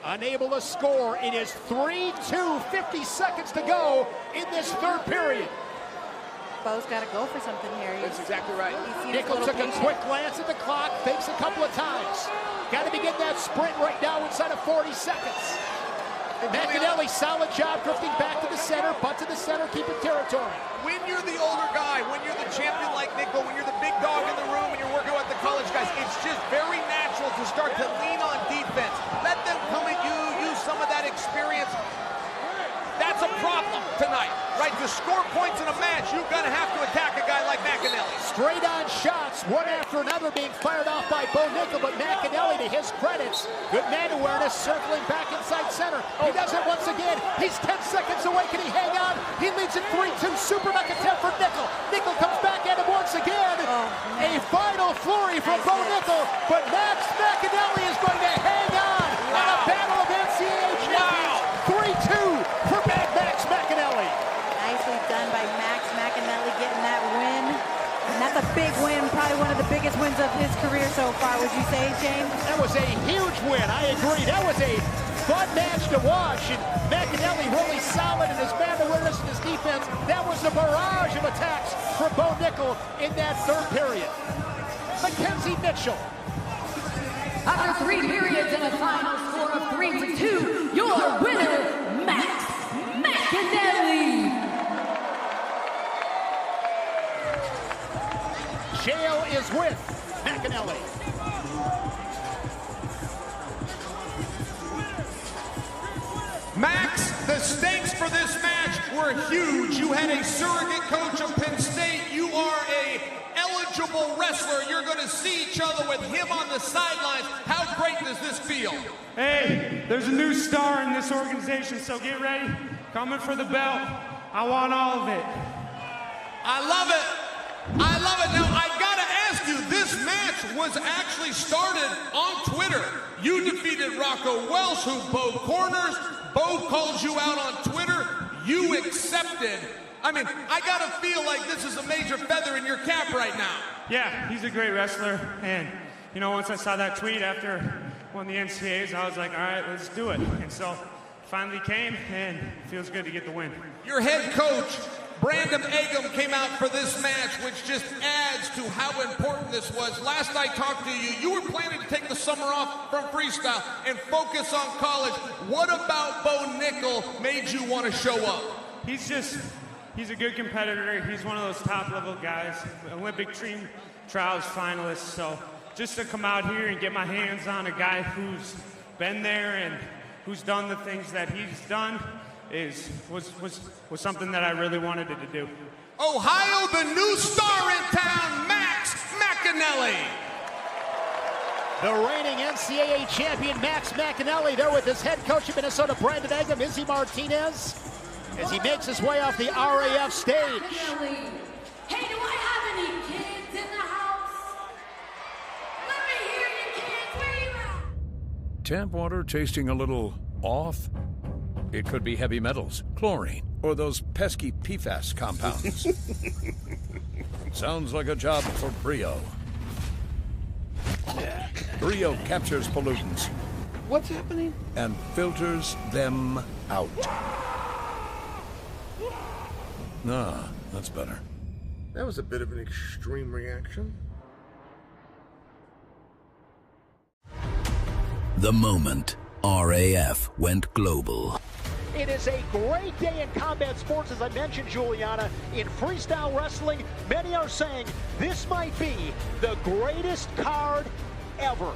Unable to score. It is 3-2, 50 seconds to go in this 3rd period. Bo's got to go for something here. That's exactly right. Nickal took a quick glance at the clock, fakes a couple of times. Got to begin that sprint right now inside of 40 seconds. McEnelly, solid job drifting back to the center, butt to the center, keeping territory. When you're the older guy, when you're the champion like Nickal, when you're the big dog in the room and you're working with the college guys, it's just very natural to start to lean on defense. Let them come at you, use some of that experience. That's a problem tonight, right? To score points in a match, you're going to have to attack a guy like McEnelly. Straight on shots, one after another being fired off by Bo Nickal, but McEnelly, to his credits, good man awareness, circling back inside center. He does it once again. He's 10 seconds away. Can he hang on? He leads at 3-2. Super duck attempt for Nickal. Nickal comes back at him once again. A final flurry from Bo Nickal, but Max McEnelly is going to hang on in a battle of NCAA champions. 3-2 for Max McEnelly. Nicely done by Max McEnelly getting that win. And That's a big win, probably one of the biggest wins of his career so far, would you say, Shane? That was a huge win. I agree. That was a fun match to watch. And McEnelly really solid in his man awareness and his defense. That was a barrage of attacks from Bo Nickal in that third period. Mackenzie Mitchell. After 3 periods and a final score of 3-2, your winner, Max McEnelly. Jail is with McEnelly. Max, the stakes for this match were huge. You had a surrogate coach of Penn State. You are a eligible wrestler. You're going to see each other with him on the sidelines. How great does this feel? Hey, there's a new star in this organization, so get ready. Coming for the belt. I want all of it. I love it. I love it. Now, I got to ask you, this match was actually started on Twitter. You defeated Rocco Welsh, who both corners. Bo called you out on Twitter. You accepted. I mean, I got to feel like this is a major feather in your cap right now. Yeah, he's a great wrestler. And, you know, once I saw that tweet after won the NCAAs, I was like, all right, let's do it. And so finally came, and it feels good to get the win. Your head coach, Brandon Eggum, came out for this match, which just adds to how important this was. Last I talked to you, you were planning to take the summer off from freestyle and focus on college. What about Bo Nickal made you want to show up? He's a good competitor. He's one of those top-level guys, Olympic dream trials finalists. So just to come out here and get my hands on a guy who's been there and who's done the things that he's done was something that I really wanted to do. Ohio, the new star in town, Max McEnelly. The reigning NCAA champion, Max McEnelly, there with his head coach of Minnesota, Brandon Eggum, Izzy Martinez, as he makes his way off the RAF stage. Hey, do I have any kids in the house? Let me hear you kids, where you at? Tap water tasting a little off? It could be heavy metals, chlorine, or those pesky PFAS compounds. Sounds like a job for Brio. Brio captures pollutants. What's happening? And filters them out. Ah, that's better. That was a bit of an extreme reaction. The moment RAF went global. It is a great day in combat sports, as I mentioned, Juliana. In freestyle wrestling, many are saying this might be the greatest card ever.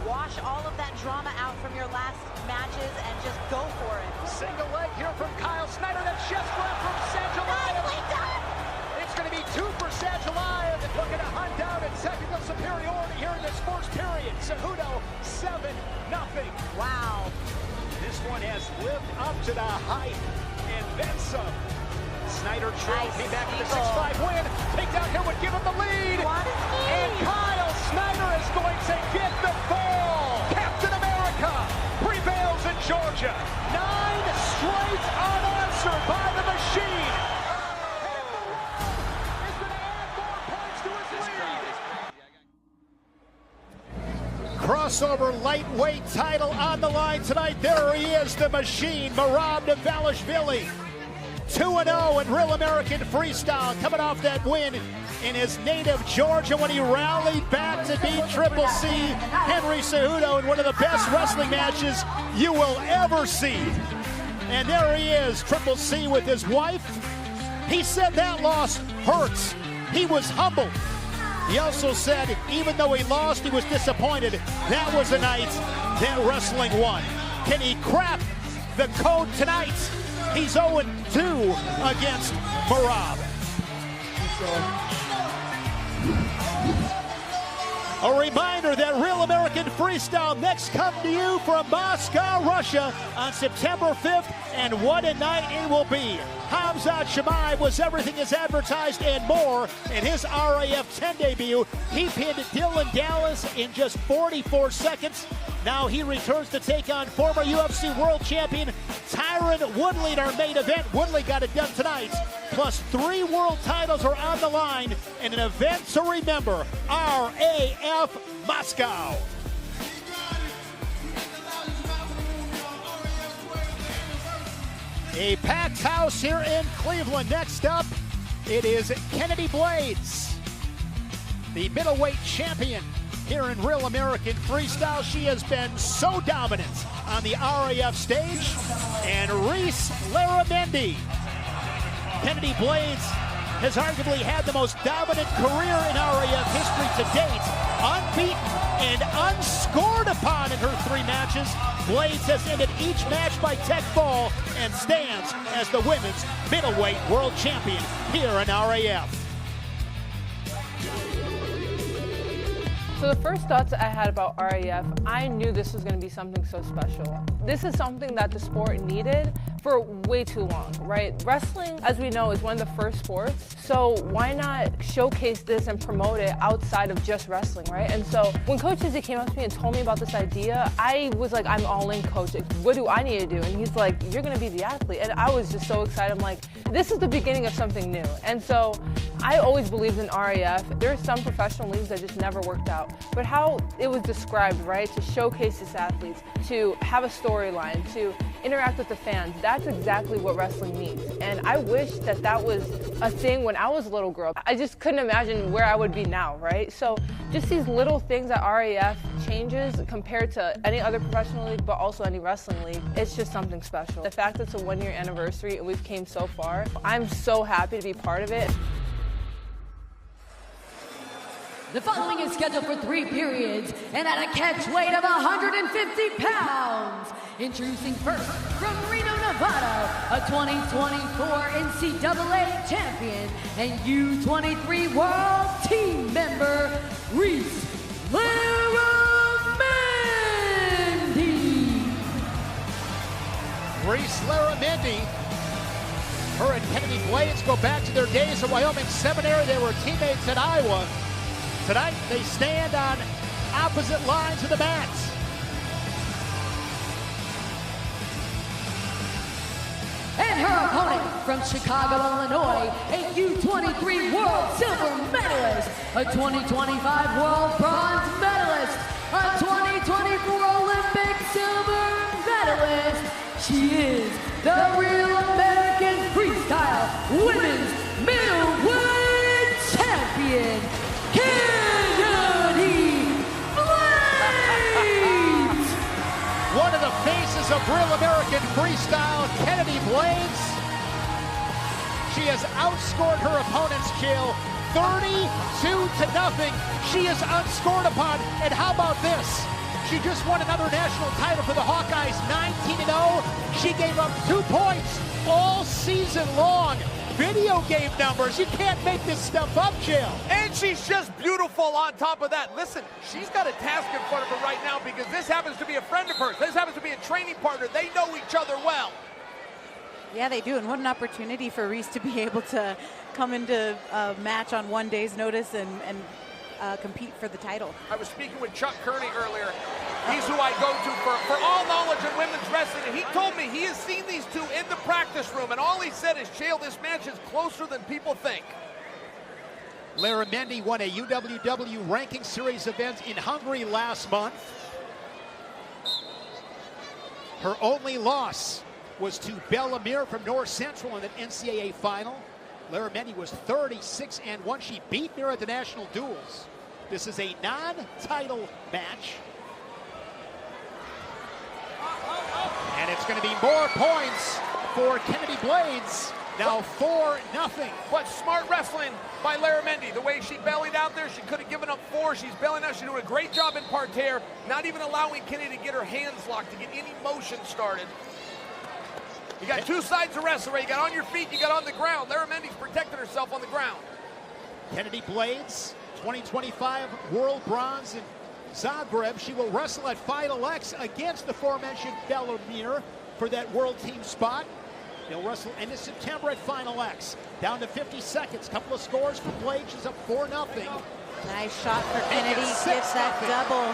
Wash all of that drama out from your last matches and just go for it. Single leg here from Kyle Snyder. That chest grab from Cejudo. It's going to be 2 for Cejudo, looking to hunt down in technical superiority here in this first period. Cejudo 7-0. Wow. This one has lived up to the hype and then some. Snyder came back with a 6-5 win. Takedown here would give him the lead. And Kyle Snyder is going to get the fall. Captain America prevails in Georgia. 9 straight unanswered by the machine. Is going to add more points to his lead. Crossover lightweight title on the line tonight. There he is, the machine, Merab Dvalishvili. 2-0 in Real American Freestyle, coming off that win in his native Georgia when he rallied back to beat Triple C Henry Cejudo in one of the best wrestling matches you will ever see. And there he is, Triple C with his wife. He said that loss hurts. He was humbled. He also said even though he lost, he was disappointed. That was the night that wrestling won. Can he crack the code tonight? He's 0-2 against Merab. A reminder that Real American Freestyle next comes to you from Moscow, Russia on September 5th, and what a night it will be. Hamzat Chimaev was everything as advertised and more in his RAF 10 debut. He pinned Dylan Dallas in just 44 seconds. Now he returns to take on former UFC World Champion Tyron Woodley in our main event. Woodley got it done tonight. Plus 3 world titles are on the line in an event to remember, RAF Moscow. A packed house here in Cleveland. Next up, it is Kennedy Blades, the middleweight champion here in Real American Freestyle. She has been so dominant on the RAF stage. And Reese Laramendi. Kennedy Blades has arguably had the most dominant career in RAF history to date. Unbeaten and unscored upon in her 3 matches. Blades has ended each match by tech fall and stands as the women's middleweight world champion here in RAF. So the first thoughts I had about RAF, I knew this was going to be something so special. This is something that the sport needed for way too long, right? Wrestling, as we know, is one of the first sports. So why not showcase this and promote it outside of just wrestling, right? And so when Coach Izzy came up to me and told me about this idea, I was like, I'm all in, Coach. What do I need to do? And he's like, you're going to be the athlete. And I was just so excited. I'm like, this is the beginning of something new. And so I always believed in RAF. There are some professional leagues that just never worked out. But how it was described, right, to showcase these athletes, to have a storyline, to interact with the fans, that's exactly what wrestling needs. And I wish that that was a thing when I was a little girl. I just couldn't imagine where I would be now, right? So just these little things that RAF changes compared to any other professional league, but also any wrestling league, it's just something special. The fact that it's a 1-year anniversary and we've came so far, I'm so happy to be part of it. The following is scheduled for 3 periods and at a catch weight of 150 pounds. Introducing first from Reno, Nevada, a 2024 NCAA champion and U23 World Team member, Reese Laramendi. Reese Laramendi. Her and Kennedy Blades go back to their days at Wyoming Seminary. They were teammates at Iowa. Tonight, they stand on opposite lines of the mats. And her opponent from Chicago, Illinois, a U23 World Silver Medalist, a 2025 World Bronze Medalist, a 2024 Olympic Silver Medalist. She is the Real American Freestyle Women's Middleweight Champion, One of the faces of Real American Freestyle, Kennedy Blades. She has outscored her opponents, Jill, 32-0. She is unscored upon, and how about this? She just won another national title for the Hawkeyes, 19-0. She gave up 2 points all season long. Video game numbers. You can't make this stuff up, Jill. And she's just beautiful on top of that. Listen, she's got a task in front of her right now because this happens to be a friend of hers. This happens to be a training partner. They know each other well. Yeah, they do. And what an opportunity for Reese to be able to come into a match on 1 day's notice and compete for the title. I was speaking with Chuck Kearney earlier. He's who I go to for all knowledge of women's wrestling, and he told me he has seen these two in the practice room, and all he said is, Chael, this match is closer than people think. Laramendi won a UWW ranking series event in Hungary last month. Her only loss was to Bellamere from North Central in an NCAA final. Laramendi was 36-1. She beat Mira at the national duels. This is a non-title match. And it's going to be more points for Kennedy Blades. Now 4-0. But smart wrestling by Laramendi. The way she bellied out there, she could have given up 4. She's bellying out. She's doing a great job in parterre, not even allowing Kennedy to get her hands locked, to get any motion started. You got 2 sides to wrestle, right? You got on your feet, you got on the ground. Laramendi's protected herself on the ground. Kennedy Blades, 2025 World Bronze in Zagreb. She will wrestle at Final X against the aforementioned Bellamere for that world team spot. They'll wrestle end of September at Final X. Down to 50 seconds. Couple of scores for Blades. She's up 4-0. Nice shot for Kennedy. Gets that double.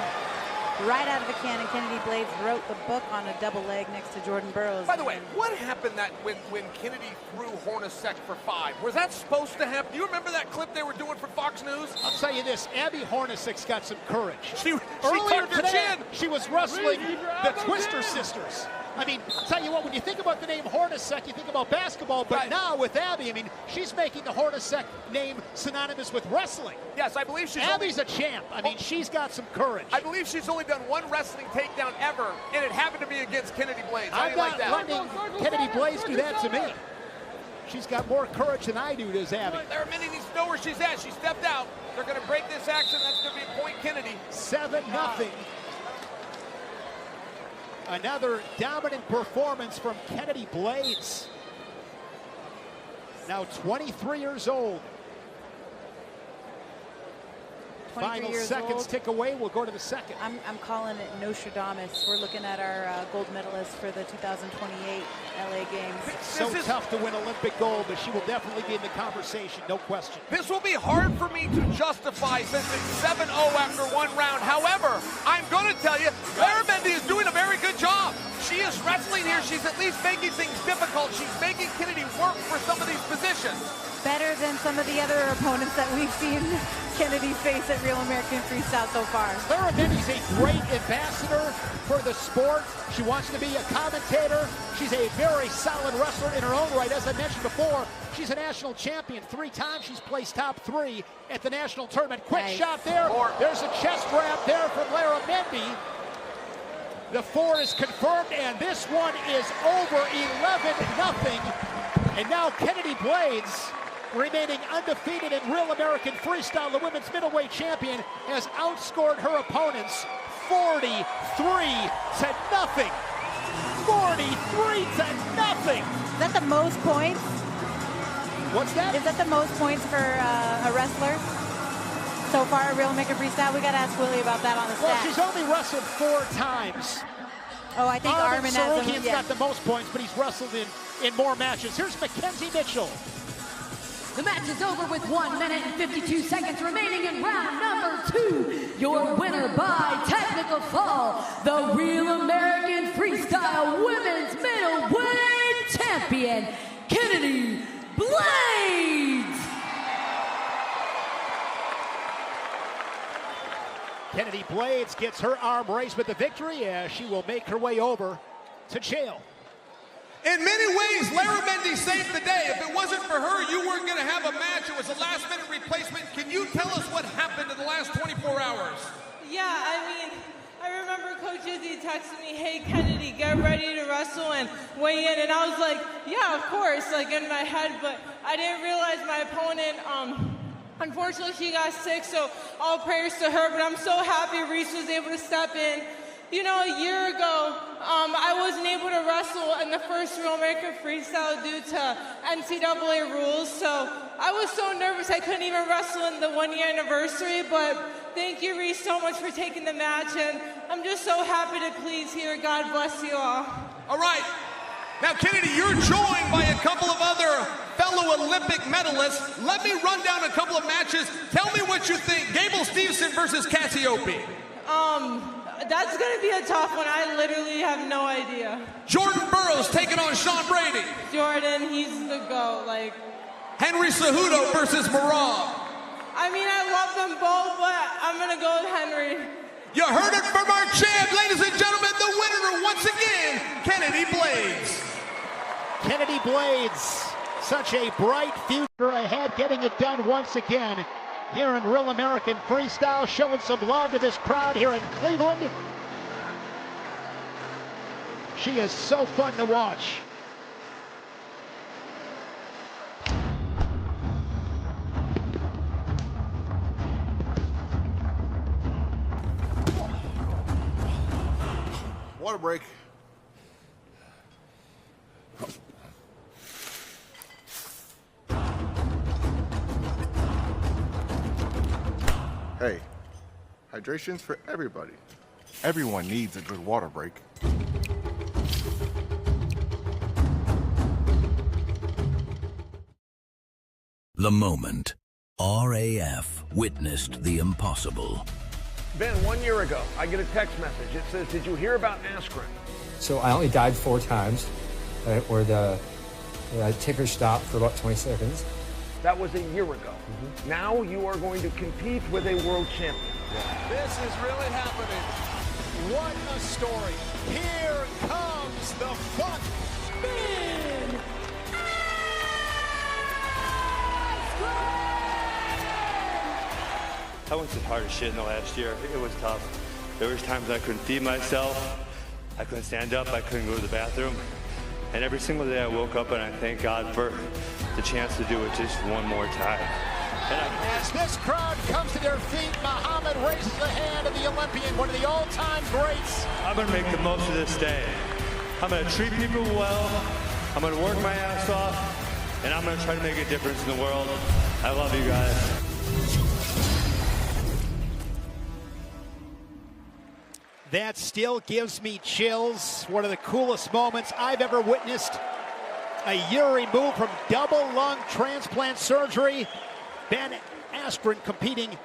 right out of the cannon. Kennedy Blades wrote the book on a double leg next to Jordan Burroughs. By the way, what happened that when Kennedy threw Hornacek for 5? Was that supposed to happen? Do you remember that clip they were doing for Fox News? I'll tell you this, Abby Hornacek's got some courage. She Earlier tucked her today, chin. she was wrestling the Twister sisters. I mean, I'll tell you what, when you think about the name Hornacek, you think about basketball, but now with Abby, I mean, she's making the Hornacek name synonymous with wrestling. Yes, I believe she's Abby's a champ. I mean, she's got some courage. I believe she's only done one wrestling takedown ever, and it happened to be against Kennedy Blades. I'm not letting Kennedy Blades do that to me. She's got more courage than I do, does Abby. Larry Mendez needs to know where she's at. She stepped out. They're going to break this action. That's going to be a point Kennedy. 7-0. Another dominant performance from Kennedy Blades. Now 23 years old. Final seconds tick away. We'll go to the second. I'm calling it Nostradamus. We're looking at our gold medalist for the 2028 LA Games. So tough to win Olympic gold, but she will definitely be in the conversation, no question. This will be hard for me to justify since it's 7-0 after one round. However, I'm going to tell you, Lara Mendez is doing a very good job. She is wrestling here. She's at least making things difficult. She's making Kennedy work for some of these positions. Better than some of the other opponents that we've seen Kennedy face at Real American Freestyle so far. Lara Mendez is a great ambassador for the sport. She wants to be a commentator. She's a very solid wrestler in her own right. As I mentioned before, she's a national champion. 3 times she's placed top 3 at the national tournament. Quick shot there. There's a chest wrap there from Lara Mendez. The 4 is confirmed, and this one is over 11-0. And now Kennedy Blades, remaining undefeated in Real American Freestyle, the women's middleweight champion, has outscored her opponents 43-0. 43-0. Is that the most points? What's that? Is that the most points for a wrestler so far at Real American Freestyle? We got to ask Willie about that on the stats. Well, she's only wrestled 4 times. Oh, I think Armin has Sorokin's got the most points, but he's wrestled in more matches. Here's Mackenzie Mitchell. The match is over with 1 minute and 52 seconds remaining in round number 2. Your winner by technical fall, the Real American Freestyle Women's Middleweight Champion, Kennedy Blades. Kennedy Blades gets her arm raised with the victory as she will make her way over to jail. In many ways, Lara Mendez saved the day. If it wasn't for her, you weren't going to have a match. It was a last-minute replacement. Can you tell us what happened in the last 24 hours? Yeah, I mean, I remember Coach Izzy texted me, hey, Kennedy, get ready to wrestle and weigh in. And I was like, yeah, of course, like in my head. But I didn't realize my opponent, unfortunately, she got sick. So all prayers to her. But I'm so happy Reese was able to step in. You know, a year ago, I wasn't able to wrestle in the first Real American Freestyle due to NCAA rules. So I was so nervous I couldn't even wrestle in the 1-year anniversary. But thank you, Reese, so much for taking the match. And I'm just so happy to please here. God bless you all. All right. Now, Kennedy, you're joined by a couple of other fellow Olympic medalists. Let me run down a couple of matches. Tell me what you think. Gable Stevenson versus Cassiope. That's going to be a tough one. I literally have no idea. Jordan Burroughs taking on Sean Brady. Jordan, he's the GOAT. Like, Henry Cejudo versus Merab. I mean, I love them both, but I'm going to go with Henry. You heard it from our champ, ladies and gentlemen, the winner once again, Kennedy Blades. Kennedy Blades, such a bright future ahead, getting it done once again here in Real American Freestyle, showing some love to this crowd here in Cleveland. She is so fun to watch. Water break. Hey, hydration's for everybody. Everyone needs a good water break. The moment RAF witnessed the impossible. Ben, 1 year ago, I get a text message. It says, did you hear about Askren? So I only died 4 times, where the ticker stopped for about 20 seconds. That was a year ago. Now you are going to compete with a world champion. This is really happening. What a story. Here comes the fun. Ben I went through the hardest shit in the last year. It was tough. There was times I couldn't feed myself. I couldn't stand up. I couldn't go to the bathroom. And every single day I woke up and I thank God for the chance to do it just one more time. As this crowd comes to their feet, Muhammad raises the hand of the Olympian, one of the all-time greats. I'm going to make the most of this day. I'm going to treat people well. I'm going to work my ass off. And I'm going to try to make a difference in the world. I love you guys. That still gives me chills. One of the coolest moments I've ever witnessed. A year removed from double lung transplant surgery. Ben Askren competing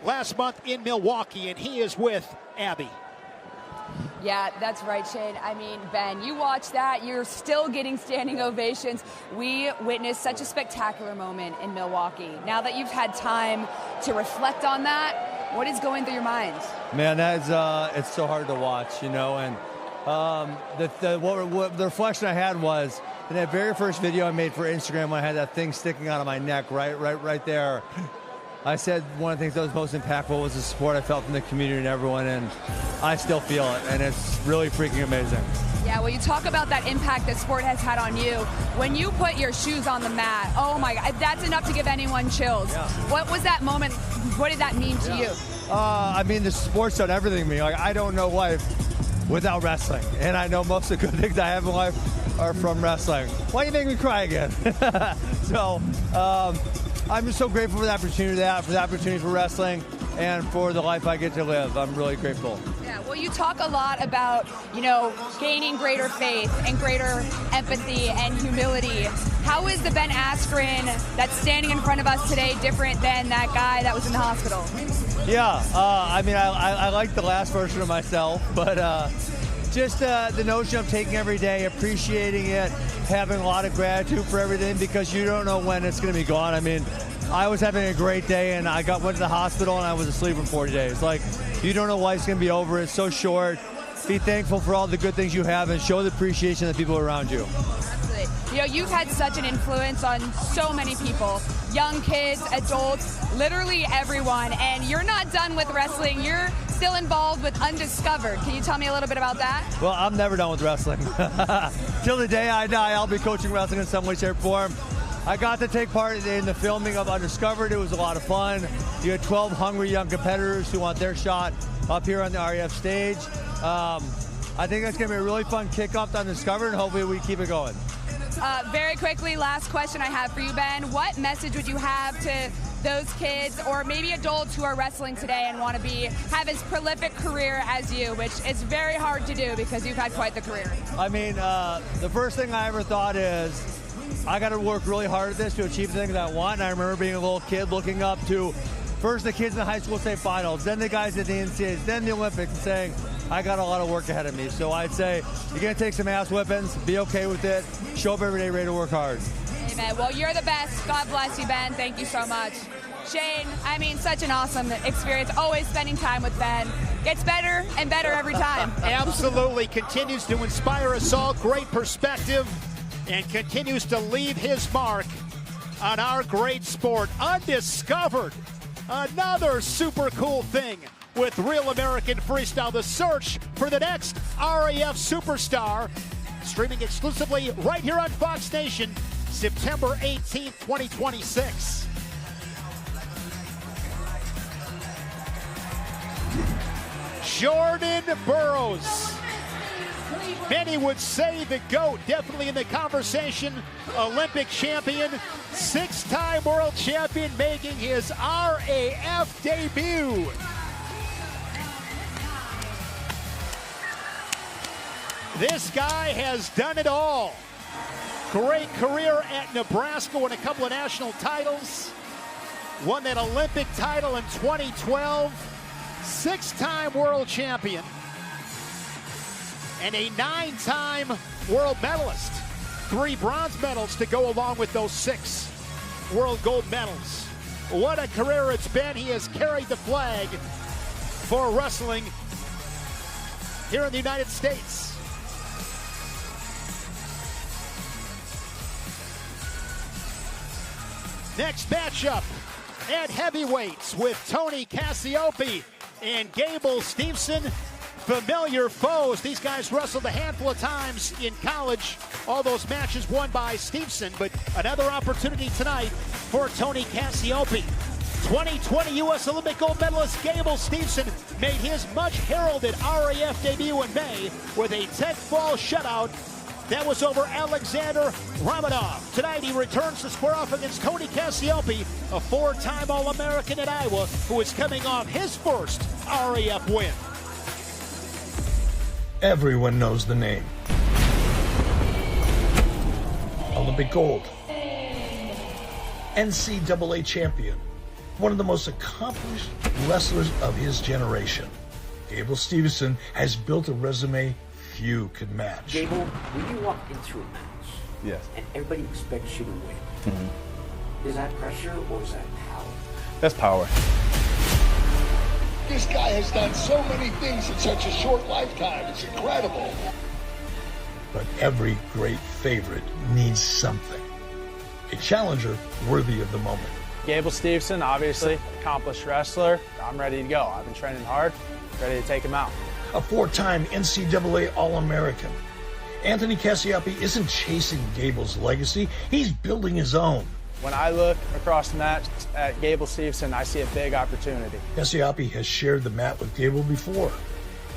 last month in Milwaukee, and he is with Abby. Yeah, that's right, Shane. I mean, Ben, you watch that, you're still getting standing ovations. We witnessed such a spectacular moment in Milwaukee. Now that you've had time to reflect on that, what is going through your mind? Man, that's it's so hard to watch, you know. And the reflection I had was in that very first video I made for Instagram when I had that thing sticking out of my neck, right there. I said one of the things that was most impactful was the support I felt from the community and everyone, and I still feel it, and it's really freaking amazing. Yeah, well, you talk about that impact that sport has had on you. When you put your shoes on the mat, oh my God, that's enough to give anyone chills. Yeah. What was that moment? What did that mean to you? I mean, the sport's done everything to me. Like, I don't know life without wrestling, and I know most of the good things I have in life are from wrestling. Why do you make me cry again? So, I'm just so grateful for the opportunity for wrestling, and for the life I get to live. I'm really grateful. Yeah, well, you talk a lot about, you know, gaining greater faith and greater empathy and humility. How is the Ben Askren that's standing in front of us today different than that guy that was in the hospital? Yeah, I mean, I like the last version of myself, but just the notion of taking every day, appreciating it, having a lot of gratitude for everything, because you don't know when it's going to be gone. I mean, I was having a great day, and I went to the hospital, and I was asleep for 40 days. Like, you don't know life's going to be over. It's so short. Be thankful for all the good things you have, and show the appreciation of the people around you. Absolutely. You know, you've had such an influence on so many people, young kids, adults, literally everyone, and you're not done with wrestling. You're still involved with Undiscovered. Can you tell me a little bit about that? Well, I'm never done with wrestling. Till the day I die, I'll be coaching wrestling in some way, shape, or form. I got to take part in the filming of Undiscovered. It was a lot of fun. You had 12 hungry young competitors who want their shot up here on the RAF stage. I think that's going to be a really fun kickoff to Undiscovered, and hopefully we keep it going. Very quickly, last question I have for you, Ben. What message would you have to those kids or maybe adults who are wrestling today and want to have as prolific career as you, which is very hard to do because you've had quite the career? I mean, the first thing I ever thought is, I got to work really hard at this to achieve the things I want. And I remember being a little kid looking up to first the kids in the high school state finals, then the guys at the NCAAs, then the Olympics, and saying, I got a lot of work ahead of me. So I'd say you're going to take some ass whippings, be okay with it, show up every day ready to work hard. Amen. Well, you're the best. God bless you, Ben. Thank you so much. Shane, I mean, such an awesome experience. Always spending time with Ben. Gets better and better every time. Absolutely. Continues to inspire us all. Great perspective. And continues to leave his mark on our great sport. Undiscovered. Another super cool thing with Real American Freestyle. The search for the next RAF superstar. Streaming exclusively right here on Fox Nation, September 18th, 2026. Jordan Burroughs. Many would say the GOAT, definitely in the conversation. Olympic champion, 6-time world champion, making his RAF debut. This guy has done it all. Great career at Nebraska, won a couple of national titles. Won that Olympic title in 2012. 6-time world champion and a 9-time world medalist. 3 bronze medals to go along with those 6 world gold medals. What a career it's been. He has carried the flag for wrestling here in the United States. Next matchup at heavyweights with Tony Cassioppi and Gable Steveson. Familiar foes. These guys wrestled a handful of times in college. All those matches won by Steveson, but another opportunity tonight for Tony Cassioppi. 2020 U.S. Olympic gold medalist Gable Steveson made his much heralded RAF debut in May with a 10-fall shutout. That was over Alexander Romanov. Tonight he returns to square off against Tony Cassioppi, a 4-time All-American at Iowa, who is coming off his first RAF win. Everyone knows the name. Olympic gold. NCAA champion. One of the most accomplished wrestlers of his generation. Gable Steveson has built a resume few could match. Gable, when you walk into a match, yes, and everybody expects you to win, is that pressure or is that power? That's power. This guy has done so many things in such a short lifetime. It's incredible. But every great favorite needs something. A challenger worthy of the moment. Gable Steveson, obviously, accomplished wrestler. I'm ready to go. I've been training hard, ready to take him out. A 4-time NCAA All-American. Anthony Cassioppi isn't chasing Gable's legacy. He's building his own. When I look across the mat at Gable Steveson, I see a big opportunity. Cassioppi has shared the mat with Gable before.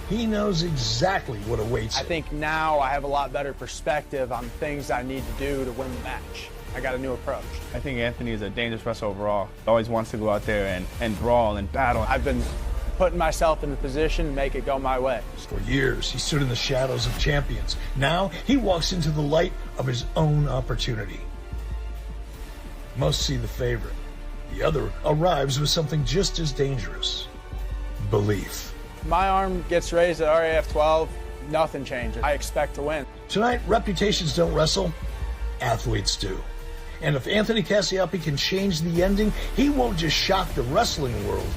He knows exactly what awaits him. I think now I have a lot better perspective on things I need to do to win the match. I got a new approach. I think Anthony is a dangerous wrestler overall. Always wants to go out there and brawl and battle. I've been putting myself in the position to make it go my way. For years, he stood in the shadows of champions. Now, he walks into the light of his own opportunity. Most see the favorite. The other arrives with something just as dangerous. Belief. My arm gets raised at RAF 12, nothing changes. I expect to win. Tonight, reputations don't wrestle, athletes do. And if Anthony Cassioppi can change the ending, he won't just shock the wrestling world.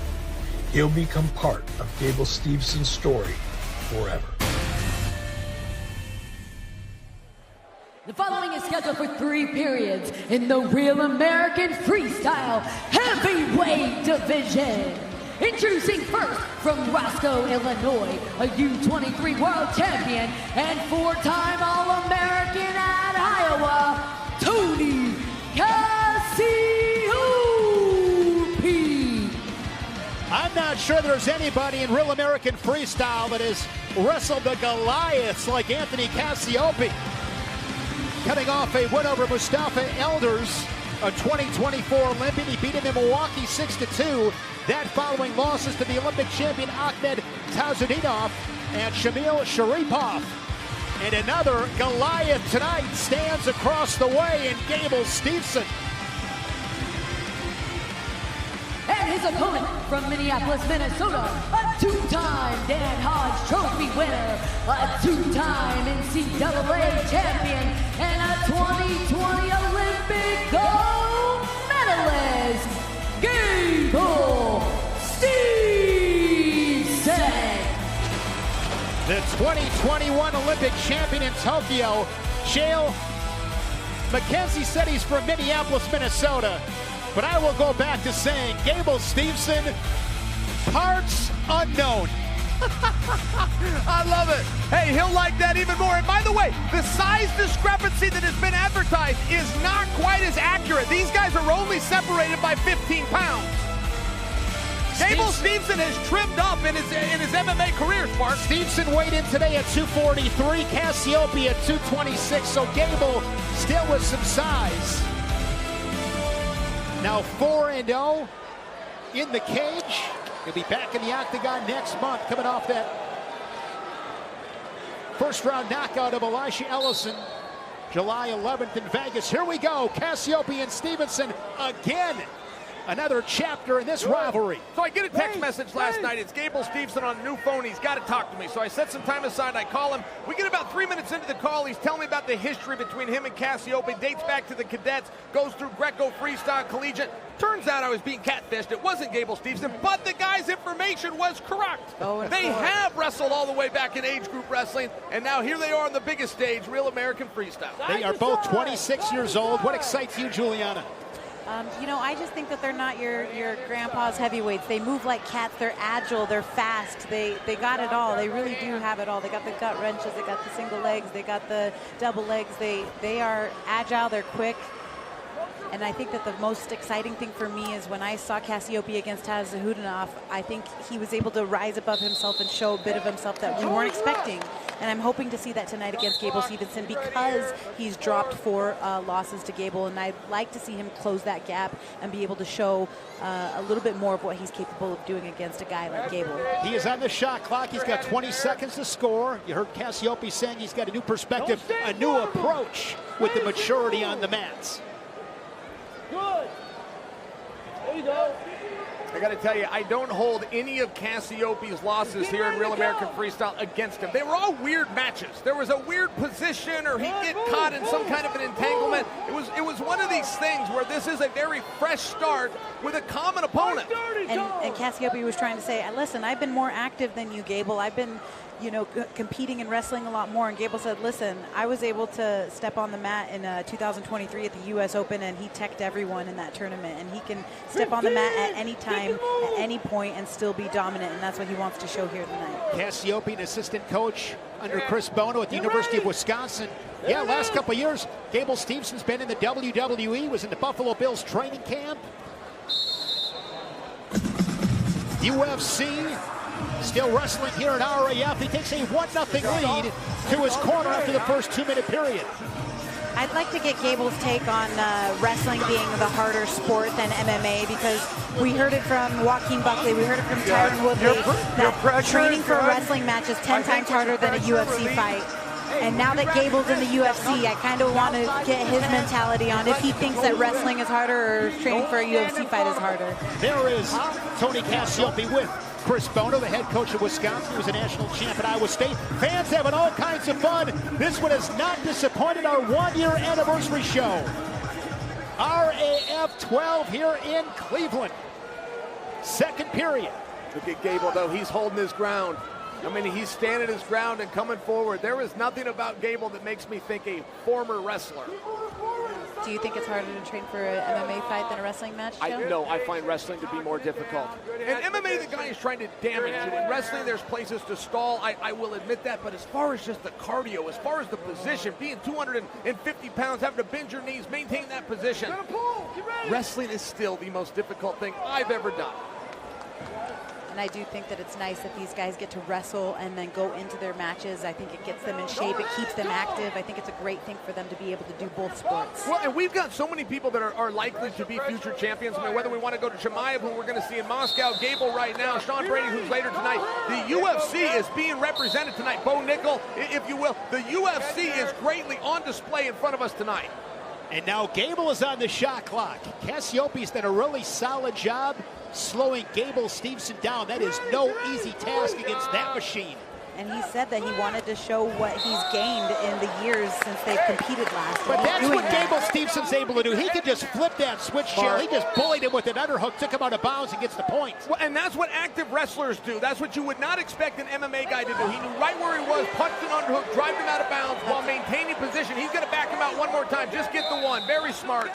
He'll become part of Gable Steveson's story forever. The following is scheduled for 3 periods in the Real American Freestyle Heavyweight Division. Introducing first from Roscoe, Illinois, a U23 World Champion and 4-time All-American at Iowa, Tony Cassioppi. I'm not sure there's anybody in Real American Freestyle that has wrestled the Goliaths like Anthony Cassioppi. Coming off a win over Mustafa Elders, a 2024 Olympian. He beat him in Milwaukee 6-2. That following losses to the Olympic champion Ahmed Tajmuraz and Shamil Sharipov. And another Goliath tonight stands across the way in Gable Steveson. And his opponent from Minneapolis, Minnesota, a 2-time Dan Hodge Trophy winner, a 2-time NCAA champion, and a 2020 Olympic gold medalist, Gable Steveson. The 2021 Olympic champion in Tokyo, Shale McKenzie said he's from Minneapolis, Minnesota. But I will go back to saying Gable Steveson, parts unknown. I love it. Hey, he'll like that even more. And by the way, the size discrepancy that has been advertised is not quite as accurate. These guys are only separated by 15 pounds. Gable Steveson has trimmed up in his MMA career, Spark. Steveson weighed in today at 243, Cassioppi at 226, so Gable still with some size. Now 4-0 in the cage. He'll be back in the octagon next month, coming off that first round knockout of Elisha Ellison, July 11th in Vegas. Here we go, Cassioppi and Stevenson again another chapter in this rivalry. So I get a text message last night. It's Gable Steveson on a new phone. He's got to talk to me. So I set some time aside. I call him. We get about 3 minutes into the call. He's telling me about the history between him and Cassiope. Dates back to the cadets. Goes through Greco freestyle, collegiate. Turns out I was being catfished. It wasn't Gable Steveson, but the guy's information was correct. They have wrestled all the way back in age group wrestling, and now here they are on the biggest stage, Real American Freestyle. They are both 26 years old. What excites you, Juliana? You know, I just think that they're not your grandpa's heavyweights. They move like cats. They're agile. They're fast. They got it all. They really do have it all. They got the gut wrenches. They got the single legs. They got the double legs. They are agile. They're quick. And I think that the most exciting thing for me is when I saw Cassiope against Tajmuraz, I think he was able to rise above himself and show a bit of himself that we weren't expecting. And I'm hoping to see that tonight against Gable Steveson because he's dropped 4 losses to Gable. And I'd like to see him close that gap and be able to show a little bit more of what he's capable of doing against a guy like Gable. He is on the shot clock. He's got 20 seconds to score. You heard Cassiope saying he's got a new perspective, a new approach with the maturity on the mats. Good. There you go. I got to tell you, I don't hold any of Cassiope's losses here in Real American Freestyle against him. They were all weird matches. There was a weird position, or he'd get caught in some kind of an entanglement. It was one of these things where this is a very fresh start with a common opponent. And Cassiope was trying to say, listen, I've been more active than you, Gable. I've been, you know, competing and wrestling a lot more. And Gable said, listen, I was able to step on the mat in 2023 at the U.S. Open, and he teched everyone in that tournament. And he can step on the mat at any time, at any point, and still be dominant. And that's what he wants to show here tonight. Cassiope, an assistant coach under Chris Bono at the University of Wisconsin. Yeah, last couple of years, Gable Steveson's been in the WWE, was in the Buffalo Bills training camp. UFC, still wrestling here at RAF. He takes a 1-0 lead to his corner after the first 2-minute period. I'd like to get Gable's take on wrestling being the harder sport than MMA, because we heard it from Joaquin Buckley, we heard it from Tyron Woodley, that training for a wrestling match is 10 times harder than a UFC fight. And now that Gable's in the UFC, I kind of want to get his mentality on if he thinks that wrestling is harder or training for a UFC fight is harder. There is Tony Cassiope with Chris Bono, the head coach of Wisconsin, who was a national champ at Iowa State. Fans having all kinds of fun. This one has not disappointed, our 1-year anniversary show. RAF 12 here in Cleveland. Second period. Look at Gable, though. He's holding his ground. I mean, he's standing his ground and coming forward. There is nothing about Gable that makes me think a former wrestler. Do you think it's harder to train for an MMA fight than a wrestling match, Joe? No, I find wrestling to be more difficult. In MMA, the guy is trying to damage you. In wrestling, there's places to stall. I will admit that. But as far as just the cardio, as far as the position, being 250 pounds, having to bend your knees, maintain that position, wrestling is still the most difficult thing I've ever done. And I do think that it's nice that these guys get to wrestle and then go into their matches. I think it gets them in shape. It keeps them active. I think it's a great thing for them to be able to do both sports. Well, and we've got so many people that are likely to be future champions. I mean, whether we want to go to Chimaev, who we're going to see in Moscow, Gable right now, Sean Brady, who's later tonight. The UFC is being represented tonight. Bo Nickal, if you will. The UFC is greatly on display in front of us tonight. And now Gable is on the shot clock. Cassiope's done a really solid job slowing Gable Steveson down. That is no easy task against that machine. And he said that he wanted to show what he's gained in the years since they've competed last. But that's what Gable Stevenson's able to do. He could just flip that switch chair. He just bullied him with an underhook, took him out of bounds, and gets the point. Well, and that's what active wrestlers do. That's what you would not expect an MMA guy to do. He knew right where he was, punched an underhook, drive him out of bounds while maintaining position. He's going to back him out one more time. Just get the one. Very smart.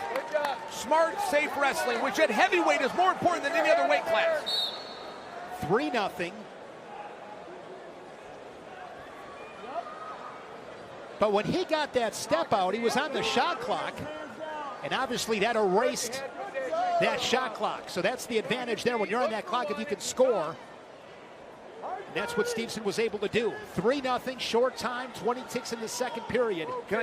Smart, safe wrestling, which at heavyweight is more important than any other weight class. 3-0. But when he got that step out, he was on the shot clock, and obviously that erased that shot clock. So that's the advantage there when you're on that clock if you can score. And that's what Steveson was able to do. 3-0, short time, 20 ticks in the second period. Can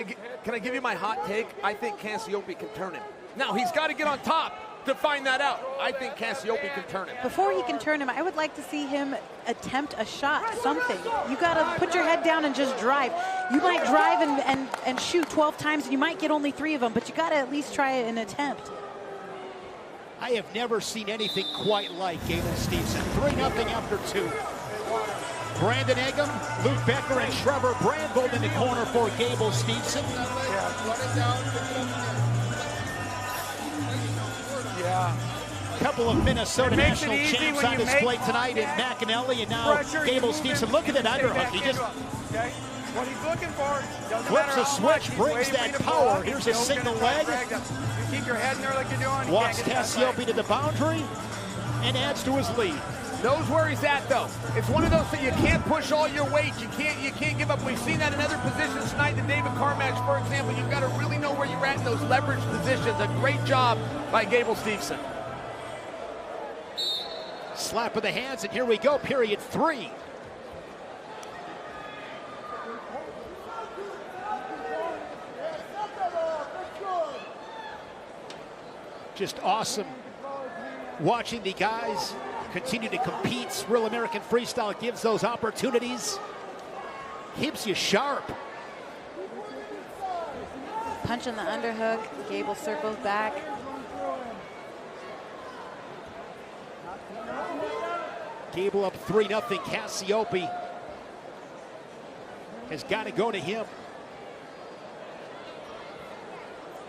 I give you my hot take? I think Cassiope can turn him. Now, he's got to get on top to find that out. I think Cassiope can turn him. Before he can turn him, I would like to see him attempt a shot, something. You got to put your head down and just drive. You might drive and shoot 12 times, and you might get only 3 of them, but you got to at least try an attempt. I have never seen anything quite like Gable Stevenson. 3-0 after 2. Brandon Eggum, Luke Becker, and Trevor Brandvold in the corner for Gable Stevenson. Yeah. Couple of Minnesota national champs on display tonight in McEnelly, and now Gable Stevenson. Look at that underhook. He just what he's looking for. Flips a switch, brings that power. Here's a single leg. You keep your head in there like you're doing. Walks Cassiope to the boundary and adds to his lead. Knows where he's at, though. It's one of those things, you can't push all your weight. You can't give up. We've seen that in other positions tonight. The David Carr match, for example. You've got to really know where you're at in those leverage positions. A great job by Gable Stevenson. Slap of the hands, and here we go, period 3. Just awesome watching the guys continue to compete. Real American Freestyle gives those opportunities. Keeps you sharp. Punch in the underhook. Gable circles back. Gable up 3-0. Cassiope has got to go to him.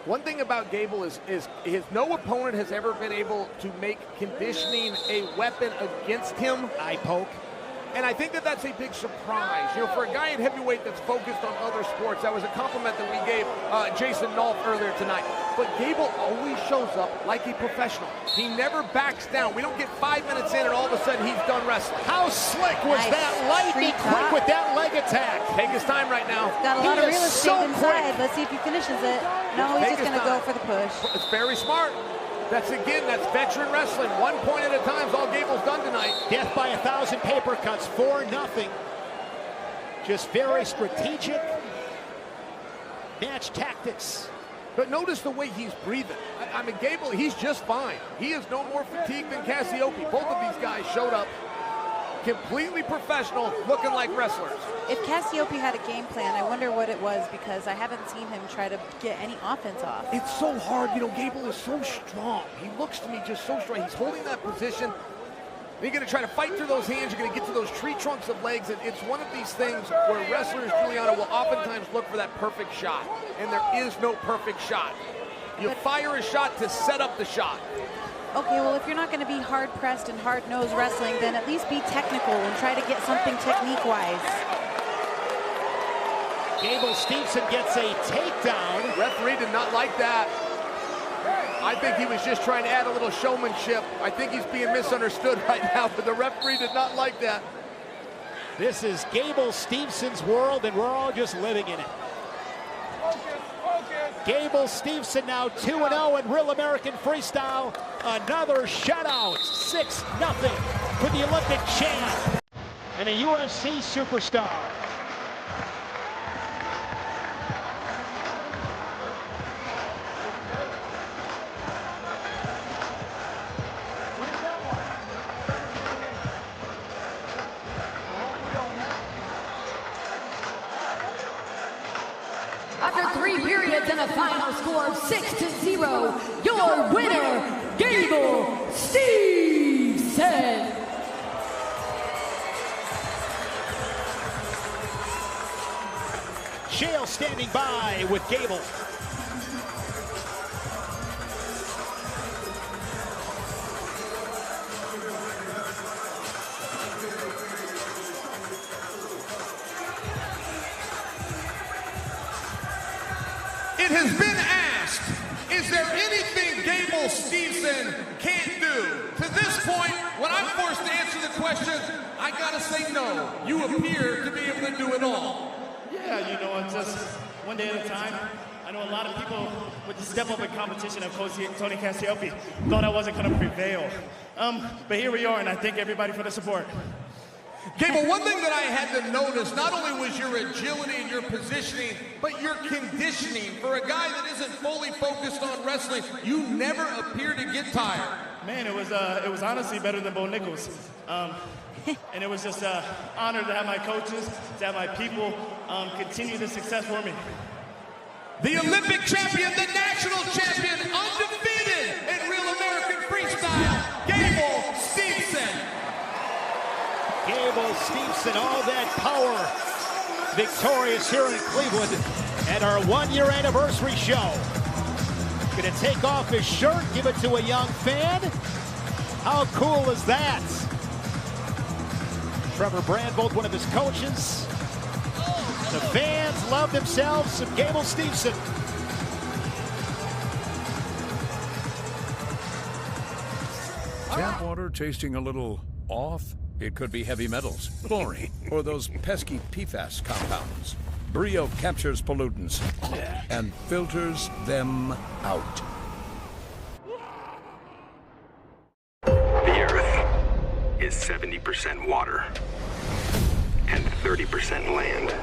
One thing about Gable is no opponent has ever been able to make conditioning a weapon against him. Eye poke. And I think that that's a big surprise. You know, for a guy in heavyweight that's focused on other sports, that was a compliment that we gave Jason Nolf earlier tonight. But Gable always shows up like a professional. He never backs down. We don't get 5 minutes in and all of a sudden he's done wrestling. How slick was that? Lightning quick with that leg attack. Take his time right now. Got a lot of real estate inside. Let's see if he finishes it. No, he's just going to go for the push. It's very smart. That's veteran wrestling. 1 point at a time is all Gable's done tonight. Death by 1,000 paper cuts, 4-0. Just very strategic match tactics. But notice the way he's breathing. I mean, Gable, he's just fine. He is no more fatigued than Cassiope. Both of these guys showed up completely professional, looking like wrestlers. If Cassiope had a game plan, I wonder what it was, because I haven't seen him try to get any offense off. It's so hard. You know, Gable is so strong. He looks to me just so strong. He's holding that position. You're going to try to fight through those hands. You're going to get to those tree trunks of legs. It's one of these things where wrestlers, Juliana, will oftentimes look for that perfect shot. And there is no perfect shot. You fire a shot to set up the shot. Okay, well, if you're not going to be hard-pressed and hard-nosed wrestling, then at least be technical and try to get something technique-wise. Gable Stevenson gets a takedown. Referee did not like that. I think he was just trying to add a little showmanship. I think he's being misunderstood right now, but the referee did not like that. This is Gable Stevenson's world, and we're all just living in it. Gable Stevenson now 2-0 in Real American Freestyle. Another shutout, 6-0 for the Olympic champ and a UFC superstar. After 3 periods and a final score of 6-0, your winner, Gable Stevenson. Shale standing by with Gable. It has been asked, is there anything Gable Stevenson can't do? To this point, when I'm forced to answer the question, I gotta say no. You appear to be able to do it all. Yeah, you know, it's just one day at a time. I know a lot of people with the step up in competition of Coach Tony Cassiope thought I wasn't gonna prevail. But here we are, and I thank everybody for the support. Gable, one thing that I had to notice, not only was your agility and your positioning, but your conditioning. For a guy that isn't fully focused on wrestling, you never appear to get tired. Man, it was honestly better than Bo Nickals. And it was just an honor to have my coaches, to have my people continue the success for me. The Olympic champion, the national champion, undefeated in Real American Freestyle. Campbell, Stevenson, all that power. Victorious here in Cleveland at our 1-year anniversary show. Gonna take off his shirt, give it to a young fan. How cool is that? Trevor Brandvold, one of his coaches. The fans love themselves some Gable Stevenson. Tap water tasting a little off? It could be heavy metals, chlorine, or those pesky PFAS compounds. Brio captures pollutants and filters them out. The Earth is 70% water and 30% land.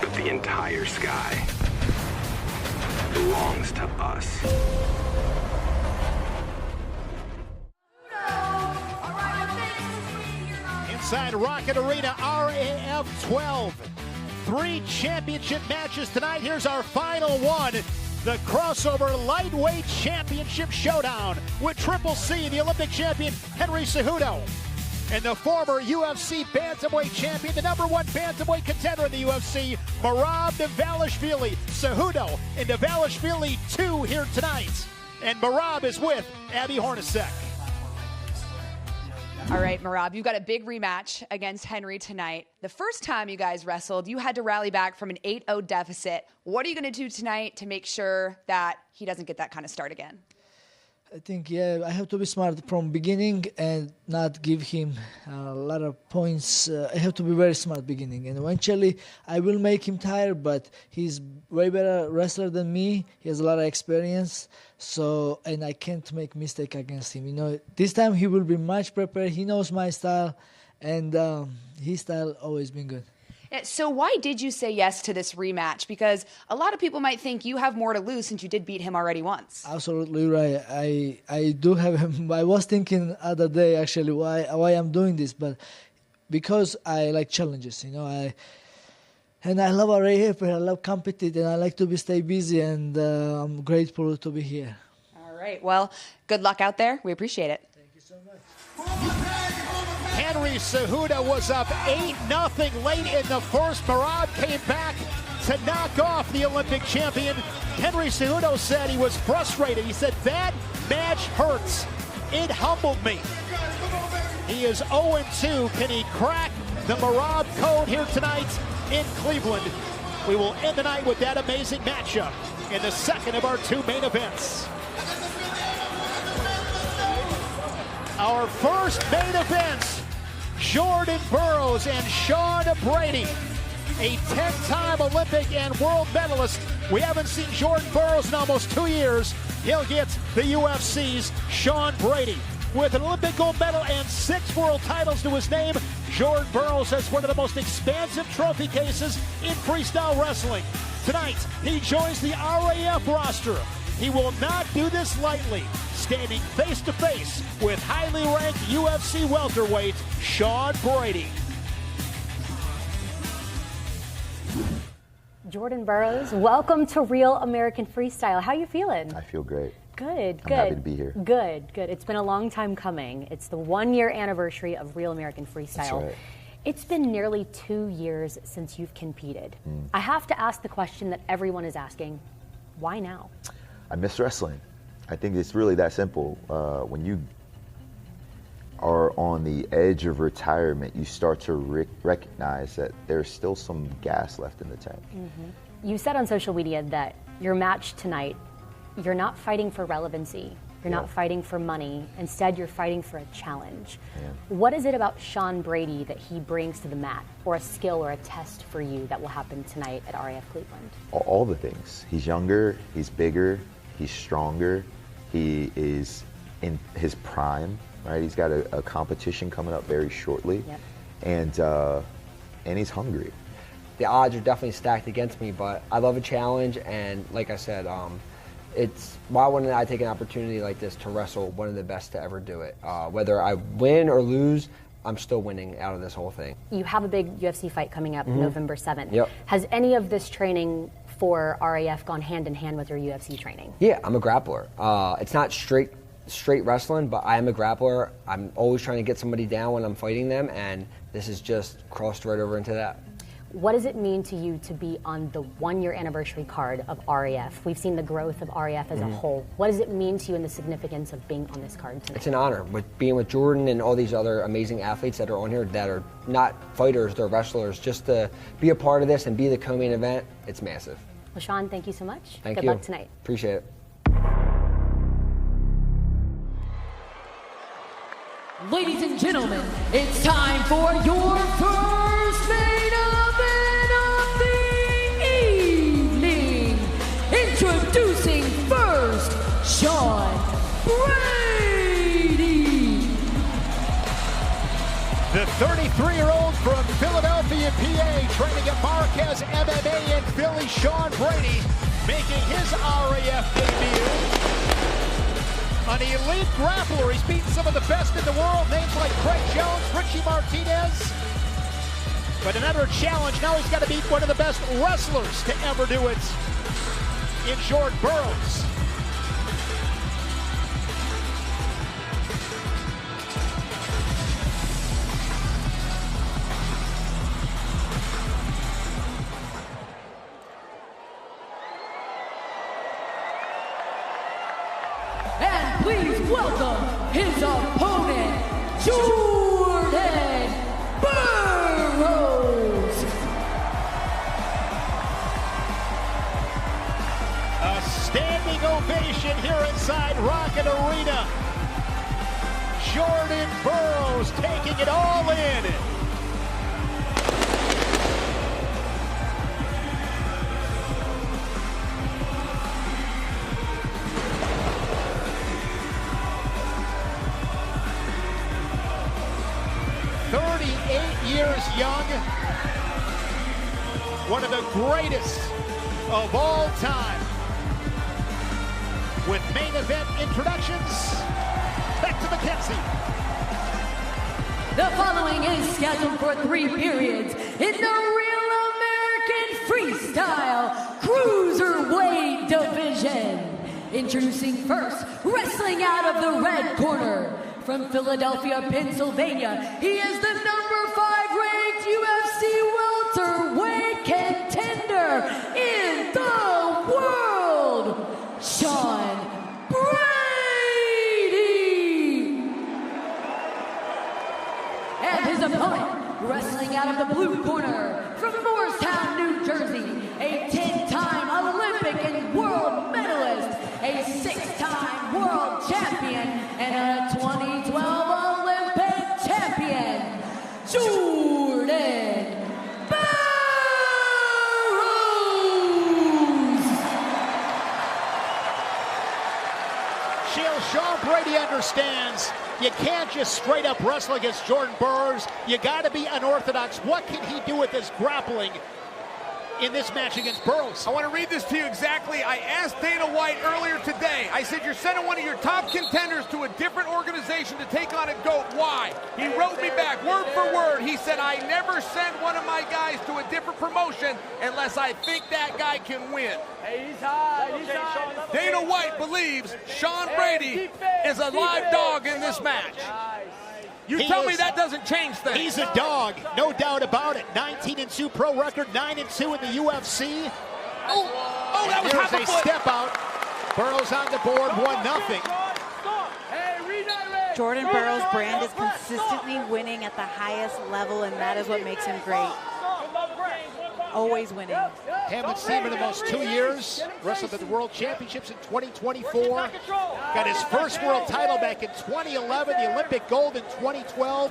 But the entire sky belongs to us. Inside Rocket Arena, RAF 12. 3 championship matches tonight. Here's our final one. The crossover lightweight championship showdown with Triple C, the Olympic champion Henry Cejudo, and the former UFC bantamweight champion, the #1 bantamweight contender in the UFC, Merab Dvalishvili. Cejudo and Dvalishvili 2 here tonight. And Merab is with Abby Hornacek. All right, Merab, you've got a big rematch against Henry tonight. The first time you guys wrestled, you had to rally back from an 8-0 deficit. What are you going to do tonight to make sure that he doesn't get that kind of start again? I think, I have to be smart from beginning and not give him a lot of points. I have to be very smart beginning. And eventually, I will make him tired, but he's way better wrestler than me. He has a lot of experience. So, and I can't make mistake against him. You know, this time he will be much prepared. He knows my style, and his style always been good. So why did you say yes to this rematch? Because a lot of people might think you have more to lose since you did beat him already once. Absolutely right. I do have him. I was thinking the other day actually why I'm doing this, but because I like challenges, you know. And I love RAF, I love competing, and I like to stay busy, and I'm grateful to be here. All right. Well, good luck out there. We appreciate it. Thank you so much. Henry Cejudo was up 8-0 late in the first. Merab came back to knock off the Olympic champion. Henry Cejudo said he was frustrated. He said, that match hurts. It humbled me. He is 0-2. Can he crack the Merab code here tonight in Cleveland? We will end the night with that amazing matchup in the second of our 2 main events. Our first main events, Jordan Burroughs and Sean Brady, a 10-time Olympic and world medalist. We haven't seen Jordan Burroughs in almost 2 years. He'll get the UFC's Sean Brady. With an Olympic gold medal and 6 world titles to his name, Jordan Burroughs has one of the most expansive trophy cases in freestyle wrestling. Tonight, he joins the RAF roster. He will not do this lightly, standing face-to-face with highly ranked UFC welterweight Sean Brady. Jordan Burroughs, welcome to Real American Freestyle. How you feeling? I feel great. Good, I'm happy to be here. Good. It's been a long time coming. It's the 1-year anniversary of Real American Freestyle. That's right. It's been nearly 2 years since you've competed. I have to ask the question that everyone is asking, why now? I miss wrestling. I think it's really that simple. When you are on the edge of retirement, you start to recognize that there's still some gas left in the tank. You said on social media that your match tonight, you're not fighting for relevancy. You're not fighting for money. Instead, you're fighting for a challenge. What is it about Sean Brady that he brings to the mat, or a skill or a test for you that will happen tonight at RAF Cleveland? All the things. He's younger, he's bigger, he's stronger, he is in his prime, right? He's got a competition coming up very shortly, and he's hungry. The odds are definitely stacked against me, but I love a challenge, and like I said, it's why wouldn't I take an opportunity like this to wrestle one of the best to ever do it? Whether I win or lose, I'm still winning out of this whole thing. You have a big UFC fight coming up November 7th. Yep. Has any of this training for RAF gone hand in hand with your UFC training? Yeah, I'm a grappler. It's not straight straight wrestling, but I am a grappler. I'm always trying to get somebody down when I'm fighting them, and this is just crossed right over into that. What does it mean to you to be on the 1-year anniversary card of RAF? We've seen the growth of RAF as a whole. What does it mean to you and the significance of being on this card tonight? It's an honor. Being with Jordan and all these other amazing athletes that are on here that are not fighters, they're wrestlers, just to be a part of this and be the co-main event, it's massive. Well, Sean, thank you so much. Thank you. Good luck tonight. Appreciate it. Ladies and gentlemen, it's time for your first main event of the evening. Introducing first, Sean Brady. The 33-year-old from Philadelphia, PA, training at Marquez MMA in Philly, Sean Brady, making his RAF debut. An elite grappler. He's beaten some of the best in the world, names like Craig Jones, Richie Martinez. But another challenge, now he's got to beat one of the best wrestlers to ever do it in Jordan Burroughs. And please welcome his opponent, Jordan Burroughs. A standing ovation here inside Rocket Arena. Jordan Burroughs taking it all in. Years young, one of the greatest of all time. With main event introductions, back to Mackenzie. The following is scheduled for 3 periods in the Real American Freestyle Cruiserweight division. Introducing first, wrestling out of the red corner, from Philadelphia, Pennsylvania, he is the number 5 ranked UFC welterweight contender in the world, Sean Brady. And his opponent, wrestling out of the blue corner, from Morristown, New Jersey, a 10-time Olympic and world medalist, a 6-time world champion, and a 2012 Olympic champion, Jordan Burroughs. Sean Brady understands you can't just straight up wrestle against Jordan Burroughs. You got to be unorthodox. What can he do with his grappling in this match against Burroughs? I want to read this to you exactly. I asked Dana White earlier today. I said, you're sending one of your top contenders to a different organization to take on a GOAT. Why? He wrote me back word for word. He said, I never send one of my guys to a different promotion unless I think that guy can win. Hey, he's high. He's high. Dana White believes Sean Brady is a live dog in this match. You tell me that doesn't change things. He's a dog, no doubt about it. 19-2 pro record, 9-2 in the UFC. Oh, that was half a foot. foot. Step out. Burroughs on the board, 1-0. Jordan Burroughs' brand is consistently winning at the highest level, and that is what makes him great. Always winning. Haven't seen him in almost 2 years. Wrestled at the World Championships in 2024. Got his first world title back in 2011, the Olympic gold in 2012.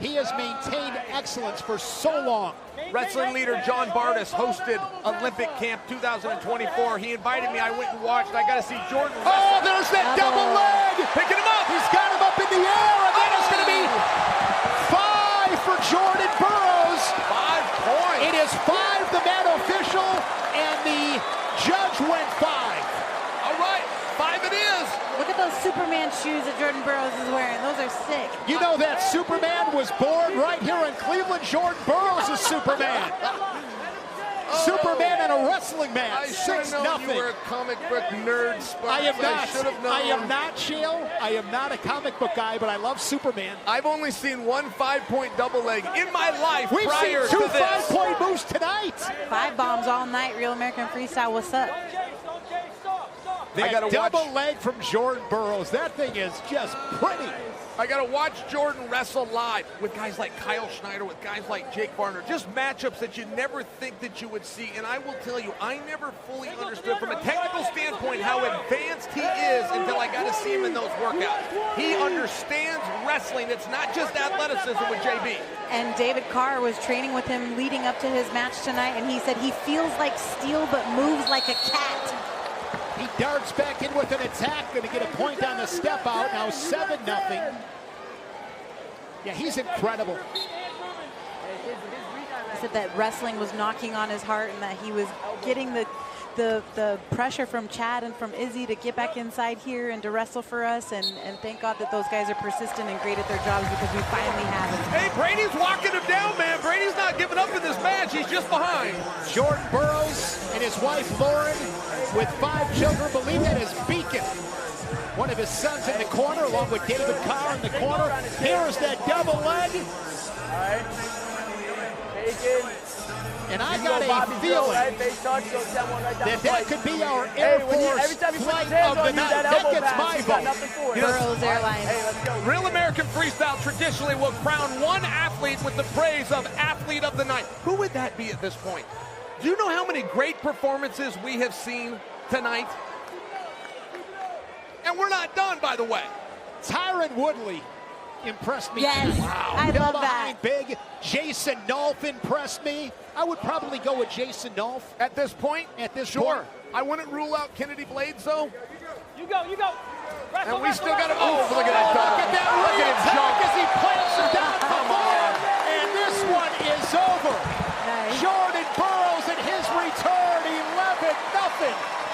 He has maintained excellence for so long. Wrestling leader John Bardis hosted Olympic Camp 2024. He invited me. I went and watched. I got to see Jordan wrestle. Oh, there's that double leg. Picking him up. He's got him up in the air, and then it's going to be 5 for Jordan Burroughs. 5 points. It is 5, the man official, and the judge went 5. All right, 5 it is. Look at those Superman shoes that Jordan Burroughs is wearing. Those are sick. You know that Superman was born right here in Cleveland. Jordan Burroughs is Superman. Superman in a wrestling match. I should have known you were a comic book nerd, Sparks. I am not. should have known. I am not, Shale. I am not a comic book guy, but I love Superman. I've only seen one 5-point double leg in my life. We've prior seen two to this. 5-point moves tonight. 5 bombs all night. Real American Freestyle. What's up? That double leg from Jordan Burroughs. That thing is just pretty. I got to watch Jordan wrestle live with guys like Kyle Schneider, with guys like Jake Varner, just matchups that you never think that you would see. And I will tell you, I never fully understood from a technical standpoint how advanced he is until I got to see him in those workouts. He understands wrestling. It's not just athleticism with JB. And David Carr was training with him leading up to his match tonight, and he said he feels like steel but moves like a cat. He darts back in with an attack, going to get a point on the step out. Now 7-0. Yeah, he's incredible. He said that wrestling was knocking on his heart and that he was getting the pressure from Chad and from Izzy to get back inside here and to wrestle for us. And thank God that those guys are persistent and great at their jobs because we finally have him. Hey, Brady's walking him down, man. Brady's not giving up in this match. He's just behind. Jordan Burroughs and his wife Lauren, with 5 children, believe that is Beacon. One of his sons in the corner, along with David Carr in the corner. Here's that double leg. All right. Take it. And I got a feeling that could be our Air Force flight of the night. That gets my vote. Burroughs Airlines. Hey, let's go. Real American Freestyle traditionally will crown one athlete with the praise of Athlete of the Night. Who would that be at this point? Do you know how many great performances we have seen tonight? And we're not done, by the way. Tyron Woodley impressed me. Yes, wow. I love that. Big. Jason Nolf impressed me. I would probably go with Jason Nolf. At this point? At this sure. point. I wouldn't rule out Kennedy Blades, though. You go. And we still got him. Oh, look at that dog. Look at that re-attack as he plants her down for more. And this one is over. Nice. Jordan Burroughs in his return, 11-0.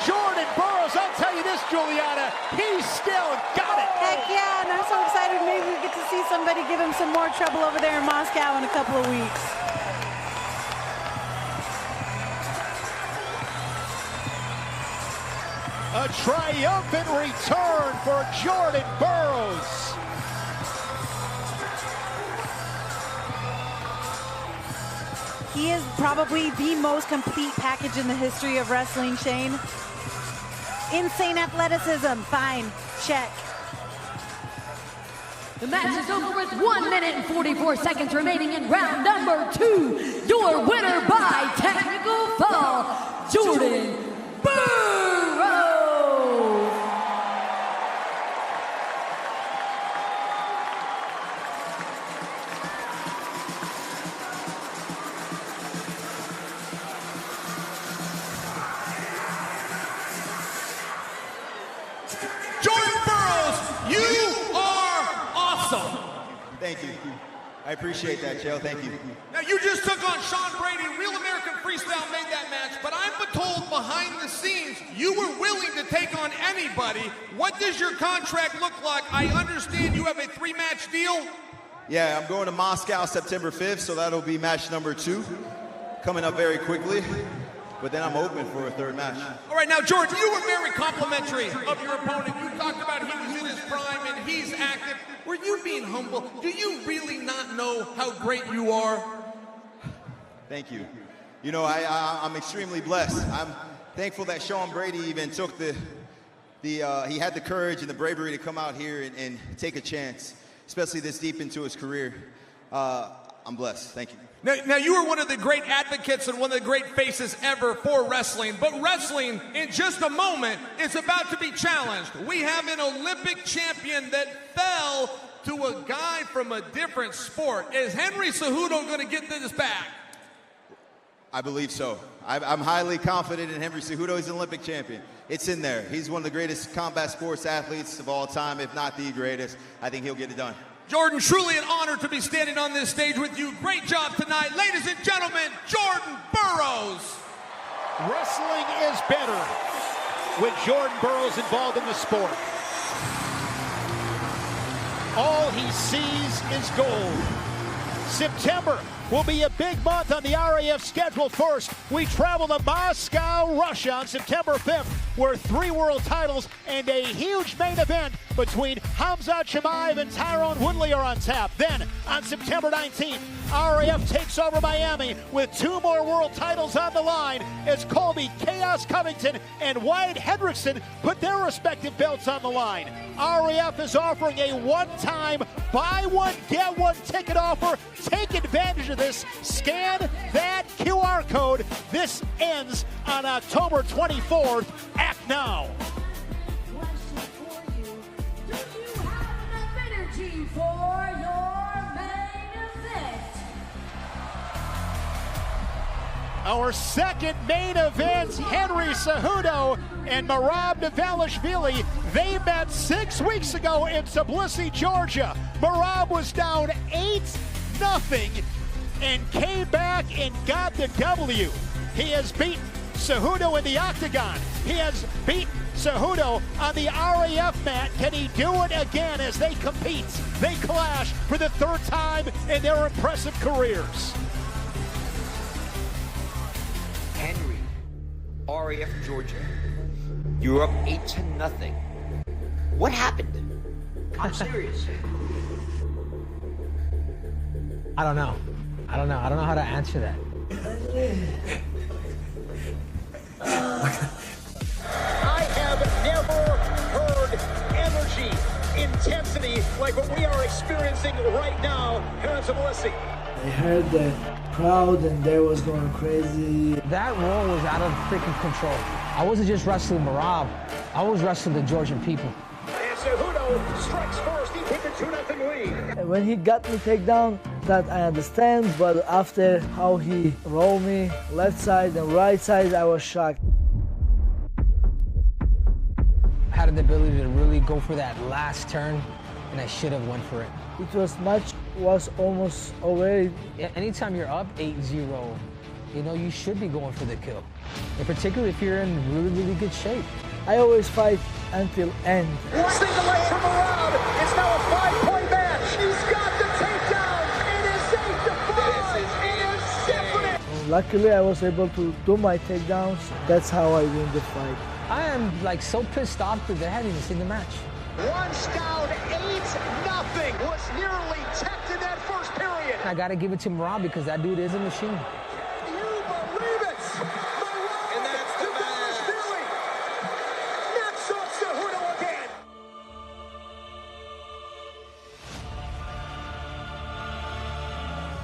Jordan Burroughs, I'll tell you this, Juliana, he still got it. Heck yeah, and I'm so excited. Maybe we get to see somebody give him some more trouble over there in Moscow in a couple of weeks. A triumphant return for Jordan Burroughs. He is probably the most complete package in the history of wrestling, Shane. Insane athleticism, fine, check. The match is over with 1 minute and 44 seconds remaining in round number 2. Your winner by technical fall, Jordan Burroughs. Jordan Burroughs, you are awesome. Thank you. I appreciate that, Joe. Thank you. Now, you just took on Sean Brady. Real American Freestyle made that match, but I'm told behind the scenes you were willing to take on anybody. What does your contract look like? I understand you have a 3-match deal. Yeah, I'm going to Moscow September 5th, so that'll be match number 2. Coming up very quickly. But then I'm open for a 3rd match. All right, now, George, you were very complimentary of your opponent. You talked about he was in his prime and he's active. Were you being humble? Do you really not know how great you are? Thank you. You know, I'm extremely blessed. I'm thankful that Sean Brady even took he had the courage and the bravery to come out here and take a chance, especially this deep into his career. I'm blessed. Thank you. Now, you are one of the great advocates and one of the great faces ever for wrestling, but wrestling, in just a moment, is about to be challenged. We have an Olympic champion that fell to a guy from a different sport. Is Henry Cejudo going to get this back? I believe so. I'm highly confident in Henry Cejudo. He's an Olympic champion. It's in there. He's one of the greatest combat sports athletes of all time, if not the greatest. I think he'll get it done. Jordan, truly an honor to be standing on this stage with you. Great job tonight. Ladies and gentlemen, Jordan Burroughs. Wrestling is better with Jordan Burroughs involved in the sport. All he sees is gold. September will be a big month on the RAF schedule. First, we travel to Moscow, Russia on September 5th, where 3 world titles and a huge main event between Khamzat Chimaev and Tyron Woodley are on tap. Then, on September 19th, RAF takes over Miami with 2 more world titles on the line as Colby Chaos Covington and Wyatt Hendrickson put their respective belts on the line. RAF is offering a one-time buy one, get one ticket offer. Take advantage of this. Scan that QR code. This ends on October 24th. Act now. For your main event. Our second main event, Henry Cejudo and Merab Dvalishvili. They met 6 weeks ago in Tbilisi, Georgia. Merab was down 8-0 and came back and got the W. He has beaten Cejudo in the octagon. He has beaten Cejudo on the RAF mat. Can he do it again as they compete? They clash for the 3rd time in their impressive careers. Henry, RAF Georgia. You're up 8-0. What happened? I'm serious. I don't know. I don't know how to answer that. I have never heard energy, intensity like what we are experiencing right now here in Tbilisi. I heard the crowd and they was going crazy. That war was out of freaking control. I wasn't just wrestling Merab, I was wrestling the Georgian people. And Cejudo strikes first. He took a 2-0 lead. When he got me takedown, that I understand, but after how he rolled me left side and right side, I was shocked. I had the ability to really go for that last turn, and I should have went for it. It was almost over. Yeah, anytime you're up 8-0, you know, you should be going for the kill. And particularly if you're in really, really good shape. I always fight until end. Single leg from Merab. It's now a 5-point match. He's got the takedown. It is 8-5. It is definite. Luckily, I was able to do my takedowns. That's how I win the fight. I am like so pissed off that they hadn't even seen the match. Once down 8-0. Was nearly teched in that first period. I got to give it to Merab because that dude is a machine. You believe it? Merab and that's Dvalishvili. Knocks off Cejudo again.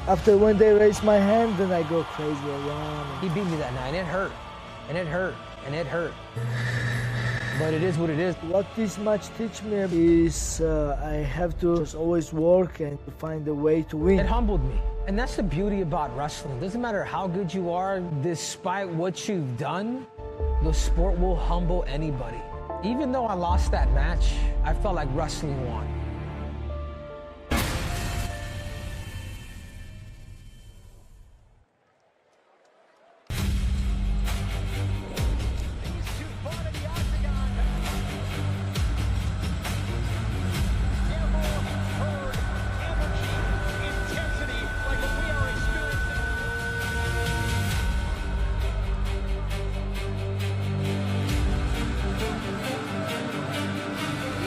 After when they raise my hand, then I go crazy around. He beat me that night, and it hurt, and it hurt, and it hurt. But it is what it is. What this match teach me is I have to just always work and find a way to win. It humbled me. And that's the beauty about wrestling. It doesn't matter how good you are, despite what you've done, the sport will humble anybody. Even though I lost that match, I felt like wrestling won.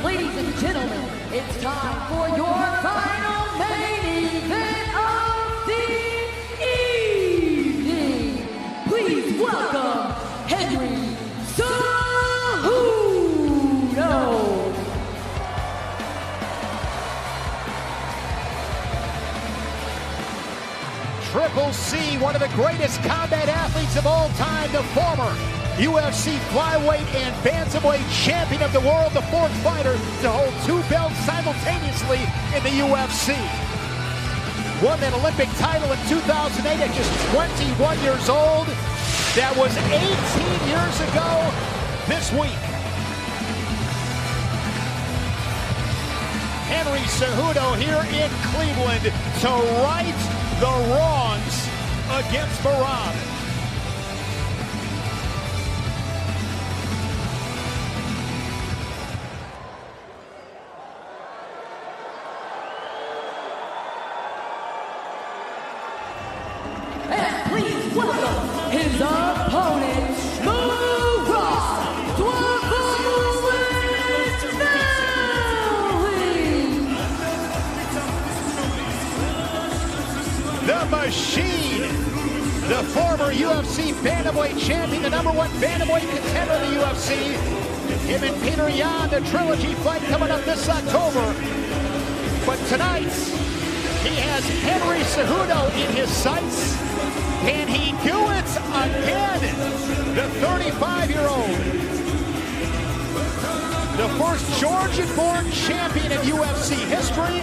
Ladies and gentlemen, it's time for your final main event of the evening. Please welcome Henry Cejudo. Triple C, one of the greatest combat athletes of all time, the former UFC flyweight and bantamweight champion of the world, the 4th fighter to hold 2 belts simultaneously in the UFC. Won an Olympic title in 2008 at just 21 years old. That was 18 years ago this week. Henry Cejudo here in Cleveland to right the wrongs against Merab. welcome his opponent, Merab Dvalishvili. The Machine, the former UFC Bantamweight champion, the #1 Bantamweight contender in the UFC. Him and Peter Yan, the trilogy fight coming up this October. But tonight, he has Henry Cejudo in his sights. Can he do it again? The 35-year-old, the first Georgian-born champion in UFC history.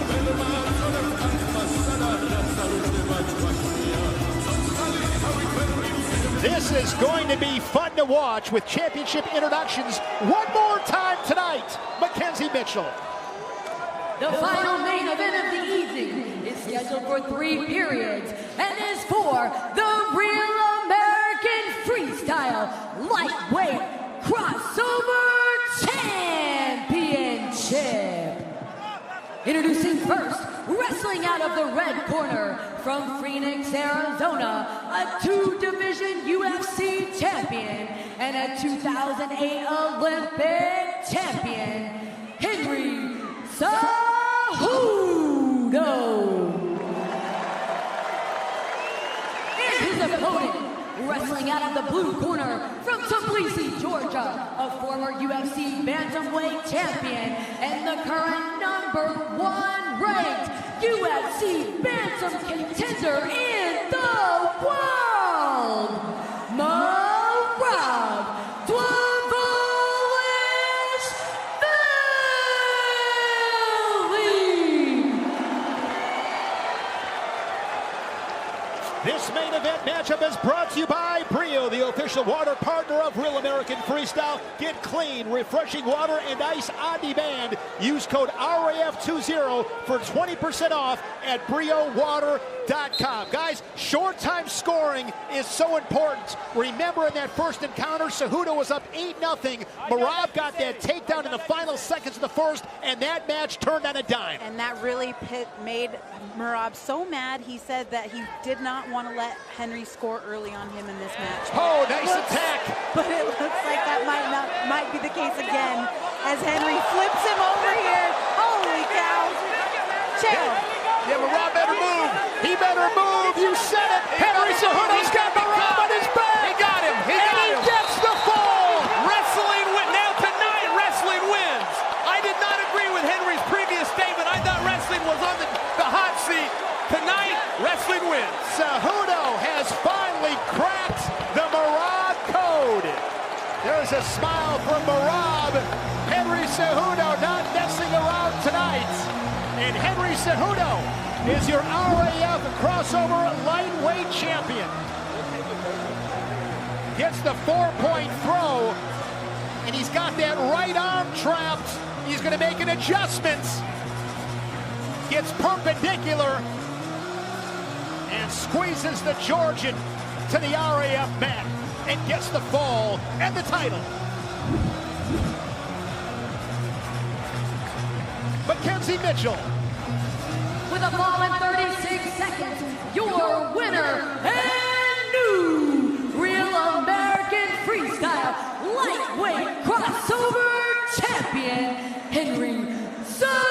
This is going to be fun to watch with championship introductions one more time tonight. Mackenzie Mitchell. The final main event of the evening is scheduled for 3 periods and is for the Real American Freestyle Lightweight Crossover Championship. Introducing first, wrestling out of the red corner from Phoenix, Arizona, a 2-division UFC champion and a 2008 Olympic champion, Henry Cejudo. And his opponent, wrestling out of the blue corner from Tbilisi, Georgia, a former UFC Bantamweight champion and the current #1 ranked UFC Bantam contender in the world, Merab Dvalishvili. This main event matchup is brought to you by Brio, the official water partner of Real American Freestyle. Get clean, refreshing water and ice on demand. Use code RAF20 for 20% off at BrioWater.com. Guys, short time scoring is so important. Remember in that first encounter, Cejudo was up 8-0. Merab got that takedown in the final seconds of the first, and that match turned on a dime. And that really made Merab so mad. He said that he did not want to let Henry score early on him in this match. Oh, nice attack. But it looks like that might be the case again as Henry flips him over here. Holy cow. Yeah, Merab better move. He better move. You said it. Henry Cejudo's got Merab on his back. He got him. He gets the fall. Wrestling wins. Now tonight, wrestling wins. I did not agree with Henry's previous statement. I thought wrestling was on the hot seat. Tonight, wrestling wins. Cejudo has finally cracked the Merab code. There's a smile from Merab. Henry Cejudo not messing around tonight. And Henry Cejudo is your RAF crossover lightweight champion. Gets the 4-point throw, and he's got that right arm trapped. He's going to make an adjustment. Gets perpendicular and squeezes the Georgian to the RAF mat and gets the fall and the title. Mackenzie Mitchell. With a fall in 36 seconds, your winner and new Real American Freestyle Lightweight Crossover Champion, Henry Cejudo.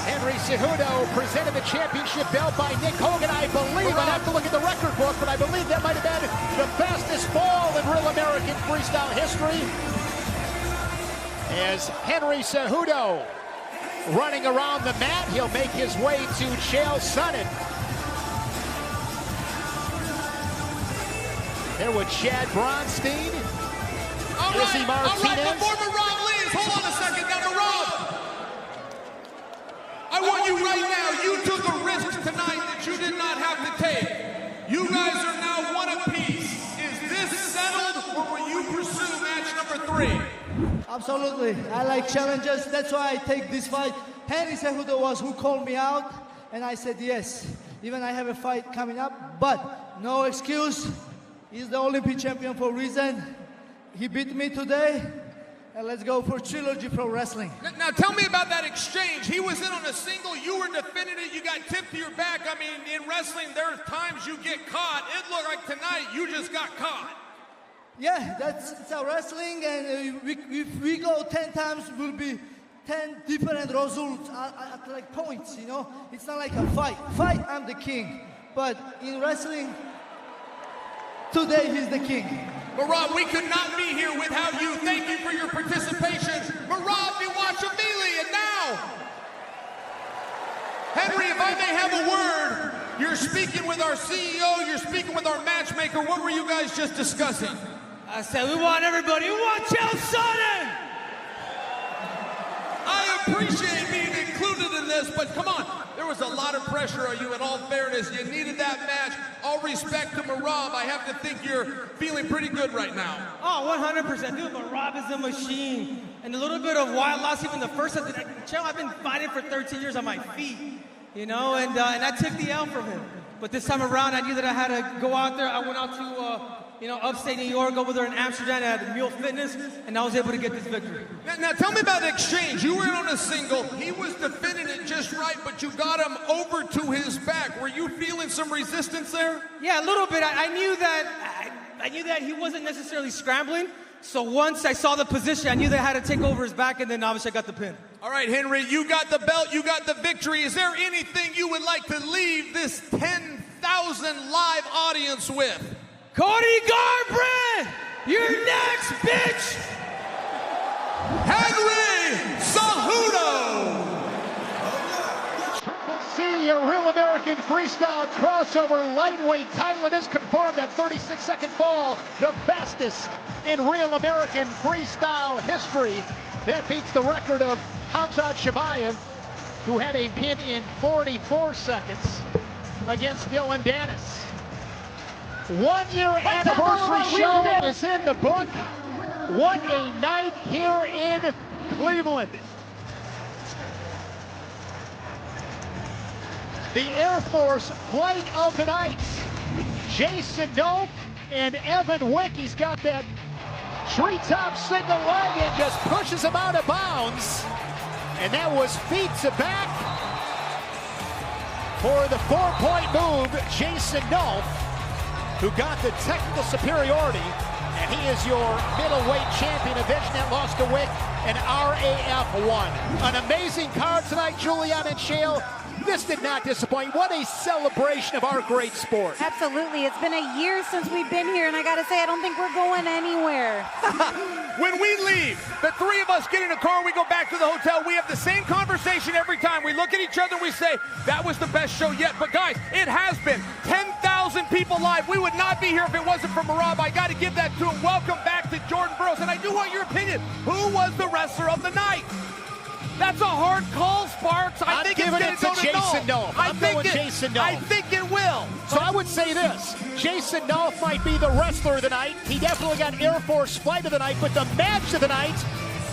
Henry Cejudo presented the championship belt by Nick Hogan, I believe. I'd have to look at the record book, but I believe that might have been the fastest fall in Real American Freestyle history. As Henry Cejudo running around the mat, he'll make his way to Chael Sonnen. There with Chad Bronstein, Izzy Martinez. All right, before Merab leaves, hold on a second. Now, Merab, I want you right now. You took a risk tonight that you did not have to take. You guys are now one apiece. Is this settled, or will you pursue match number 3? Absolutely. I like challenges. That's why I take this fight. Henry Cejudo was who called me out, and I said yes. Even I have a fight coming up, but no excuse. He's the Olympic champion for a reason. He beat me today, And let's go for Trilogy Pro Wrestling. Now tell me about that exchange. He was in on a single, you were defending it, you got tipped to your back. I mean, in wrestling, there's times you get caught. It looked like tonight you just got caught. Yeah, it's our wrestling, and if we go 10 times, will be 10 different results at like points, you know? It's not like a fight. Fight, I'm the king. But in wrestling, today he's the king. Merab, we could not be here without you. Thank you for your participation. Merab Dvalishvili, and now, Henry, if I may have a word, you're speaking with our CEO, you're speaking with our matchmaker. What were you guys just discussing? I said, we want everybody, we want Chael Sonnen! I appreciate being included in this, but come on. There was a lot of pressure on you, in all fairness. You needed that match. All respect to Merab. I have to think you're feeling pretty good right now. Oh, 100%. Dude, Merab is a machine. And a little bit of wild loss, even the first time. Chael, I've been fighting for 13 years on my feet, you know, and I took the L from him. But this time around, I knew that I had to go out there. I went out to, upstate New York, over there in Amsterdam at Mule Fitness, and I was able to get this victory. Now tell me about the exchange. You were in on a single. He was defending it just right, but you got him over to his back. Were you feeling some resistance there? Yeah, a little bit. I knew that he wasn't necessarily scrambling. So once I saw the position, I knew that I had to take over his back, and then obviously I got the pin. All right, Henry, you got the belt, you got the victory. Is there anything you would like to leave this 10,000 live audience with? Cody Garbrandt, you're next, bitch! Henry Cejudo! See your Real American Freestyle crossover lightweight title. It is confirmed that 36-second fall, the bestest in Real American Freestyle history. That beats the record of Almabayev, who had a pin in 44 seconds against Dylan Dennis. 1 year anniversary show is in the book. What a night here in Cleveland. The Air Force flight of the night. Jason Nolf and Evan Wick. He's got that treetop single leg and just pushes him out of bounds. And that was feet to back for the 4-point move. Jason Nolf, who got the technical superiority, and he is your middleweight champion, avenging that loss to Wick, and RAF won. An amazing card tonight, Julian and Chael. This did not disappoint. What a celebration of our great sport. Absolutely. It's been a year since we've been here, and I got to say, I don't think we're going anywhere. When we leave, the three of us get in a car, we go back to the hotel, we have the same conversation every time. We look at each other and we say, that was the best show yet. But guys, it has been 10,000 people live. We would not be here if it wasn't for Merab. I got to give that to him. Welcome back to Jordan Burroughs. And I do want your opinion. Who was the wrestler of the night? That's a hard call, Sparks. I'm think giving it's it to Jason Nolf. I'm going Jason Nolf. I think it will. So I would say this. Jason Nolf might be the wrestler of the night. He definitely got Air Force flight of the night, but the match of the night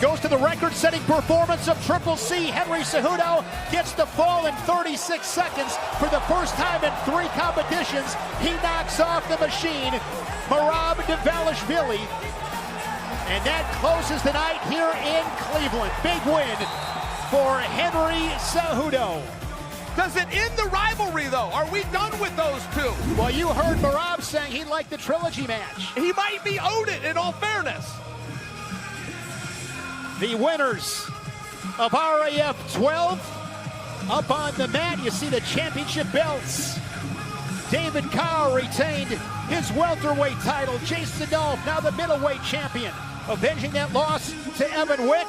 goes to the record-setting performance of Triple C. Henry Cejudo gets the fall in 36 seconds for the first time in 3 competitions. He knocks off the machine, Merab Dvalishvili. And that closes the night here in Cleveland. Big win for Henry Cejudo. Does it end the rivalry, though? Are we done with those two? Well, you heard Merab saying he liked the trilogy match. He might be owed it, in all fairness. The winners of RAF 12 up on the mat. You see the championship belts. David Carr retained his welterweight title. Jason Nolf, now the middleweight champion, avenging that loss to Evan Wick.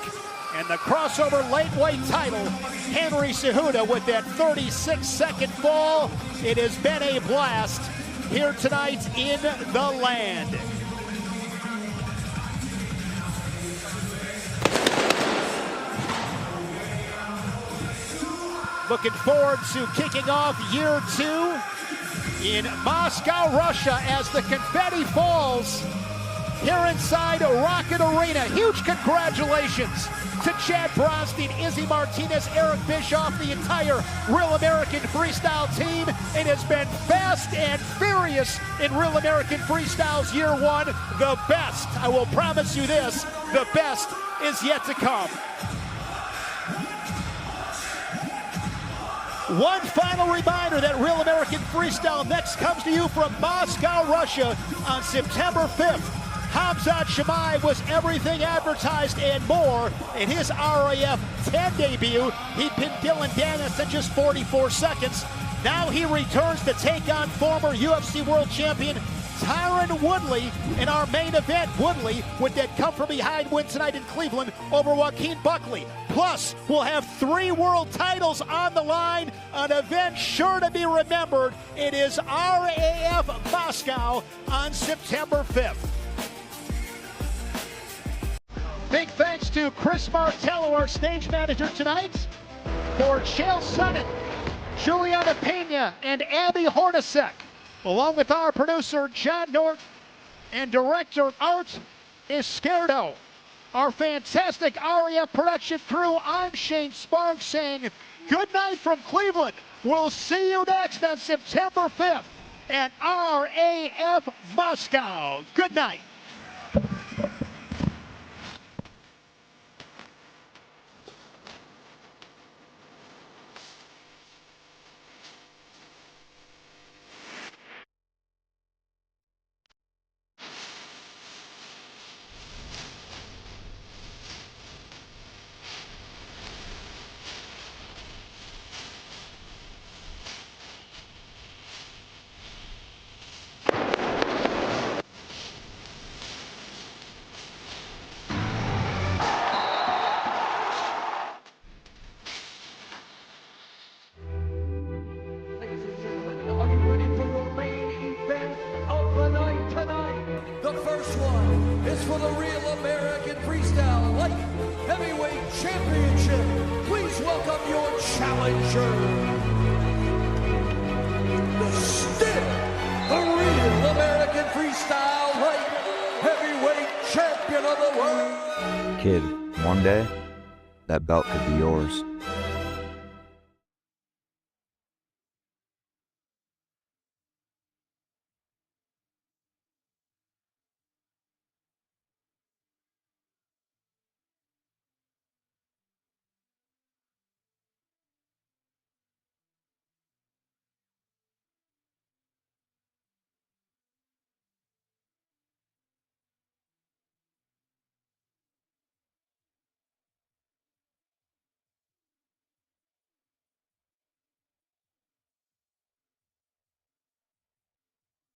And the crossover lightweight title, Henry Cejudo with that 36-second fall. It has been a blast here tonight in the land. Looking forward to kicking off year 2 in Moscow, Russia, as the confetti falls here inside Rocket Arena. Huge congratulations to Chad Bronstein, Izzy Martinez, Eric Bischoff, the entire Real American Freestyle team. It has been fast and furious in Real American Freestyle's year 1. The best, I will promise you this, The best is yet to come. One final reminder that Real American Freestyle next comes to you from Moscow, Russia on September 5th. Khamzat Chimaev was everything advertised and more in his RAF 10 debut. He pinned Dylan Dennis in just 44 seconds. Now he returns to take on former UFC World Champion Tyron Woodley in our main event. Woodley with that come-from-behind win tonight in Cleveland over Joaquin Buckley. Plus, we'll have 3 world titles on the line, an event sure to be remembered. It is RAF Moscow on September 5th. Big thanks to Chris Martello, our stage manager tonight, for Chael Sonnen, Juliana Pena, and Abby Hornacek, along with our producer, John Norton, and director, Art Izquierdo. Our fantastic RAF production crew, I'm Shane Sparks saying good night from Cleveland. We'll see you next on September 5th at RAF Moscow. Good night. The first one is for the Real American Freestyle Light Heavyweight Championship. Please welcome your challenger, still the Real American Freestyle Light Heavyweight Champion of the world. Kid, one day, that belt could be yours.